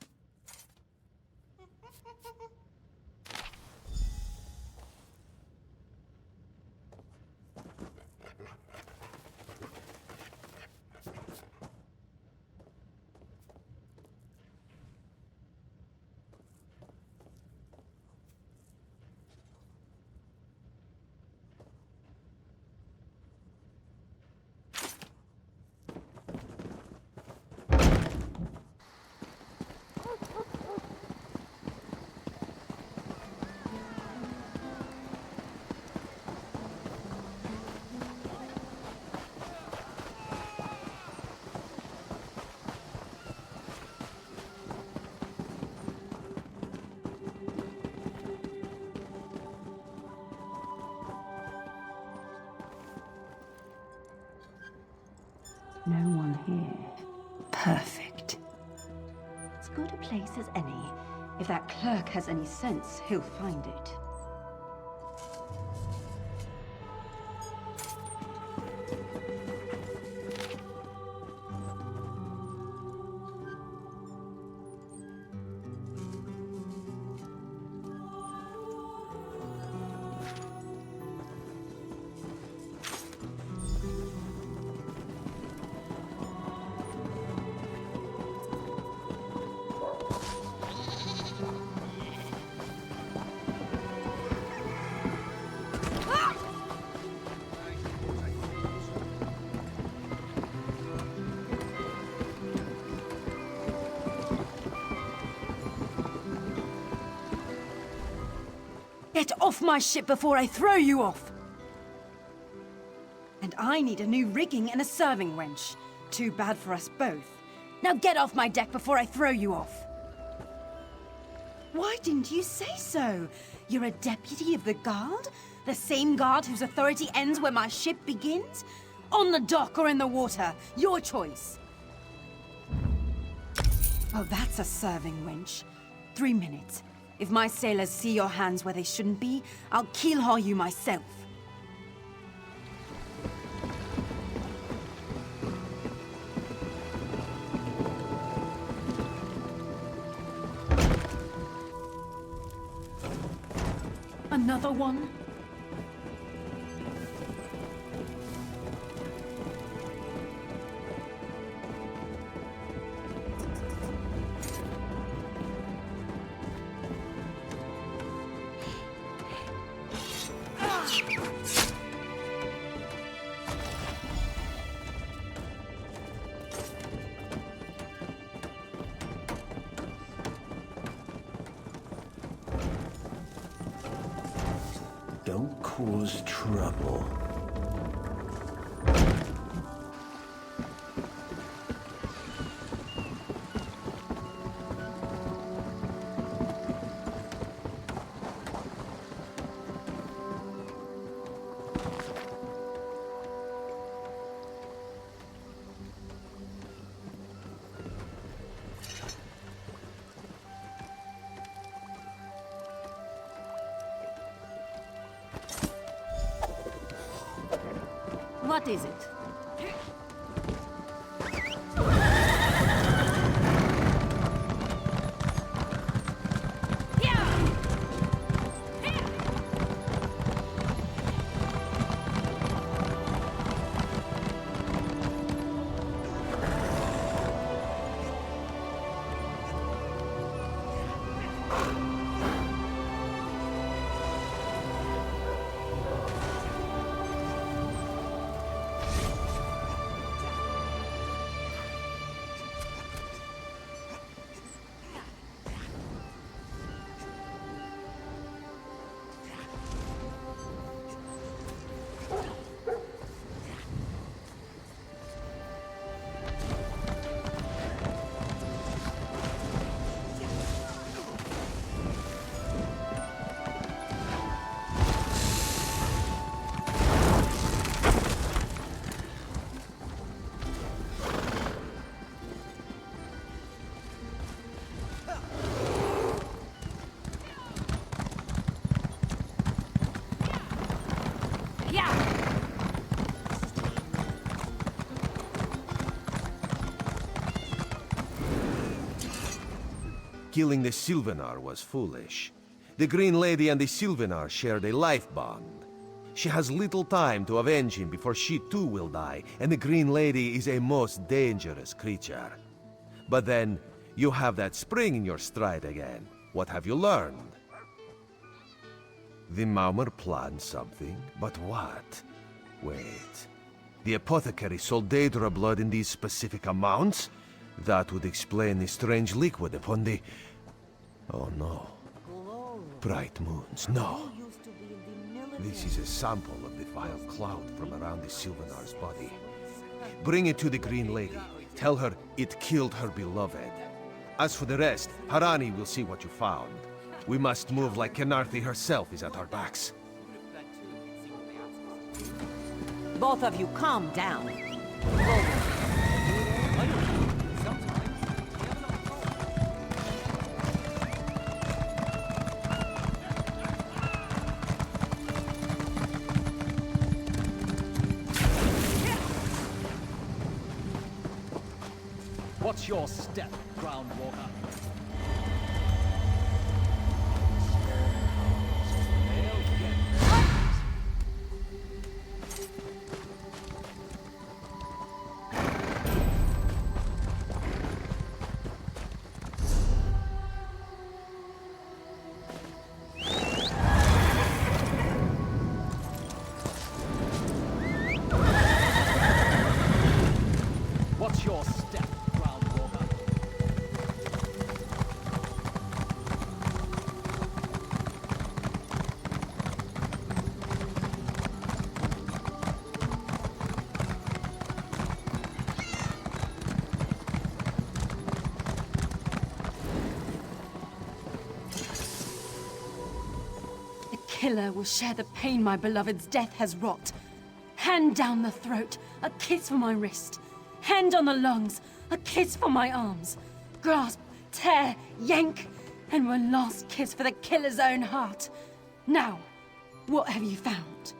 No one here. Perfect. As good a place as any. If that clerk has any sense, he'll find it. Get off my ship before I throw you off! And I need a new rigging and a serving wench. Too bad for us both. Now get off my deck before I throw you off! Why didn't you say so? You're a deputy of the guard? The same guard whose authority ends where my ship begins? On the dock or in the water, your choice. Oh, that's a serving wench. 3 minutes. If my sailors see your hands where they shouldn't be, I'll keelhaul you myself. Another one? cause trouble. What is it? Killing the Sylvanar was foolish. The Green Lady and the Sylvanar shared a life bond. She has little time to avenge him before she too will die, and the Green Lady is a most dangerous creature. But then, you have that spring in your stride again. What have you learned? The Maormer planned something, but what? Wait. The apothecary sold Daedra blood in these specific amounts? That would explain the strange liquid upon the... Oh no. Bright moons, no. This is a sample of the vile cloud from around the Sylvanar's body. Bring it to the Green Lady. Tell her it killed her beloved. As for the rest, Harani will see what you found. We must move like Kennarti herself is at our backs. Both of you calm down. What's your step, ground walker? What's your step, ground walker? The killer will share the pain my beloved's death has wrought. Hand down the throat, a kiss for my wrist. Hand on the lungs, a kiss for my arms. Grasp, tear, yank, and one last kiss for the killer's own heart. Now, what have you found?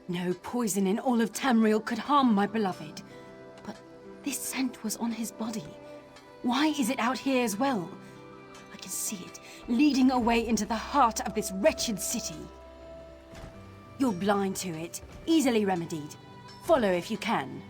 No poison in all of Tamriel could harm my beloved. But this scent was on his body. Why is it out here as well? I can see it, leading away into the heart of this wretched city. You're blind to it, easily remedied. Follow if you can.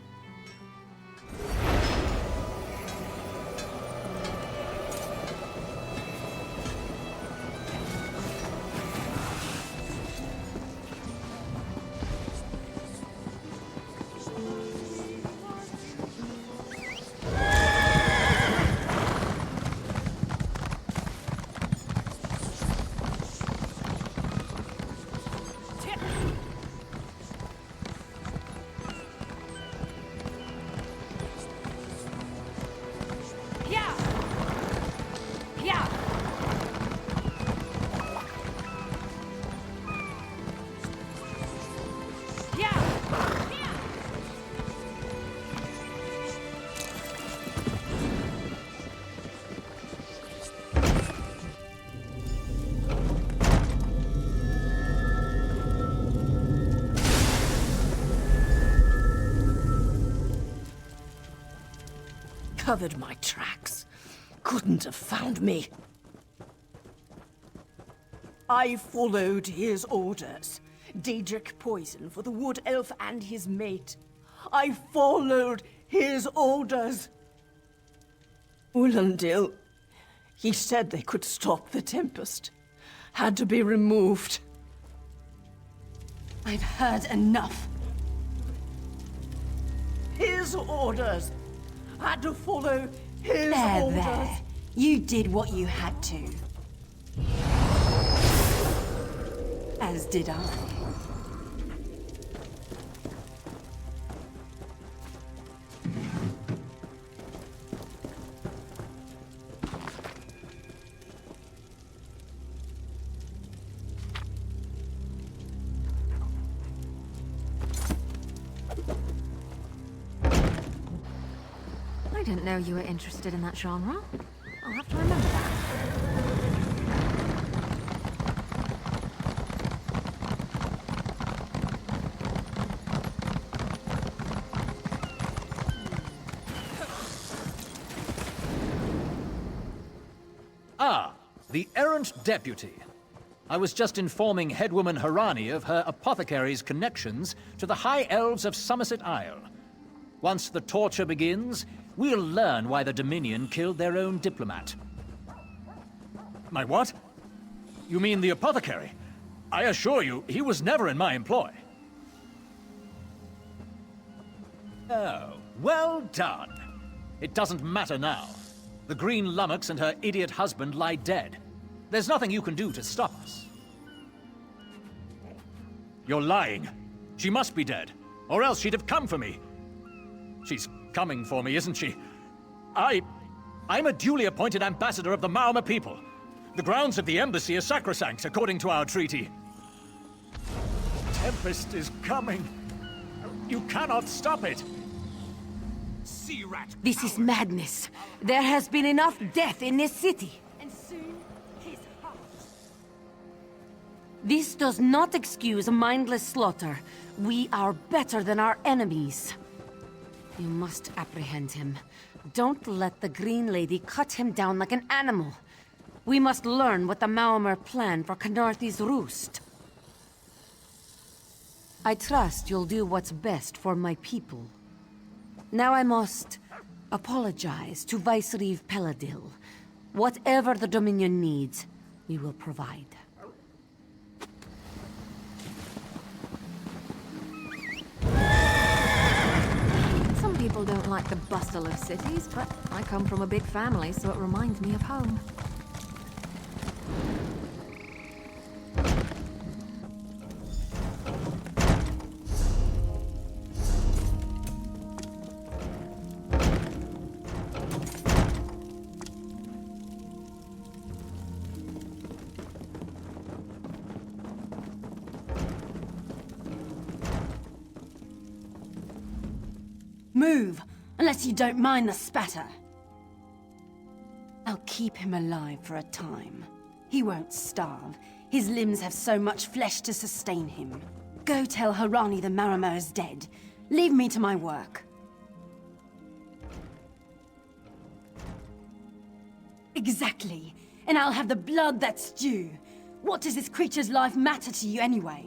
covered my tracks. Couldn't have found me. I followed his orders. Daedric poison for the wood elf and his mate. I followed his orders. Ulandil, he said they could stop the Tempest. Had to be removed. I've heard enough. His orders. Had to follow his orders. There. You did what you had to. As did I. I didn't know you were interested in that genre. I'll have to remember that. Ah, the errant deputy. I was just informing headwoman Harani of her apothecary's connections to the High Elves of Somerset Isle. Once the torture begins, we'll learn why the Dominion killed their own diplomat. My what? You mean the apothecary? I assure you, he was never in my employ. Oh, well done. It doesn't matter now. The Green Lummox and her idiot husband lie dead. There's nothing you can do to stop us. You're lying. She must be dead, or else she'd have come for me. She's coming for me, isn't she? I'm a duly appointed ambassador of the Maormer people. The grounds of the embassy are sacrosanct, according to our treaty. Tempest is coming. You cannot stop it. Sea rat. This is madness. There has been enough death in this city. And soon, his heart. This does not excuse mindless slaughter. We are better than our enemies. You must apprehend him. Don't let the Green Lady cut him down like an animal. We must learn what the Maormer plan for Khenarthi's roost. I trust you'll do what's best for my people. Now I must apologize to Vicereeve Peladil. Whatever the Dominion needs, we will provide. Some people don't like the bustle of cities, but I come from a big family, so it reminds me of home. Move, unless you don't mind the spatter. I'll keep him alive for a time. He won't starve. His limbs have so much flesh to sustain him. Go tell Harani the Maormer is dead. Leave me to my work. Exactly. And I'll have the blood that's due. What does this creature's life matter to you anyway?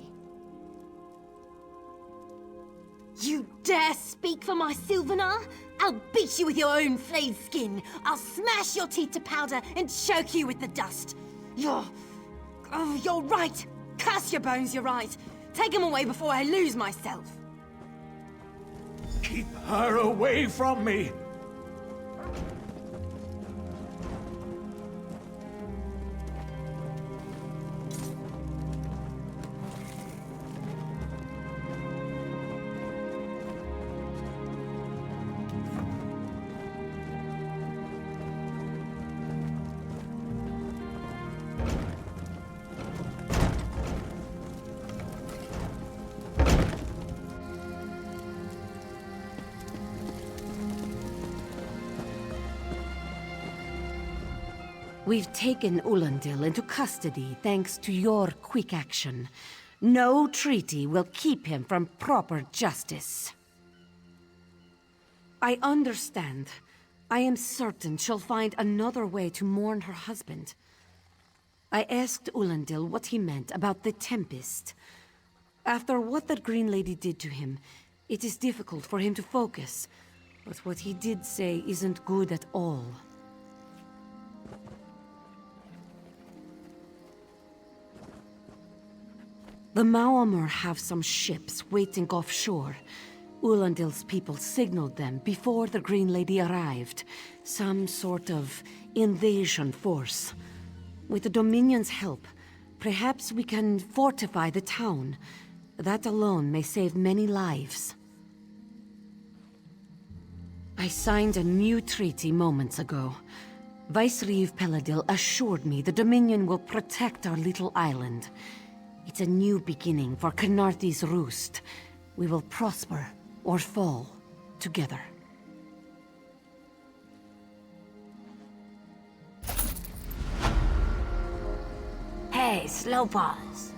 You dare speak for my Sylvanar? I'll beat you with your own flayed skin. I'll smash your teeth to powder and choke you with the dust. You're right. Curse your bones, you're right. Take them away before I lose myself. Keep her away from me! We've taken Ulandil into custody thanks to your quick action. No treaty will keep him from proper justice. I understand. I am certain she'll find another way to mourn her husband. I asked Ulandil what he meant about the Tempest. After what that Green Lady did to him, it is difficult for him to focus. But what he did say isn't good at all. The Maormer have some ships waiting offshore. Ulandil's people signaled them before the Green Lady arrived. Some sort of invasion force. With the Dominion's help, perhaps we can fortify the town. That alone may save many lives. I signed a new treaty moments ago. Vicereeve Peladil assured me the Dominion will protect our little island. It's a new beginning for Khenarthi's roost. We will prosper or fall together. Hey, slow paws.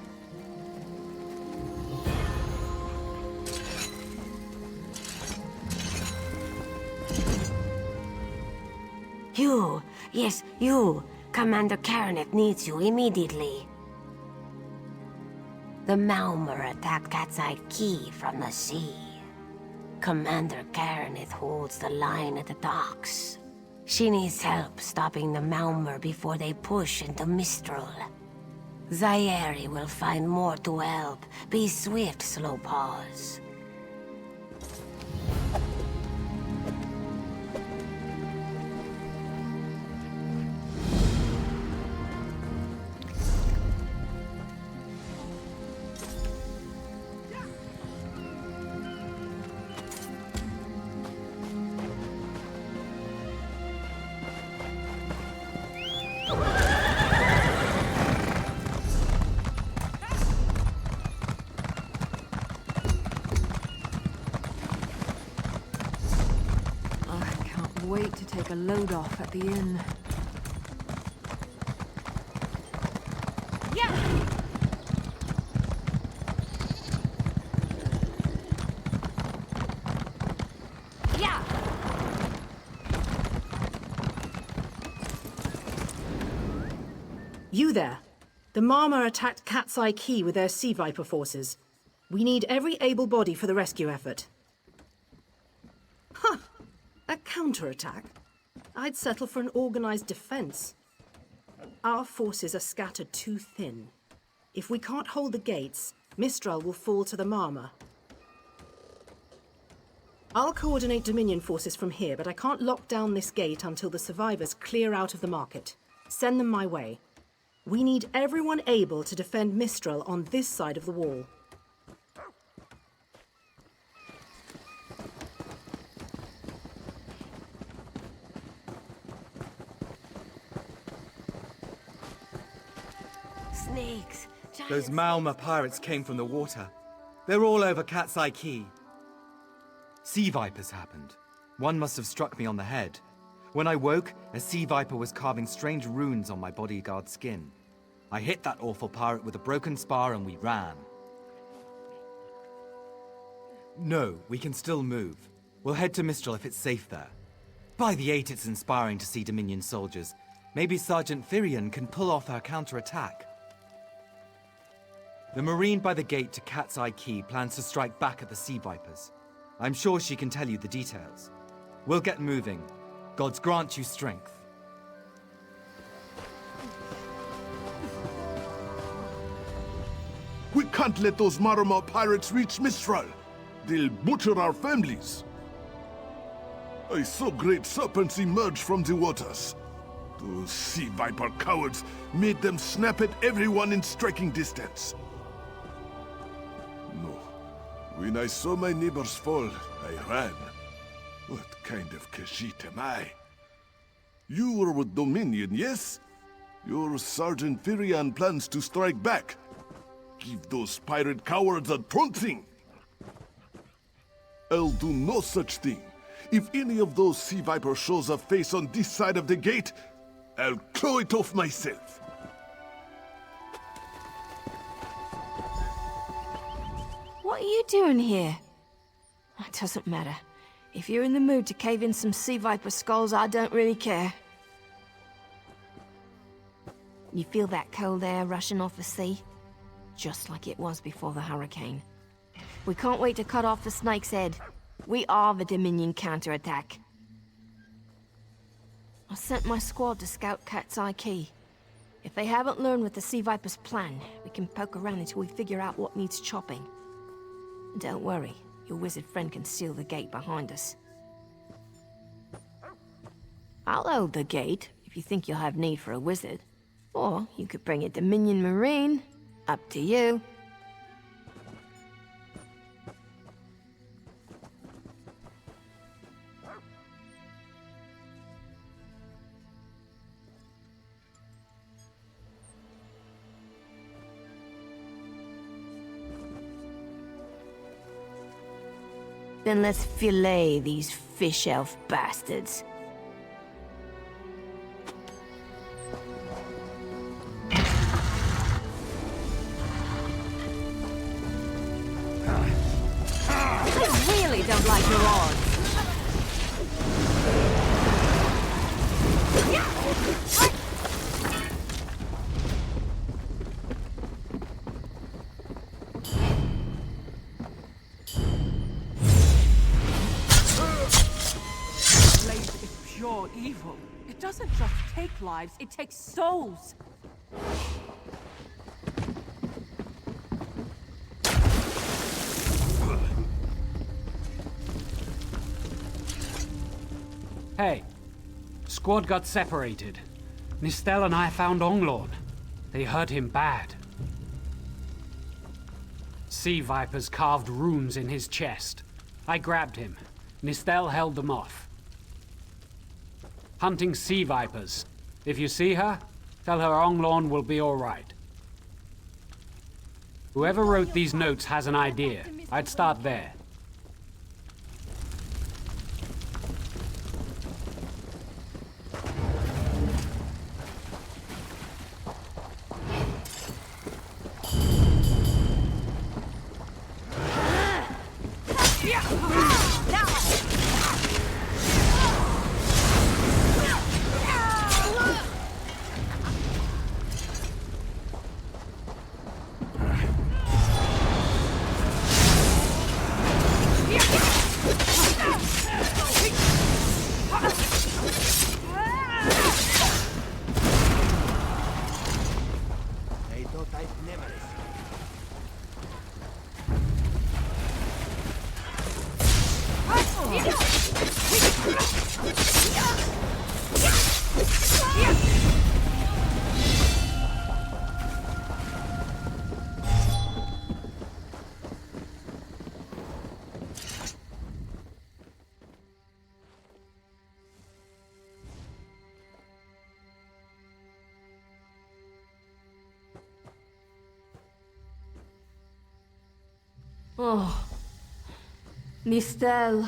You, yes, you. Commander Karanet needs you immediately. The Maormer attacked Cat's Eye Key from the sea. Commander Karanet holds the line at the docks. She needs help stopping the Maormer before they push into Mistral. Zairi will find more to help. Be swift, Slowpaws. Wait to take a load off at the inn. You there. The Maormer attacked Cat's Eye Key with their Sea Viper forces. We need every able body for the rescue effort. Huh. A counterattack? I'd settle for an organized defense. Our forces are scattered too thin. If we can't hold the gates, Mistral will fall to the Maormer. I'll coordinate Dominion forces from here, but I can't lock down this gate until the survivors clear out of the market. Send them my way. We need everyone able to defend Mistral on this side of the wall. Snakes! Those Maormer pirates came from the water. They're all over Cat's Eye Key. Sea vipers happened. One must have struck me on the head. When I woke, a sea viper was carving strange runes on my bodyguard's skin. I hit that awful pirate with a broken spar and we ran. No, we can still move. We'll head to Mistral if it's safe there. By the 8, it's inspiring to see Dominion soldiers. Maybe Sergeant Firion can pull off our counterattack. The Marine by the gate to Cat's Eye Key plans to strike back at the Sea Vipers. I'm sure she can tell you the details. We'll get moving. Gods grant you strength. We can't let those Maormer pirates reach Mistral. They'll butcher our families. I saw great serpents emerge from the waters. Those sea viper cowards made them snap at everyone in striking distance. No. When I saw my neighbors fall, I ran. What kind of Khajiit am I? You were with Dominion, yes? Your Sergeant Firion plans to strike back. Give those pirate cowards a trouncing. I'll do no such thing. If any of those sea vipers shows a face on this side of the gate, I'll claw it off myself. What are you doing here? It doesn't matter. If you're in the mood to cave in some sea viper skulls, I don't really care. You feel that cold air rushing off the sea? Just like it was before the hurricane. We can't wait to cut off the snake's head. We are the Dominion counterattack. I sent my squad to scout Cat's Eye Key. If they haven't learned what the Sea Viper's plan, we can poke around until we figure out what needs chopping. Don't worry, your wizard friend can seal the gate behind us. I'll hold the gate, if you think you'll have need for a wizard. Or you could bring a Dominion Marine. Up to you. Then let's fillet these fish elf bastards. I really don't like your odds. Pure evil. It doesn't just take lives, it takes souls. Hey, squad got separated. Nistel and I found Onglorn. They hurt him bad. Sea vipers carved runes in his chest. I grabbed him. Nistel held them off. Hunting sea vipers. If you see her, tell her Onglorn will be all right. Whoever wrote these notes has an idea. I'd start there. Oh, Nistel.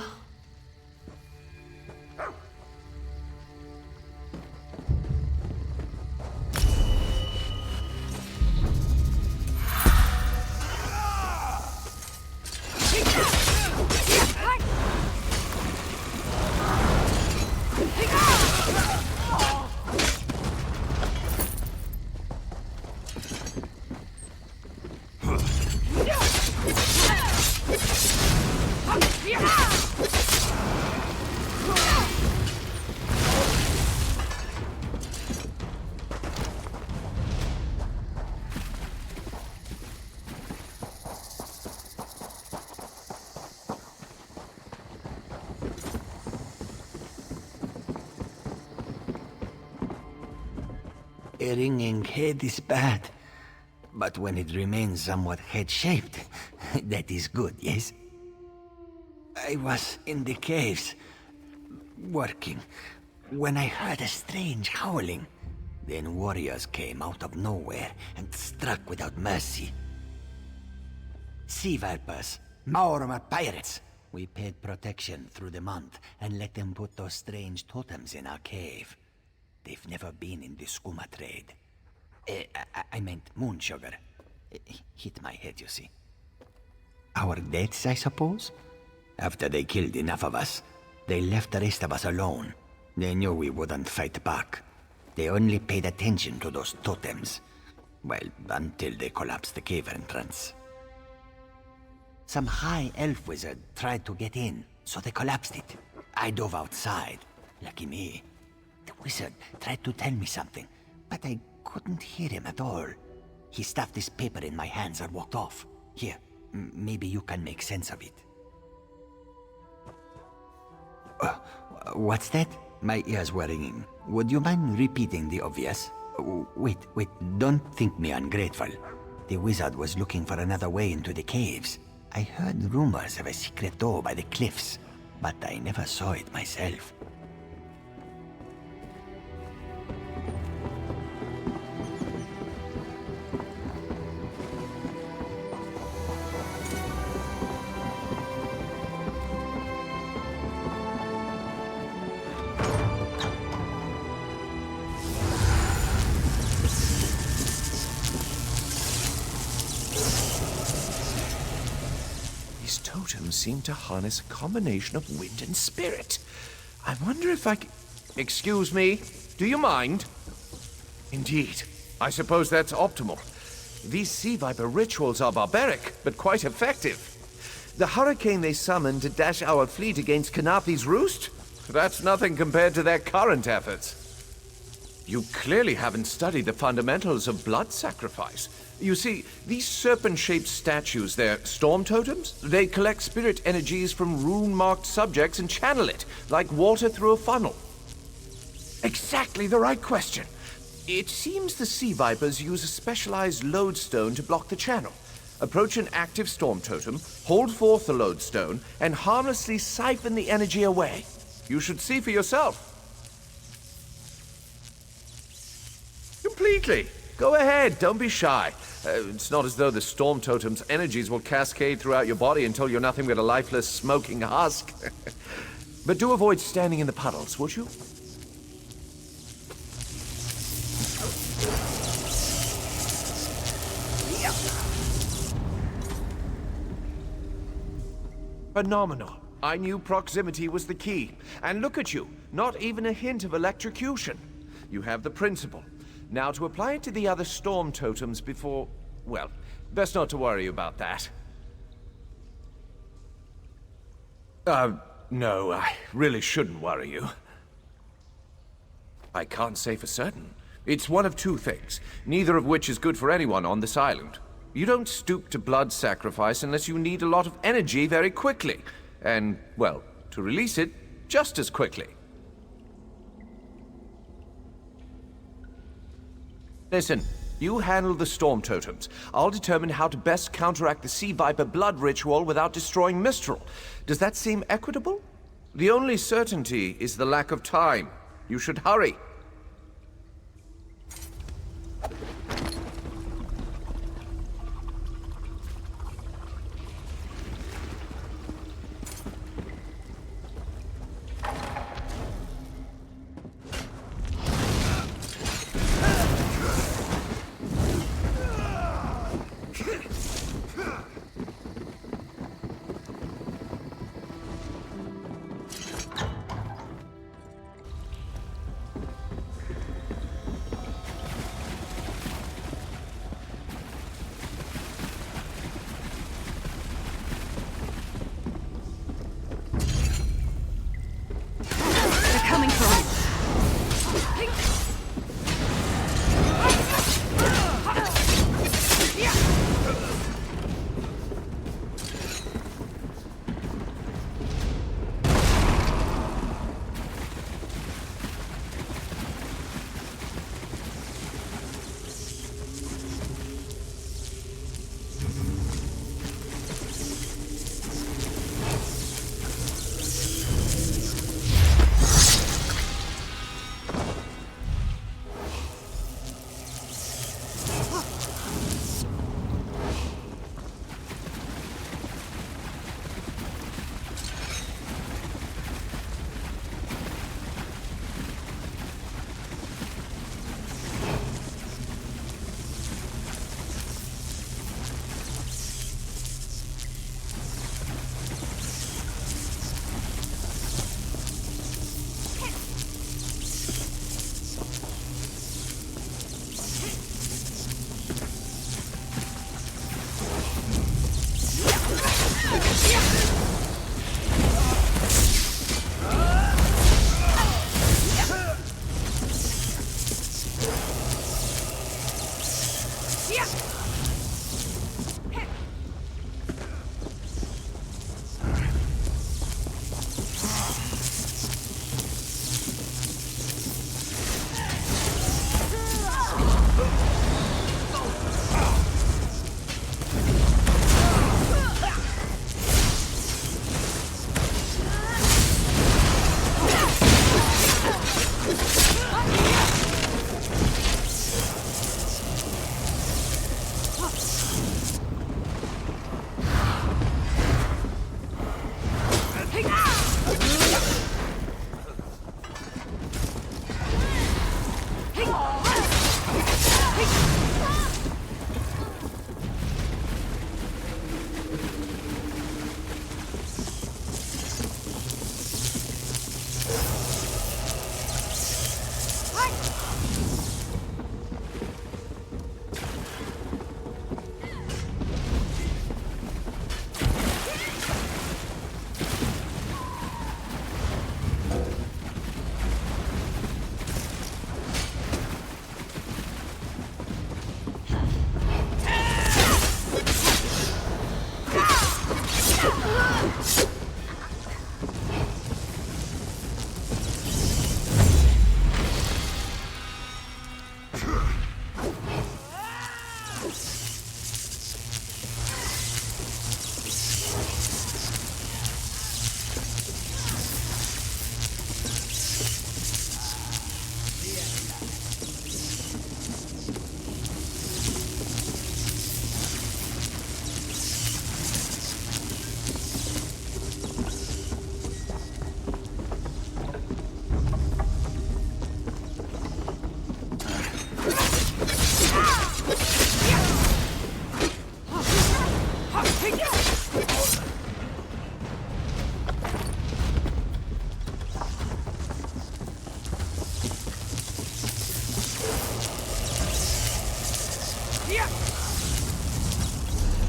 A ringing head is bad, but when it remains somewhat head-shaped, that is good, yes? I was in the caves, working, when I heard a strange howling. Then warriors came out of nowhere and struck without mercy. Sea vipers, maormer pirates. We paid protection through the month and let them put those strange totems in our cave. They've never been in the skooma trade. I meant moon sugar. Hit my head, you see. Our deaths, I suppose? After they killed enough of us, They left the rest of us alone. They knew we wouldn't fight back. They only paid attention to those totems. Well, until they collapsed the cave entrance. Some high elf wizard tried to get in, so they collapsed it. I dove outside. Lucky me. The wizard tried to tell me something, but I couldn't hear him at all. He stuffed this paper in my hands and walked off. Here, maybe you can make sense of it. What's that? My ears were ringing. Would you mind repeating the obvious? Wait, don't think me ungrateful. The wizard was looking for another way into the caves. I heard rumors of a secret door by the cliffs, but I never saw it myself. Totems seem to harness a combination of wind and spirit. I wonder if I c... Excuse me, do you mind? Indeed, I suppose that's optimal. These sea viper rituals are barbaric, but quite effective. The hurricane they summoned to dash our fleet against Khenarti's roost? That's nothing compared to their current efforts. You clearly haven't studied the fundamentals of blood sacrifice. You see, these serpent-shaped statues, they're storm totems. They collect spirit energies from rune-marked subjects and channel it, like water through a funnel. Exactly the right question. It seems the sea vipers use a specialized lodestone to block the channel. Approach an active storm totem, hold forth the lodestone, and harmlessly siphon the energy away. You should see for yourself. Completely. Go ahead, don't be shy. It's not as though the storm totem's energies will cascade throughout your body until you're nothing but a lifeless, smoking husk. But do avoid standing in the puddles, would you? Phenomenal. I knew proximity was the key. And look at you, not even a hint of electrocution. You have the principle. Now, to apply it to the other storm totems before... well, best not to worry about that. No, I really shouldn't worry you. I can't say for certain. It's one of two things, neither of which is good for anyone on this island. You don't stoop to blood sacrifice unless you need a lot of energy very quickly. And, well, to release it just as quickly. Listen, you handle the storm totems. I'll determine how to best counteract the sea viper blood ritual without destroying Mistral. Does that seem equitable? The only certainty is the lack of time. You should hurry.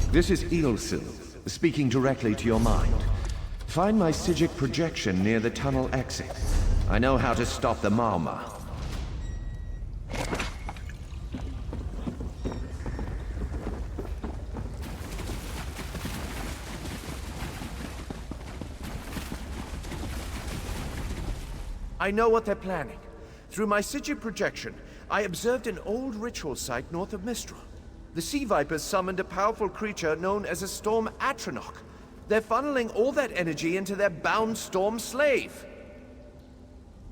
This is Eelsil, speaking directly to your mind. Find my Psijic projection near the tunnel exit. I know how to stop the Marma. I know what they're planning. Through my Psijic projection, I observed an old ritual site north of Mistral. The Sea Vipers summoned a powerful creature known as a Storm Atronach. They're funneling all that energy into their bound Storm Slave.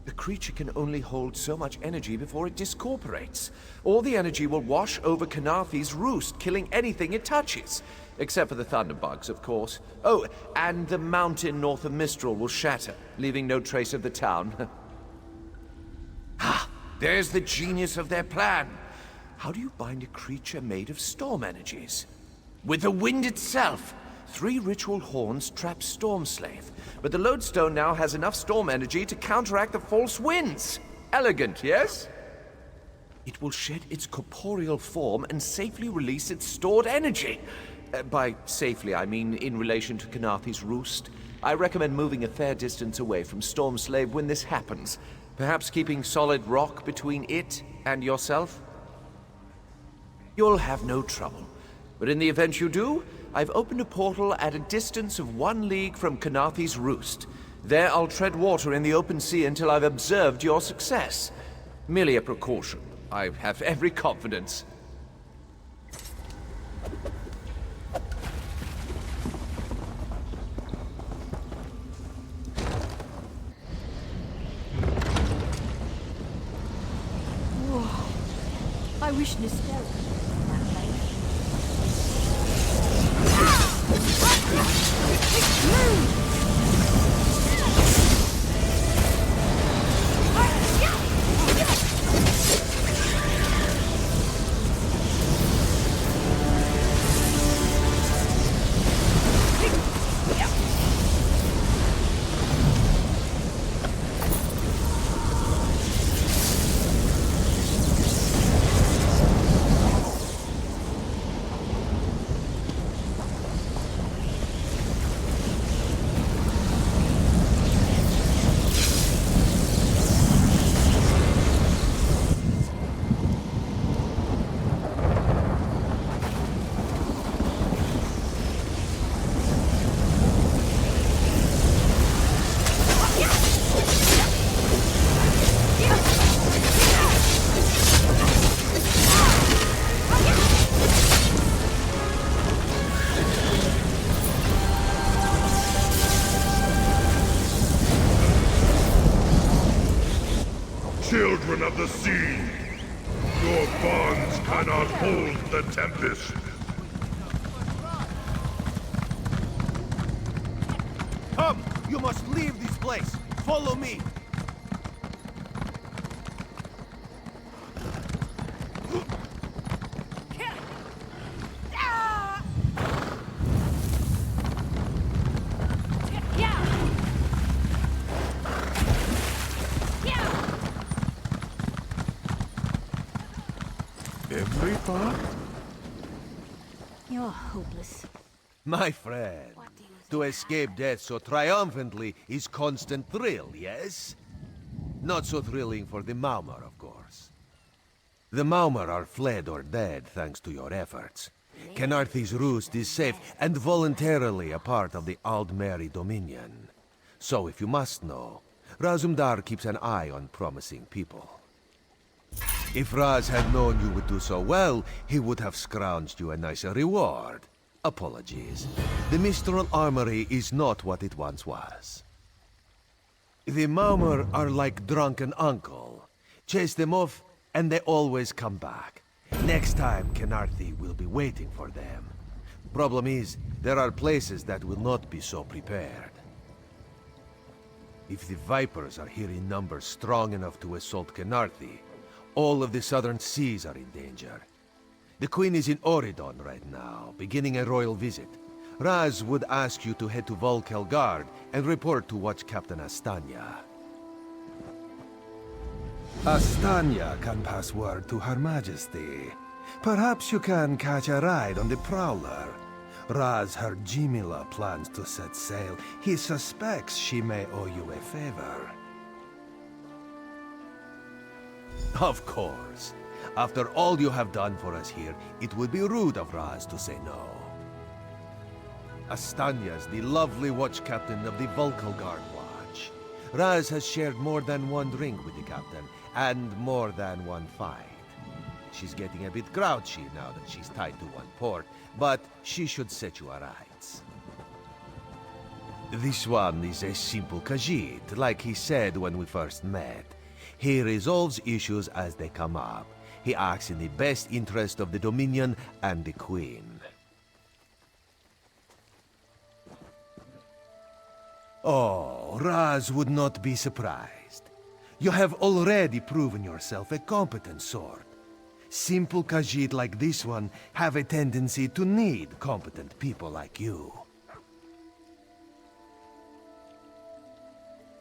The creature can only hold so much energy before it discorporates. All the energy will wash over Khenarthi's roost, killing anything it touches. Except for the thunderbugs, of course. Oh, and the mountain north of Mistral will shatter, leaving no trace of the town. Ah, there's the genius of their plan. How do you bind a creature made of storm energies? With the wind itself. 3 ritual horns trap Storm Slave, but the lodestone now has enough storm energy to counteract the false winds. Elegant, yes? It will shed its corporeal form and safely release its stored energy. By safely, I mean in relation to Khenarthi's roost. I recommend moving a fair distance away from Storm Slave when this happens. Perhaps keeping solid rock between it and yourself? You'll have no trouble. But in the event you do, I've opened a portal at a distance of 1 league from Khenarthi's roost. There I'll tread water in the open sea until I've observed your success. Merely a precaution. I have every confidence. I wish Nistella. Children of the sea, your bonds cannot hold the tempest. Come! You must leave this place! Follow me! Every thought? You're hopeless. My friend, to escape death so triumphantly is constant thrill, yes? Not so thrilling for the Maormer, of course. The Maormer are fled or dead thanks to your efforts. Khenarthi's roost is safe and voluntarily a part of the Aldmeri Dominion. So if you must know, Razumdar keeps an eye on promising people. If Raz had known you would do so well, he would have scrounged you a nicer reward. Apologies. The Mistral Armory is not what it once was. The Maormer are like drunken uncle. Chase them off, and they always come back. Next time, Khenarthi will be waiting for them. Problem is, there are places that will not be so prepared. If the Vipers are here in numbers strong enough to assault Khenarthi, all of the southern seas are in danger. The Queen is in Oridon right now, beginning a royal visit. Raz would ask you to head to Volkelgard and report to Watch Captain Astanya. Astanya can pass word to Her Majesty. Perhaps you can catch a ride on the Prowler. Raz her Jimila plans to set sail. He suspects she may owe you a favor. Of course. After all you have done for us here, it would be rude of Raz to say no. Astania's the lovely watch captain of the Volkalgard Watch. Raz has shared more than one drink with the captain, and more than one fight. She's getting a bit grouchy now that she's tied to one port, but she should set you aright. This one is a simple Khajiit, like he said when we first met. He resolves issues as they come up. He acts in the best interest of the Dominion and the Queen. Oh, Raz would not be surprised. You have already proven yourself a competent sword. Simple Khajiit like this one have a tendency to need competent people like you.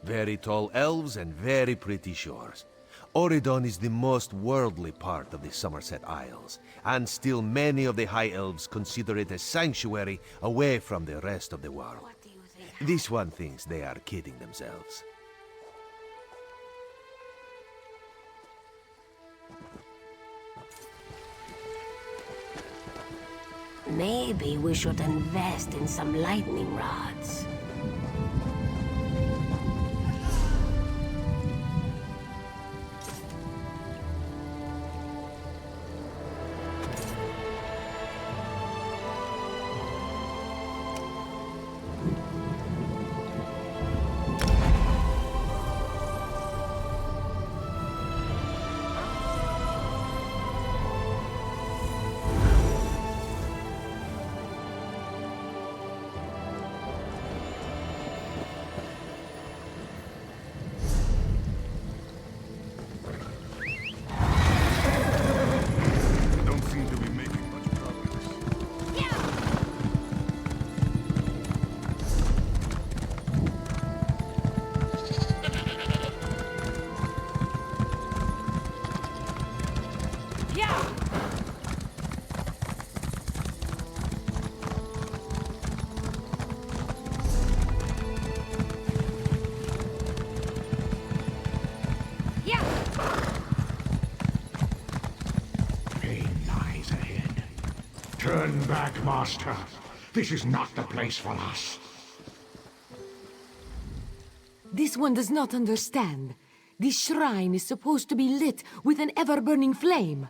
Very tall elves and very pretty shores. Oridon is the most worldly part of the Somerset Isles, and still many of the High Elves consider it a sanctuary away from the rest of the world. This one thinks they are kidding themselves. Maybe we should invest in some lightning rods. Turn back, Master. This is not the place for us. This one does not understand. This shrine is supposed to be lit with an ever-burning flame.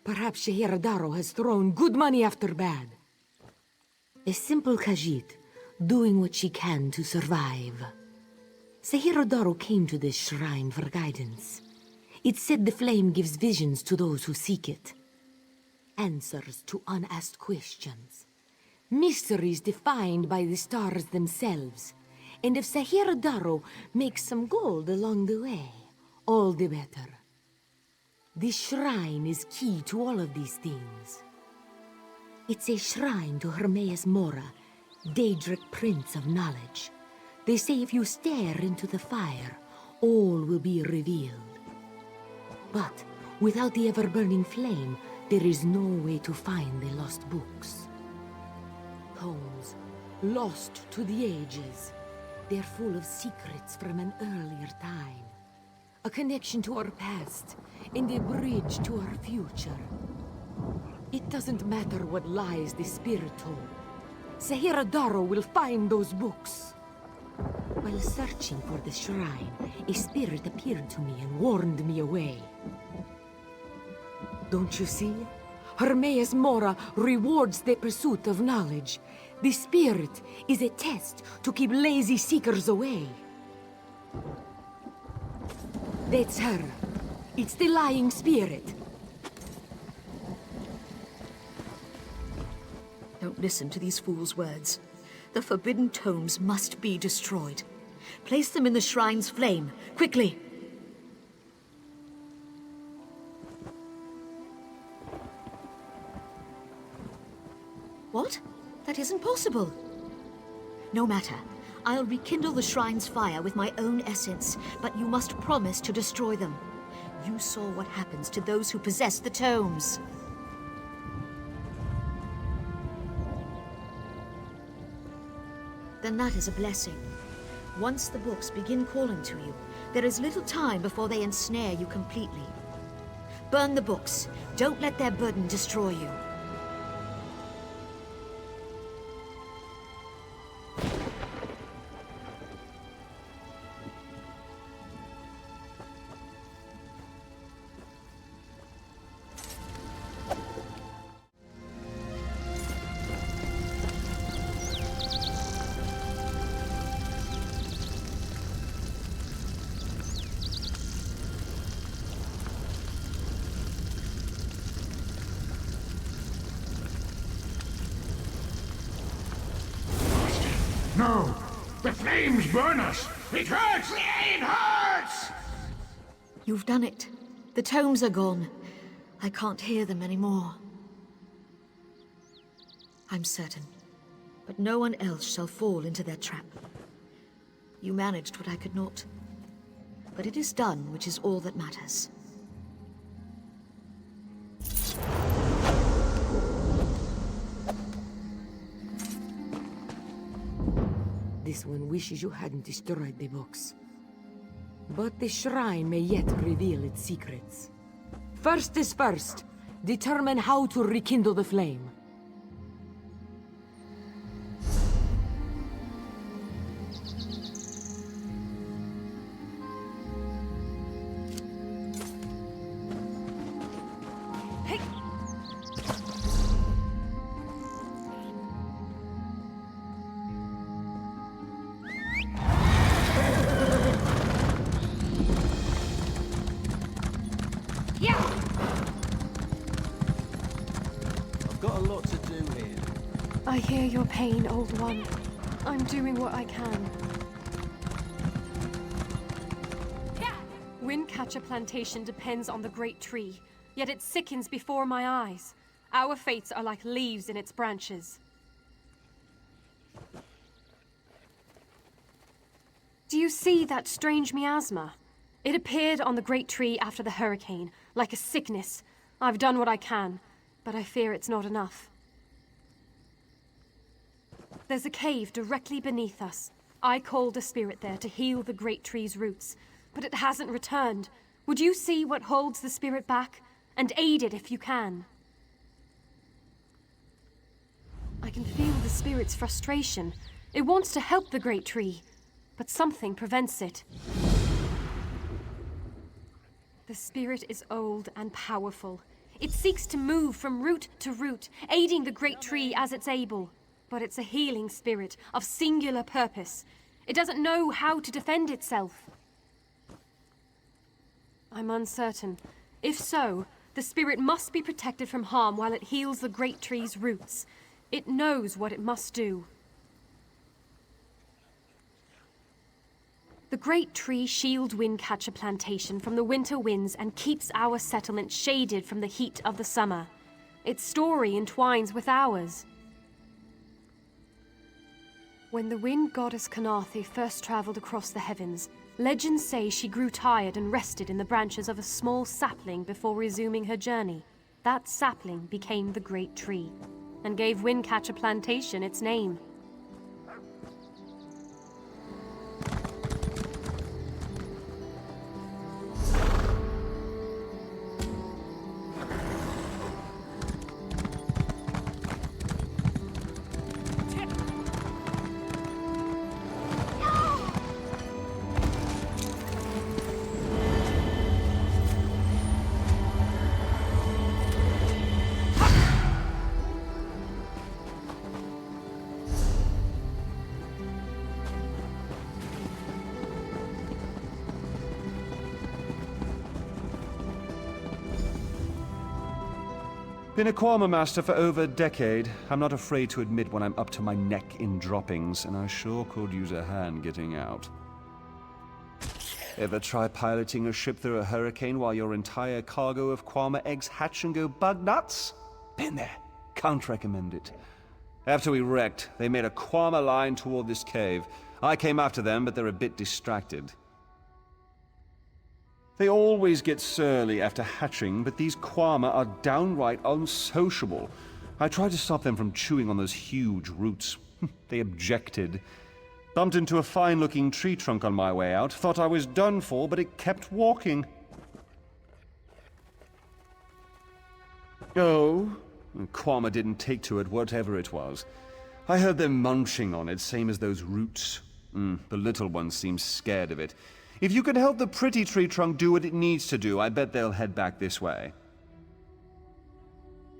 Perhaps Shehiradaro has thrown good money after bad. A simple Khajiit, doing what she can to survive. Shehiradaro came to this shrine for guidance. It said the flame gives visions to those who seek it. Answers to unasked questions. Mysteries defined by the stars themselves. And if Shehiradaro makes some gold along the way, all the better. This shrine is key to all of these things. It's a shrine to Hermaeus Mora, Daedric Prince of Knowledge. They say if you stare into the fire, all will be revealed. But without the ever-burning flame, there is no way to find the lost books. Tomes, lost to the ages. They're full of secrets from an earlier time. A connection to our past, and a bridge to our future. It doesn't matter what lies the spirit told. Shehiradaro will find those books. While searching for the shrine, a spirit appeared to me and warned me away. Don't you see? Hermaeus Mora rewards the pursuit of knowledge. The spirit is a test to keep lazy seekers away. That's her. It's the lying spirit. Don't listen to these fools' words. The forbidden tomes must be destroyed. Place them in the shrine's flame, quickly! What? That isn't possible. No matter. I'll rekindle the shrine's fire with my own essence, but you must promise to destroy them. You saw what happens to those who possess the tomes. Then that is a blessing. Once the books begin calling to you, there is little time before they ensnare you completely. Burn the books. Don't let their burden destroy you. No! The flames burn us! It hurts! It hurts! You've done it. The tomes are gone. I can't hear them anymore. I'm certain. But no one else shall fall into their trap. You managed what I could not. But it is done, which is all that matters. This one wishes you hadn't destroyed the books. But the shrine may yet reveal its secrets. First is first. Determine how to rekindle the flame. I hear your pain, Old One. I'm doing what I can. Windcatcher Plantation depends on the great tree, yet it sickens before my eyes. Our fates are like leaves in its branches. Do you see that strange miasma? It appeared on the great tree after the hurricane, like a sickness. I've done what I can, but I fear it's not enough. There's a cave directly beneath us. I called a spirit there to heal the great tree's roots, but it hasn't returned. Would you see what holds the spirit back, and aid it if you can? I can feel the spirit's frustration. It wants to help the great tree, but something prevents it. The spirit is old and powerful. It seeks to move from root to root, aiding the great tree as it's able. But it's a healing spirit of singular purpose. It doesn't know how to defend itself. I'm uncertain. If so, the spirit must be protected from harm while it heals the great tree's roots. It knows what it must do. The great tree shields Windcatcher Plantation from the winter winds and keeps our settlement shaded from the heat of the summer. Its story entwines with ours. When the wind goddess Khenarthi first traveled across the heavens, legends say she grew tired and rested in the branches of a small sapling before resuming her journey. That sapling became the great tree, and gave Windcatcher Plantation its name. Been a Kwama master for over a decade. I'm not afraid to admit when I'm up to my neck in droppings, and I sure could use a hand getting out. Ever try piloting a ship through a hurricane while your entire cargo of Kwama eggs hatch and go bug nuts? Been there. Can't recommend it. After we wrecked, they made a Kwama line toward this cave. I came after them, but they're a bit distracted. They always get surly after hatching, but these Kwama are downright unsociable. I tried to stop them from chewing on those huge roots. They objected. Bumped into a fine-looking tree trunk on my way out. Thought I was done for, but it kept walking. Oh, Kwama didn't take to it, whatever it was. I heard them munching on it, same as those roots. The little one seems scared of it. If you could help the pretty tree trunk do what it needs to do, I bet they'll head back this way.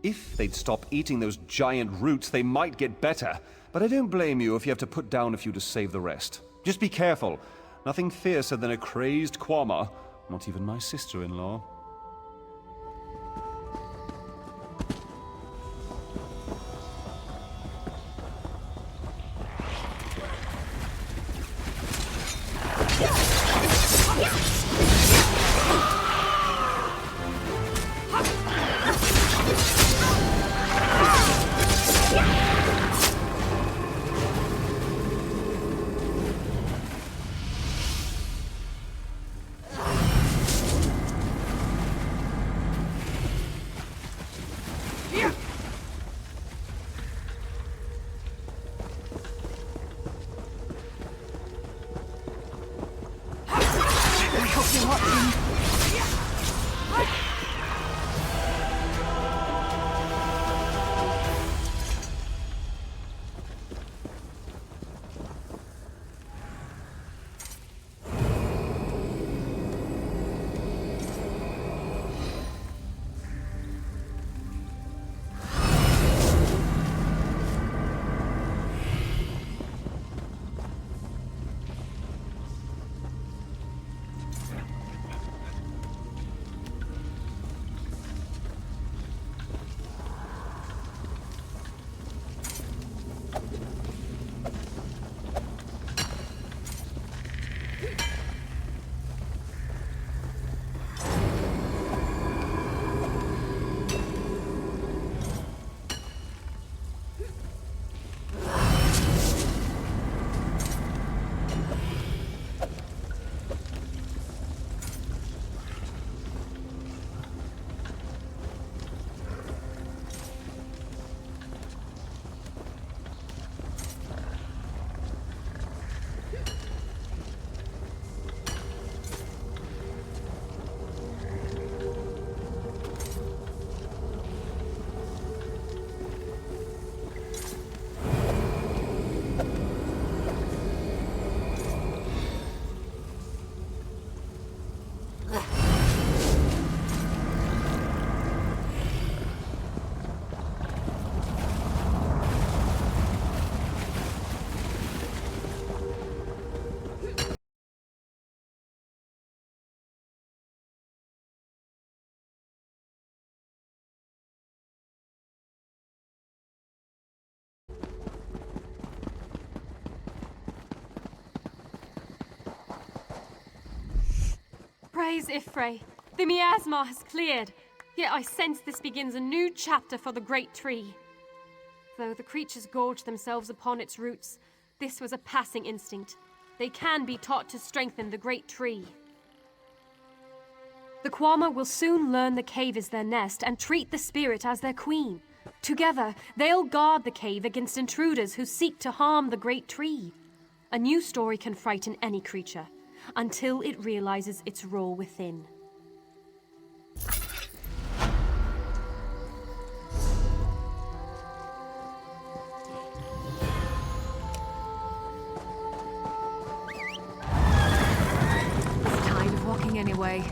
If they'd stop eating those giant roots, they might get better. But I don't blame you if you have to put down a few to save the rest. Just be careful. Nothing fiercer than a crazed Kwama. Not even my sister-in-law. Praise Ifrei! The miasma has cleared, yet I sense this begins a new chapter for the great tree. Though the creatures gorge themselves upon its roots, this was a passing instinct. They can be taught to strengthen the great tree. The Kwama will soon learn the cave is their nest and treat the spirit as their queen. Together, they'll guard the cave against intruders who seek to harm the great tree. A new story can frighten any creature, until it realizes its role within. Tired of walking anyway.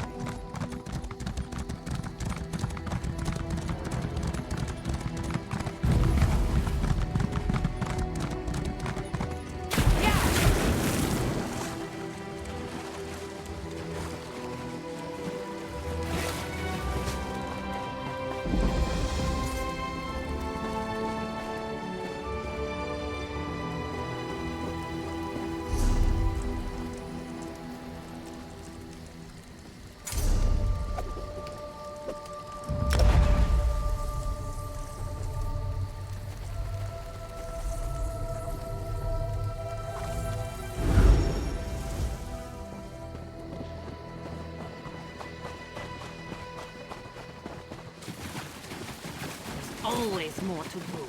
Always more to do.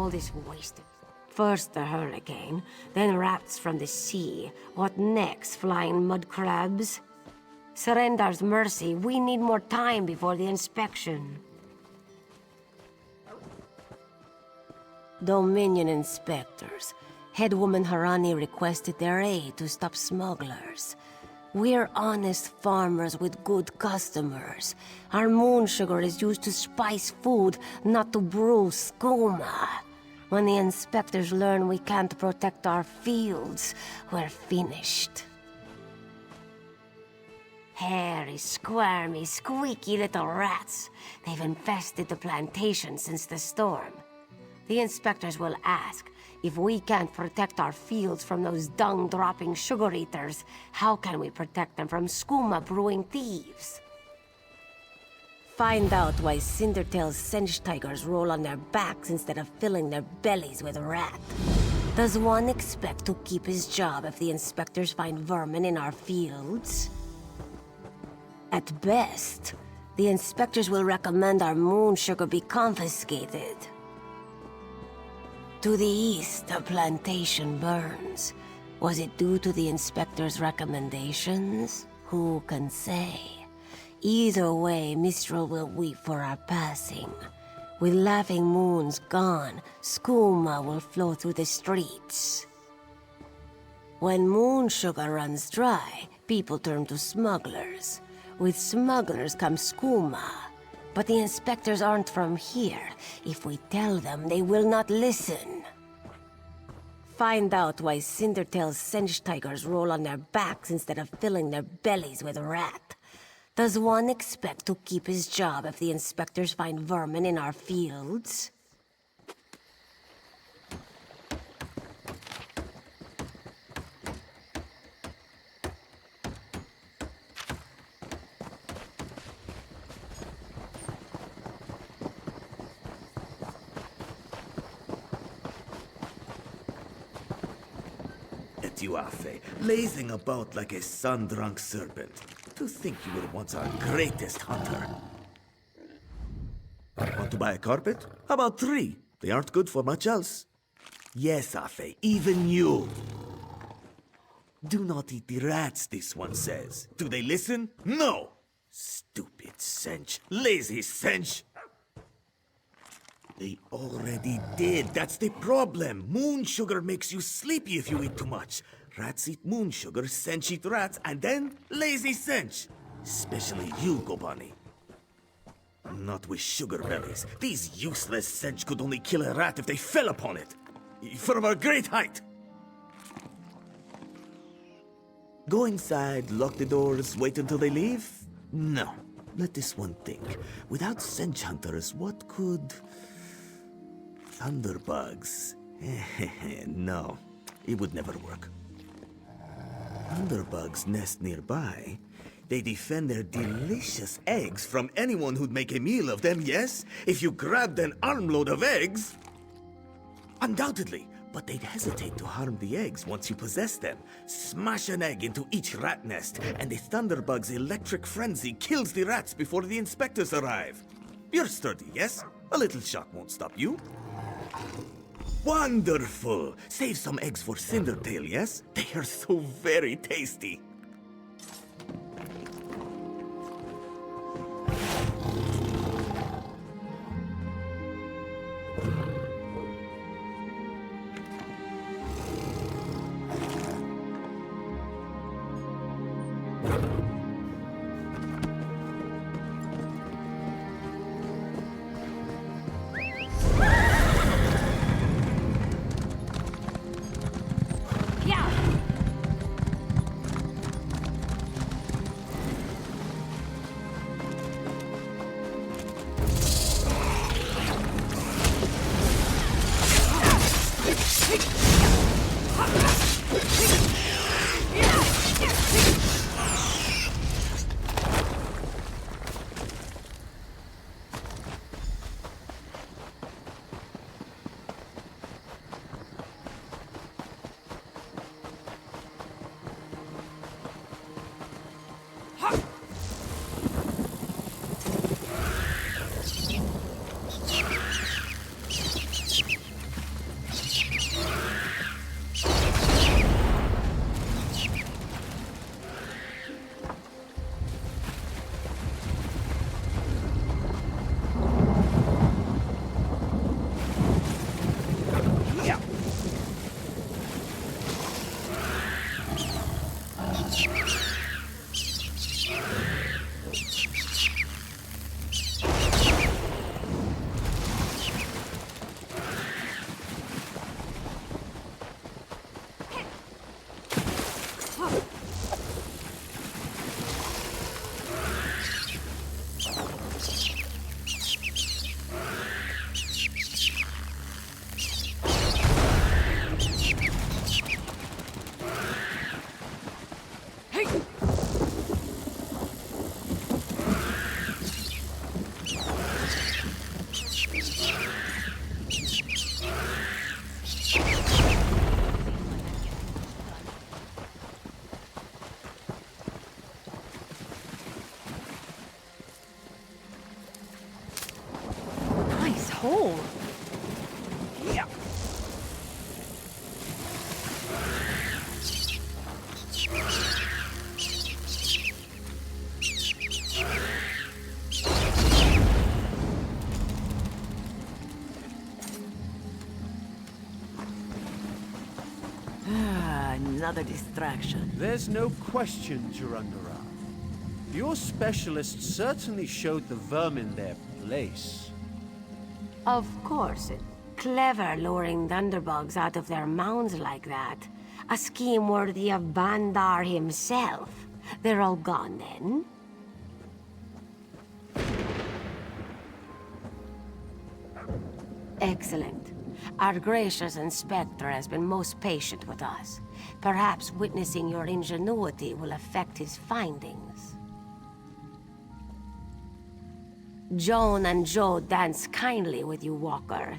all this waste? First the hurricane, then rats from the sea. What next, flying mud crabs? Surrender's mercy, we need more time before the inspection. Dominion inspectors. Headwoman Harani requested their aid to stop smugglers. We're honest farmers with good customers. Our moon sugar is used to spice food, not to brew skooma. When the inspectors learn we can't protect our fields, we're finished. Hairy, squirmy, squeaky little rats. They've infested the plantation since the storm. The inspectors will ask, if we can't protect our fields from those dung-dropping sugar-eaters, how can we protect them from skooma-brewing thieves? Find out why Cindertail's Sench tigers roll on their backs instead of filling their bellies with rat. Does one expect to keep his job if the inspectors find vermin in our fields? At best, the inspectors will recommend our moon sugar be confiscated. To the east, the plantation burns. Was it due to the inspector's recommendations? Who can say? Either way, Mistral will weep for our passing. With laughing moons gone, skooma will flow through the streets. When moon sugar runs dry, people turn to smugglers. With smugglers comes skooma. But the inspectors aren't from here. If we tell them, they will not listen. Find out why Cindertail's Sench tigers roll on their backs instead of filling their bellies with rat. Does one expect to keep his job if the inspectors find vermin in our fields? Etiwafe, lazing about like a sun-drunk serpent. To think you were once our greatest hunter. Want to buy a carpet? How about 3? They aren't good for much else. Yes, Afe, even you. Do not eat the rats, this one says. Do they listen? No! Stupid Sench. Lazy Sench. They already did. That's the problem. Moon sugar makes you sleepy if you eat too much. Rats eat moon sugar, Sench eat rats, and then lazy Sench. Especially you, Gobani. Not with sugar bellies. These useless Sench could only kill a rat if they fell upon it. From a great height. Go inside, lock the doors, wait until they leave? No. Let this one think. Without Sench hunters, what could... Thunderbugs? No, it would never work. Thunderbugs nest nearby. They defend their delicious eggs from anyone who'd make a meal of them, yes? If you grabbed an armload of eggs... Undoubtedly, but they'd hesitate to harm the eggs once you possess them. Smash an egg into each rat nest, and the Thunderbug's electric frenzy kills the rats before the inspectors arrive. You're sturdy, yes? A little shock won't stop you. Wonderful! Save some eggs for Cindertail, yes? They are so very tasty. Another distraction. There's no question, Durandara. Your specialist certainly showed the vermin their place. Of course. Clever luring thunderbugs out of their mounds like that. A scheme worthy of Bandar himself. They're all gone then? Excellent. Our gracious inspector has been most patient with us. Perhaps witnessing your ingenuity will affect his findings. Joan and Joe dance kindly with you, Walker.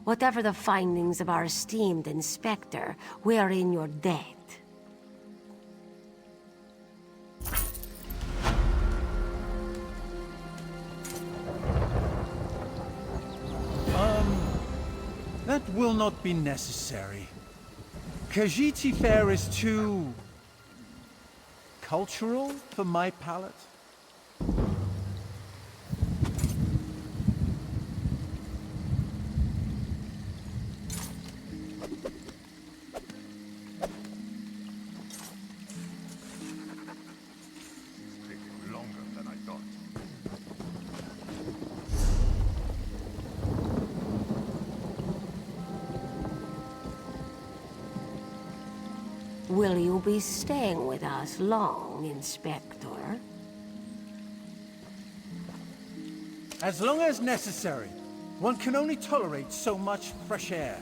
Whatever the findings of our esteemed inspector, we are in your debt. That will not be necessary. Khajiit fare is too... cultural for my palate. Will you be staying with us long, Inspector? As long as necessary. One can only tolerate so much fresh air.